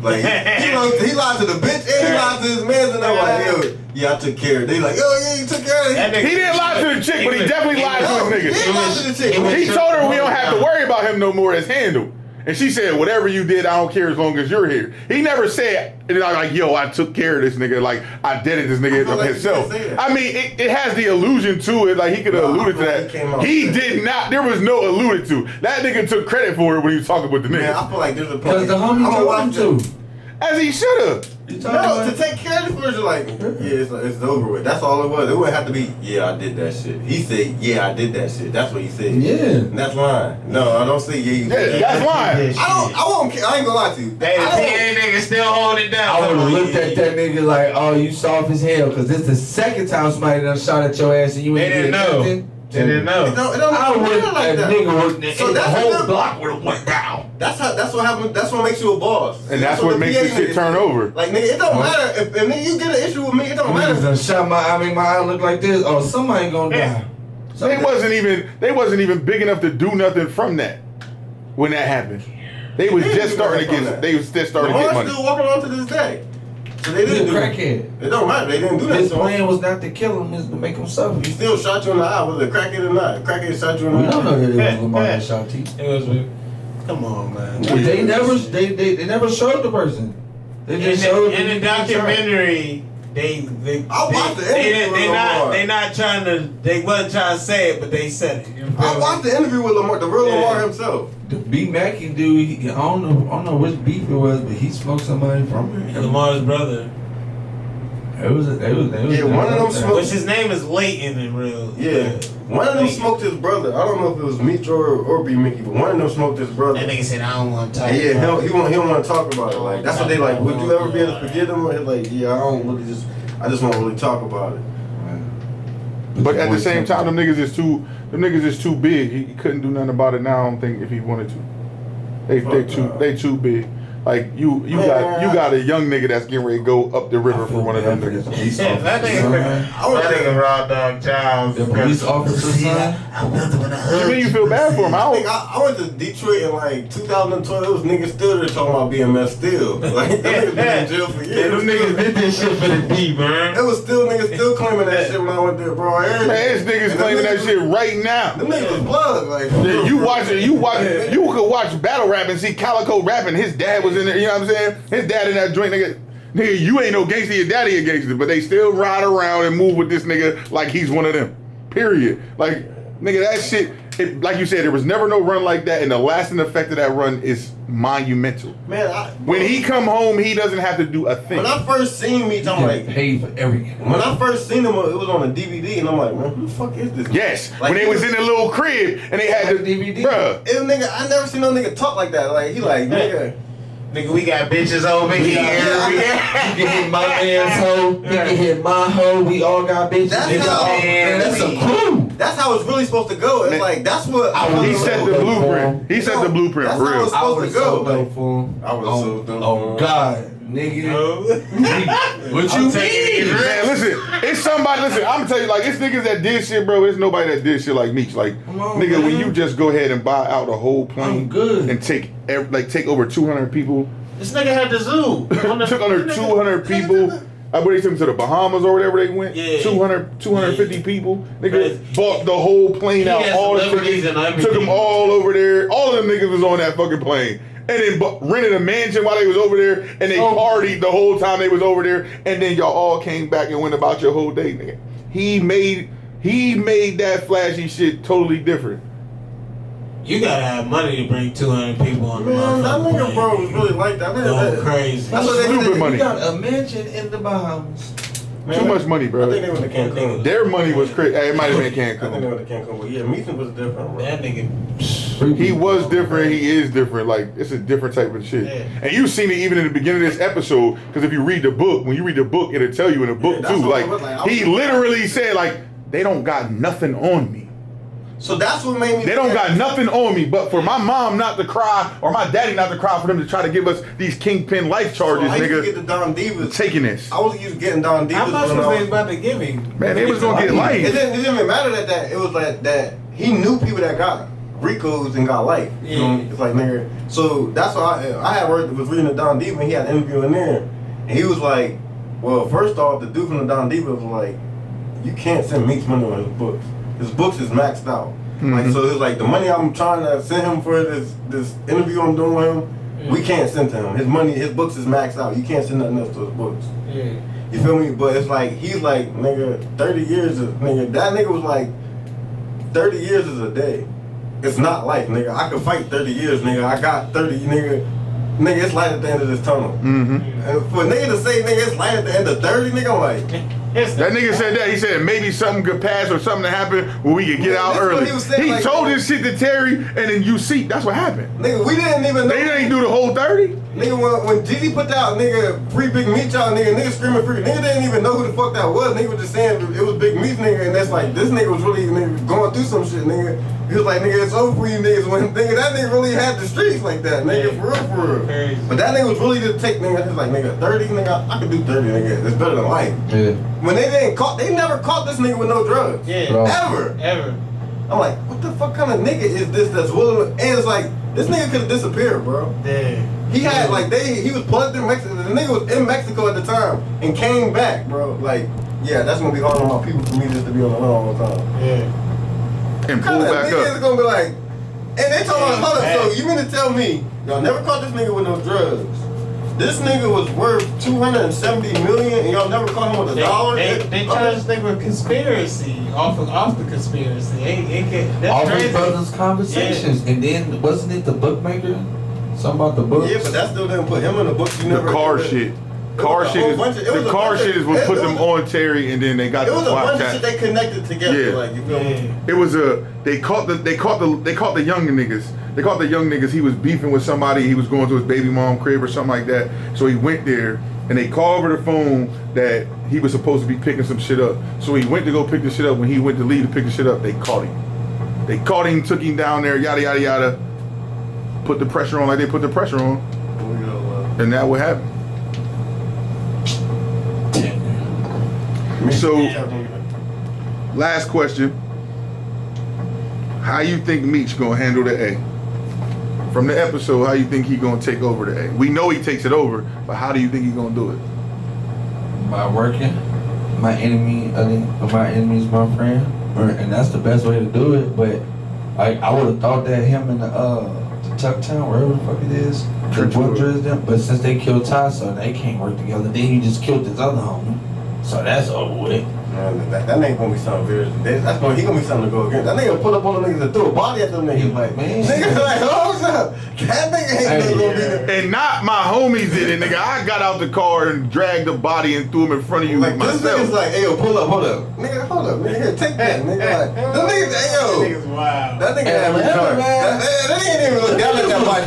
Like he lied to the bitch and he lied to his mans and I'm like, yeah, I took care of it. They like, oh yeah, you took care of it. He didn't lie to the chick, but he definitely lied to his nigga. He lied to the chick. He told her we don't have to worry about him no more. It's handled. And she said, whatever you did, I don't care as long as you're here. He never said, like, yo, I took care of this nigga. Like, I did it, this nigga himself. I mean, it has the allusion to it. Like, he could have alluded to that. He did not. There was no alluded to. That nigga took credit for it when he was talking with the nigga. Man, I feel like there's a point. Because the homie told him to. As he should have. No, to take care of the first, like, yeah, it's over with. That's all it was. It wouldn't have to be, yeah, I did that shit. He said, yeah, I did that shit. That's what he said. Yeah. And that's lying. No, I don't say, yeah, you did that. That's lying. I won't care. I ain't gonna lie to you. Hey, the PA nigga still holding it down. I would have looked at that nigga like, oh, you soft as hell, because this the second time somebody done shot at your ass and you ain't did nothing. They didn't know. It don't like that. So the whole block would have went down. That's what happens. That's what makes you a boss. And that's what makes this shit turn over. Like, nigga, it don't matter. If nigga, you get an issue with me, it don't matter. Niggas done shot my eye look like this. Oh, somebody gonna die. They wasn't even big enough to do nothing from that when that happened. They was just starting to get. They was just starting to get money. Still walking on to this day. So they didn't do crackhead. It don't matter. They didn't do that. His plan was not to kill him, is to make him suffer. He still shot you in the eye. Was it a crackhead or not? Crackhead shot you in the eye. We don't know that it was Lamar that shot T. It was. Come on, man. They never showed the person. They just showed in the documentary. They watched the interview with Lamar. They wasn't trying to say it, but they said it. I watched the interview with Lamar, the real Lamar himself. The B Mackey dude, I don't know which beef it was, but he smoked somebody from here. Lamar's brother. It was one of them smoked. Which his name is Leighton in real. Yeah. One of them smoked his brother. I don't know if it was Meech or B Mickey, but one of them smoked his brother. That nigga said, I don't want to talk about it. about He don't want to talk about it. Like, that's what they like. Would you ever be able to forgive him? Or like, yeah, I just won't really talk about it. But at the same time, them niggas is too big. He couldn't do nothing about it now. I don't think if he wanted to. They too big. Like you got a young nigga that's getting ready to go up the river for one of them niggas. That nigga Raw Dog Charles. The police officer son. You mean you feel bad for him? I went to Detroit in like 2012. There was niggas still there talking about BMS still. Like them niggas been in jail for years. Them niggas did this shit for the D, man. There was still niggas still claiming that shit when I went there, bro. Man, this niggas claiming that shit right now. Them niggas was blood. Like you could watch battle rap and see Calico rapping. His dad was in there, you know what I'm saying? His dad in that joint, nigga, you ain't no gangster, your daddy a gangster, but they still ride around and move with this nigga like he's one of them. Period. Like, nigga, that shit, like you said, there was never no run like that, and the lasting effect of that run is monumental. Man, when he come home, he doesn't have to do a thing. When I first seen Meech, I'm like, paid for everything. When I first seen him, it was on a DVD, and I'm like, man, who the fuck is this? Yes, like, when they was in the little crib and they had the DVD, bruh. Nigga, I never seen no nigga talk like that. Like he like, nigga, we got bitches over here. You can hit my man's hoe. You can hit my hoe. We all got bitches. That's a clue. That's how it's really supposed to go. It's like that's what he set the blueprint. He set the blueprint for real. That's how it's supposed to go. I would have sold them. Oh God. Nigga, what you mean? Man, listen, it's somebody. Listen, I'm gonna tell you, like, it's niggas that did shit, bro. It's nobody that did shit like Meech. Like, nigga, when you just go ahead and buy out a whole plane and take over 200 people. This nigga had the zoo. Took under 200 people. I believe they took them to the Bahamas or whatever they went. Yeah. 250 people. Nigga bought the whole plane out. All the niggas took them all over there. All of them niggas was on that fucking plane. And then rented a mansion while they was over there, and they partied the whole time they was over there, and then y'all all came back and went about your whole day, nigga. He made that flashy shit totally different. You gotta have money to bring 200 people on the man, that nigga bro was really like that. Going crazy. That's what stupid money. You got a mansion in the Bahamas. Man, too much money, bro. I think they went to Cancun. Their money was crazy. It might have been Cancun. I think they went to Cancun, but yeah, Meeson was different, bro. That nigga. He was different. He is different. Like, it's a different type of shit. Yeah. And you've seen it even in the beginning of this episode. Because if you read the book, when you read the book, it'll tell you in the book too. Like, he literally said, like, they don't got nothing on me. So that's what made me. They don't got nothing on me, but for my mom not to cry or my daddy not to cry for them to try to give us these kingpin life charges, I used nigga. to get the Don Divas. Taking this. I was used to getting Don Divas. How much was they about to give him? Man, they was gonna get life. It didn't even matter that it was like that. He knew people that got Ricos and got life. Yeah. You know, it's like nigga. So that's why I was reading the Don Diva, and he had an interview in there, and he was like, well, first off, the dude from the Don Diva was like, you can't send Meek's money on his books. His books is maxed out. Mm-hmm. Like, so it's like the money I'm trying to send him for this interview I'm doing with him, we can't send to him. His books is maxed out. You can't send nothing else to his books. Yeah. You feel me? But it's like he's like, nigga, 30 years is nigga. That nigga was like, 30 years is a day. It's not life, nigga. I could fight 30 years, nigga. I got 30, nigga. Nigga, it's light at the end of this tunnel. Mm-hmm. And for a nigga to say, nigga, it's light at the end of 30, nigga, I'm like. That nigga said that. He said maybe something could pass or something to happen where we could get out early. He like, told this shit to Terry, and then you see, that's what happened. Nigga, we didn't even know. They didn't do the whole 30? Nigga, when Jeezy put out, nigga, free Big Meech out, nigga screaming free. Nigga didn't even know who the fuck that was. Nigga was just saying it was Big Meech, nigga, and that's like, this nigga was really, nigga, going through some shit, nigga. He was like, nigga, it's over for you niggas. When, nigga, that nigga really had the streets like that, nigga, for real. But that nigga was really to take, nigga, he was like, nigga, 30, nigga, I could do 30, nigga. It's better than life. Yeah. When they never caught this nigga with no drugs. Yeah. Ever. I'm like, what the fuck kind of nigga is this that's willing to, and it's like, this nigga could have disappeared, bro. Yeah. He had, like, he was plugged in Mexico. The nigga was in Mexico at the time and came back, bro. Like, yeah, that's gonna be hard on my people for me just to be on the run all the time. Yeah. And pull back up. Niggas gonna be like, and they told us, hold up, so you mean to tell me, y'all never caught this nigga with no drugs, This nigga was worth $270 million, and y'all never caught him with a dollar. They charged this nigga with conspiracy off the conspiracy. That's All crazy. his brothers' conversations, and then wasn't it the bookmaker? Something about the books. Yeah, but that still didn't put him in the books. You never The car shit. Car shit is the car shit is what put them on Terry, and then they got It the was a bunch SWAT of shit they connected together. Yeah. Like, you feel me? It was they caught the young niggas. They caught the young niggas. He was beefing with somebody. He was going to his baby mom crib or something like that. So he went there, and they called over the phone that he was supposed to be picking some shit up. So he went to go pick the shit up. When he went to leave to pick the shit up, they caught him. They caught him, took him down there, yada yada yada. Put the pressure on like they put the pressure on, and that what happened. So, last question. How you think Meek's gonna handle the A? From the episode, how you think he gonna take over the A? We know he takes it over, but how do you think he gonna do it? By working. My enemy is my friend. And that's the best way to do it. But I would have thought that him and the Tucktown, wherever the fuck it is, the Woodridge them. But since they killed Ty, so they can't work together. Then you just killed this other homie. So that's over with. Man, that ain't gonna be something very. He gonna be something to go against. That nigga pull up on the niggas and throw a body at them niggas. Like, man. Niggas like, hold up. That nigga ain't gonna be there. And not my homies did it, nigga. I got out the car and dragged the body and threw him in front of you Like, this myself. nigga's like, hey, yo, pull up, hold up. Nigga, hold up. Nigga, here, take that. Nigga, like, them niggas, hey, yo. That nigga's wild. That nigga had me charged. That nigga didn't even look down at that body.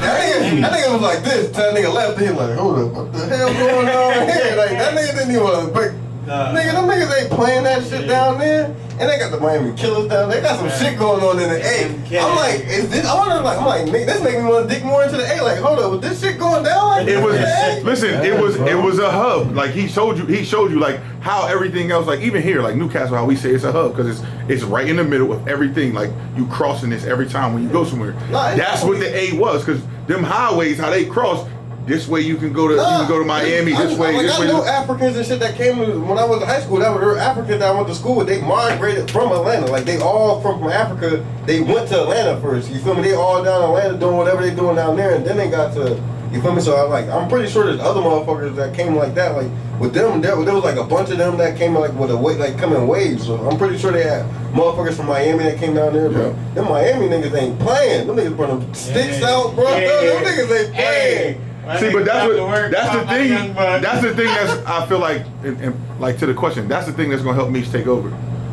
That nigga was like this. That nigga left. He like, hold up. What the hell going on here? Like, that nigga didn't even want to break. Nigga, them niggas ain't playing that shit down there, and they got the Miami Killers down there. They got some shit going on in the A. I'm like, is this? I'm like, nigga, this make me want to dig more into the A. Like, hold up, was this shit going down like It was this? listen. It was a hub. Like he showed you like how everything else. Like even here, like Newcastle, how we say it's a hub because it's right in the middle of everything. Like you crossing this every time when you go somewhere. That's what the A was because them highways, how they cross. This way you can go to Miami. This way. I know Africans and shit that came when I was in high school. That were Africans that I went to school with. They migrated from Atlanta. Like they all from Africa. They went to Atlanta first. You feel me? They all down in Atlanta doing whatever they doing down there, and then they got to. You feel me? So I'm pretty sure there's other motherfuckers that came like that. Like with them, there was like a bunch of them that came like with a wave, like coming waves. So I'm pretty sure they had motherfuckers from Miami that came down there. Bro, them Miami niggas ain't playing. Them niggas put them sticks out, bro. Them niggas ain't playing. See, but that's the thing. That's the thing I feel like, and like to the question, that's the thing that's gonna help Meech take over,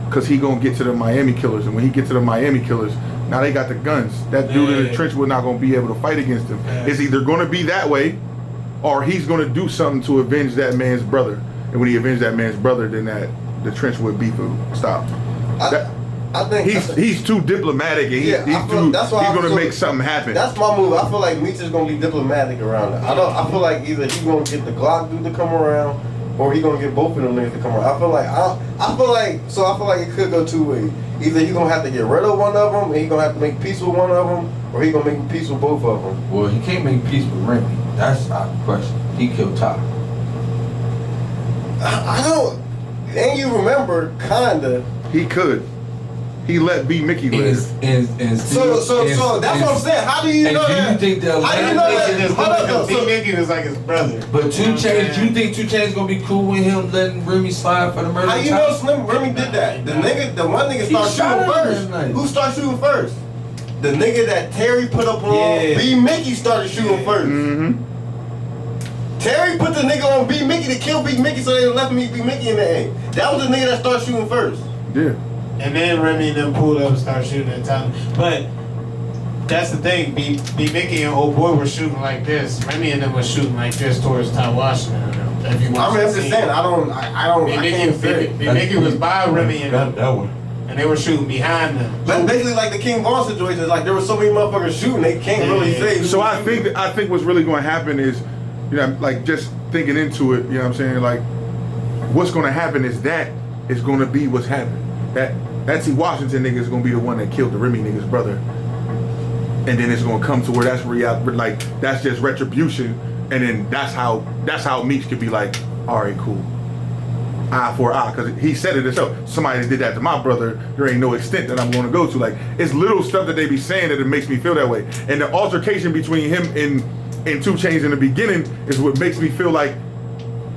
cause he gonna get to the Miami Killers, and when he gets to the Miami Killers, now they got the guns. That dude in the trench was not gonna be able to fight against him. It's either gonna be that way, or he's gonna do something to avenge that man's brother. And when he avenged that man's brother, then the trench would be stop. I think he's too diplomatic, and he's gonna make something happen. That's my move. I feel like Meech is gonna be diplomatic around it. I feel like either he's gonna get the Glock dude to come around, or he gonna get both of them niggas to come around. I feel like it could go two ways. Either he gonna have to get rid of one of them, and he gonna have to make peace with one of them, or he gonna make peace with both of them. Well, he can't make peace with Remy. That's out of the question. He killed Ty. I don't. And you remember, kinda. He could. He let B Mickey live. So that's what I'm saying. How do you know that? Do you think How do you know that? B Mickey was like his brother. But 2 Chainz, you think 2 Chainz gonna be cool with him letting Remy slide for the murder? How you know Slim Remy did that? The one nigga started shooting first. Who started shooting first? The nigga that Terry put up on B Mickey started shooting first. Mm-hmm. Terry put the nigga on B Mickey to kill B Mickey, so they left me B Mickey in the A. That was the nigga that started shooting first. Yeah. And then Remy and them pulled up and started shooting at Tyler. But that's the thing. B Mickey and old boy were shooting like this. Remy and them was shooting like this towards Ty Washington. If you I'm just saying. I can't say. B Mickey was by Remy and them. That one. And they were shooting behind them. That's basically like the King Von situation. Like there were so many motherfuckers shooting, they can't really say. So I think what's really going to happen is, you know, like just thinking into it. You know what I'm saying? Like, what's going to happen is that is going to be what's happening. That T. Washington nigga is gonna be the one that killed the Remy nigga's brother, and then it's gonna come to where that's like that's just retribution, and then that's how Meech could be like, all right, cool, eye for eye, because he said it himself. Somebody that did that to my brother, there ain't no extent that I'm gonna go to. Like it's little stuff that they be saying that it makes me feel that way, and the altercation between him and 2 Chainz in the beginning is what makes me feel like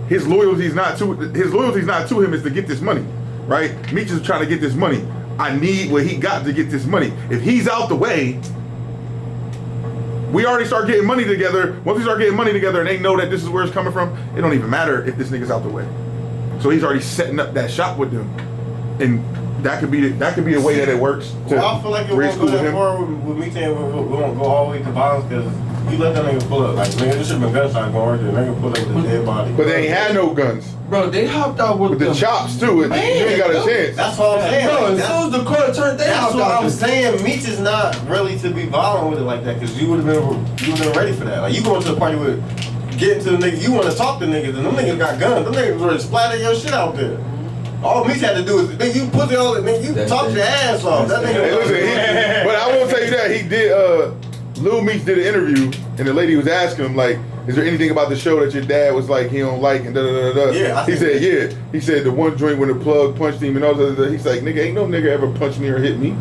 his loyalty's not to him, is to get this money, right? Meech is trying to get this money. I need what he got to get this money. If he's out the way, we already start getting money together. Once we start getting money together and they know that this is where it's coming from, it don't even matter if this nigga's out the way. So he's already setting up that shop with them, and that could be the way that it works. Well, I feel like it won't go that far with me saying we won't go all the way to violence because you let that nigga pull up. Like, nigga, this shit been gunshot going right there. Nigga pull up with a dead body. But they ain't had no guns. Bro, they hopped out with the chops too. You ain't got a chance. That's what I'm saying. Bro, like, as soon as the court turned, they hopped out. That's what I'm saying. Meech is not really to be violent with it like that because you would have been ready for that. Like, you going to the party with getting to the niggas, you want to talk to niggas, and them niggas got guns. Them niggas ready to splatter your shit out there. All Meech had to do is, nigga, you pussy all, nigga, you talk your ass off. That nigga. Hey, listen, but I will tell you that he did. Lil Meech did an interview, and the lady was asking him like, "Is there anything about the show that your dad was like he don't like?" And da da da da. Yeah, he said, "Yeah." He said the one joint when the plug punched him and all that. He's like, "Nigga, ain't no nigga ever punched me or hit me."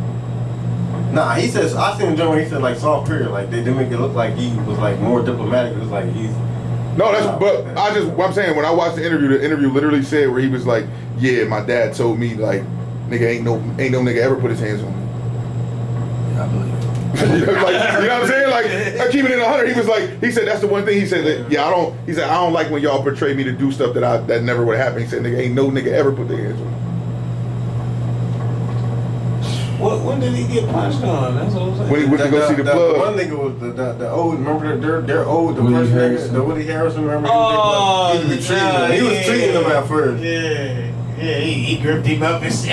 Nah, he says I seen Joe when he said like soft period, like they make it look like he was like more diplomatic. It was like he's. No, that's what I'm saying, when I watched the interview literally said where he was like, "Yeah, my dad told me like, nigga ain't no nigga ever put his hands on me." Yeah, I believe it. Like, you know what I'm saying? Like, I keep it in 100. He said that's the one thing he said that, I don't like when y'all portray me to do stuff that never would happen. He said, nigga, ain't no nigga ever put their hands on me. When did he get punched on? That's what I'm saying. When he went to go see the plug. One nigga was the old, remember they're old, the Woody first Harrelson. nigga, the Woody Harrelson, remember? Oh, he was treating him at first. Yeah, he gripped him up and shit.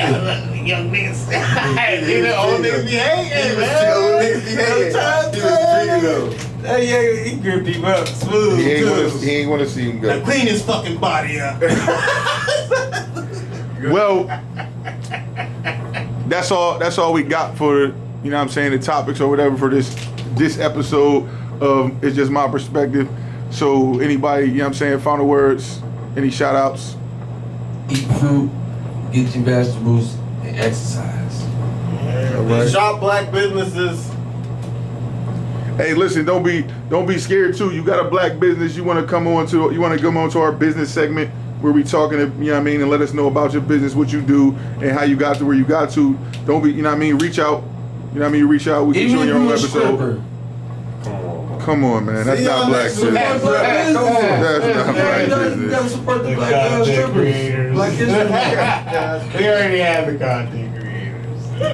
Young niggas. The old niggas be hating, man. Old niggas be hating. He was treating him. Yeah, he gripped him up smooth. He ain't want to see him go. Now clean his fucking body up. Well, that's all we got for, you know what I'm saying, the topics or whatever for this episode of It's Just My Perspective. So anybody, you know what I'm saying, final words, any shout outs? Eat fruit, get your vegetables, and exercise. Right. Shop black businesses. Hey, listen, don't be scared too. You got a black business, you want to come on to our business segment where we talking, you know what I mean, and let us know about your business, what you do, and how you got to where you got to. Don't be, you know what I mean, reach out. You know what I mean, you reach out, we get you on your own episode. Come on, man. That's not black business. That's not black business. You gotta support the black strippers. Black We already have the content.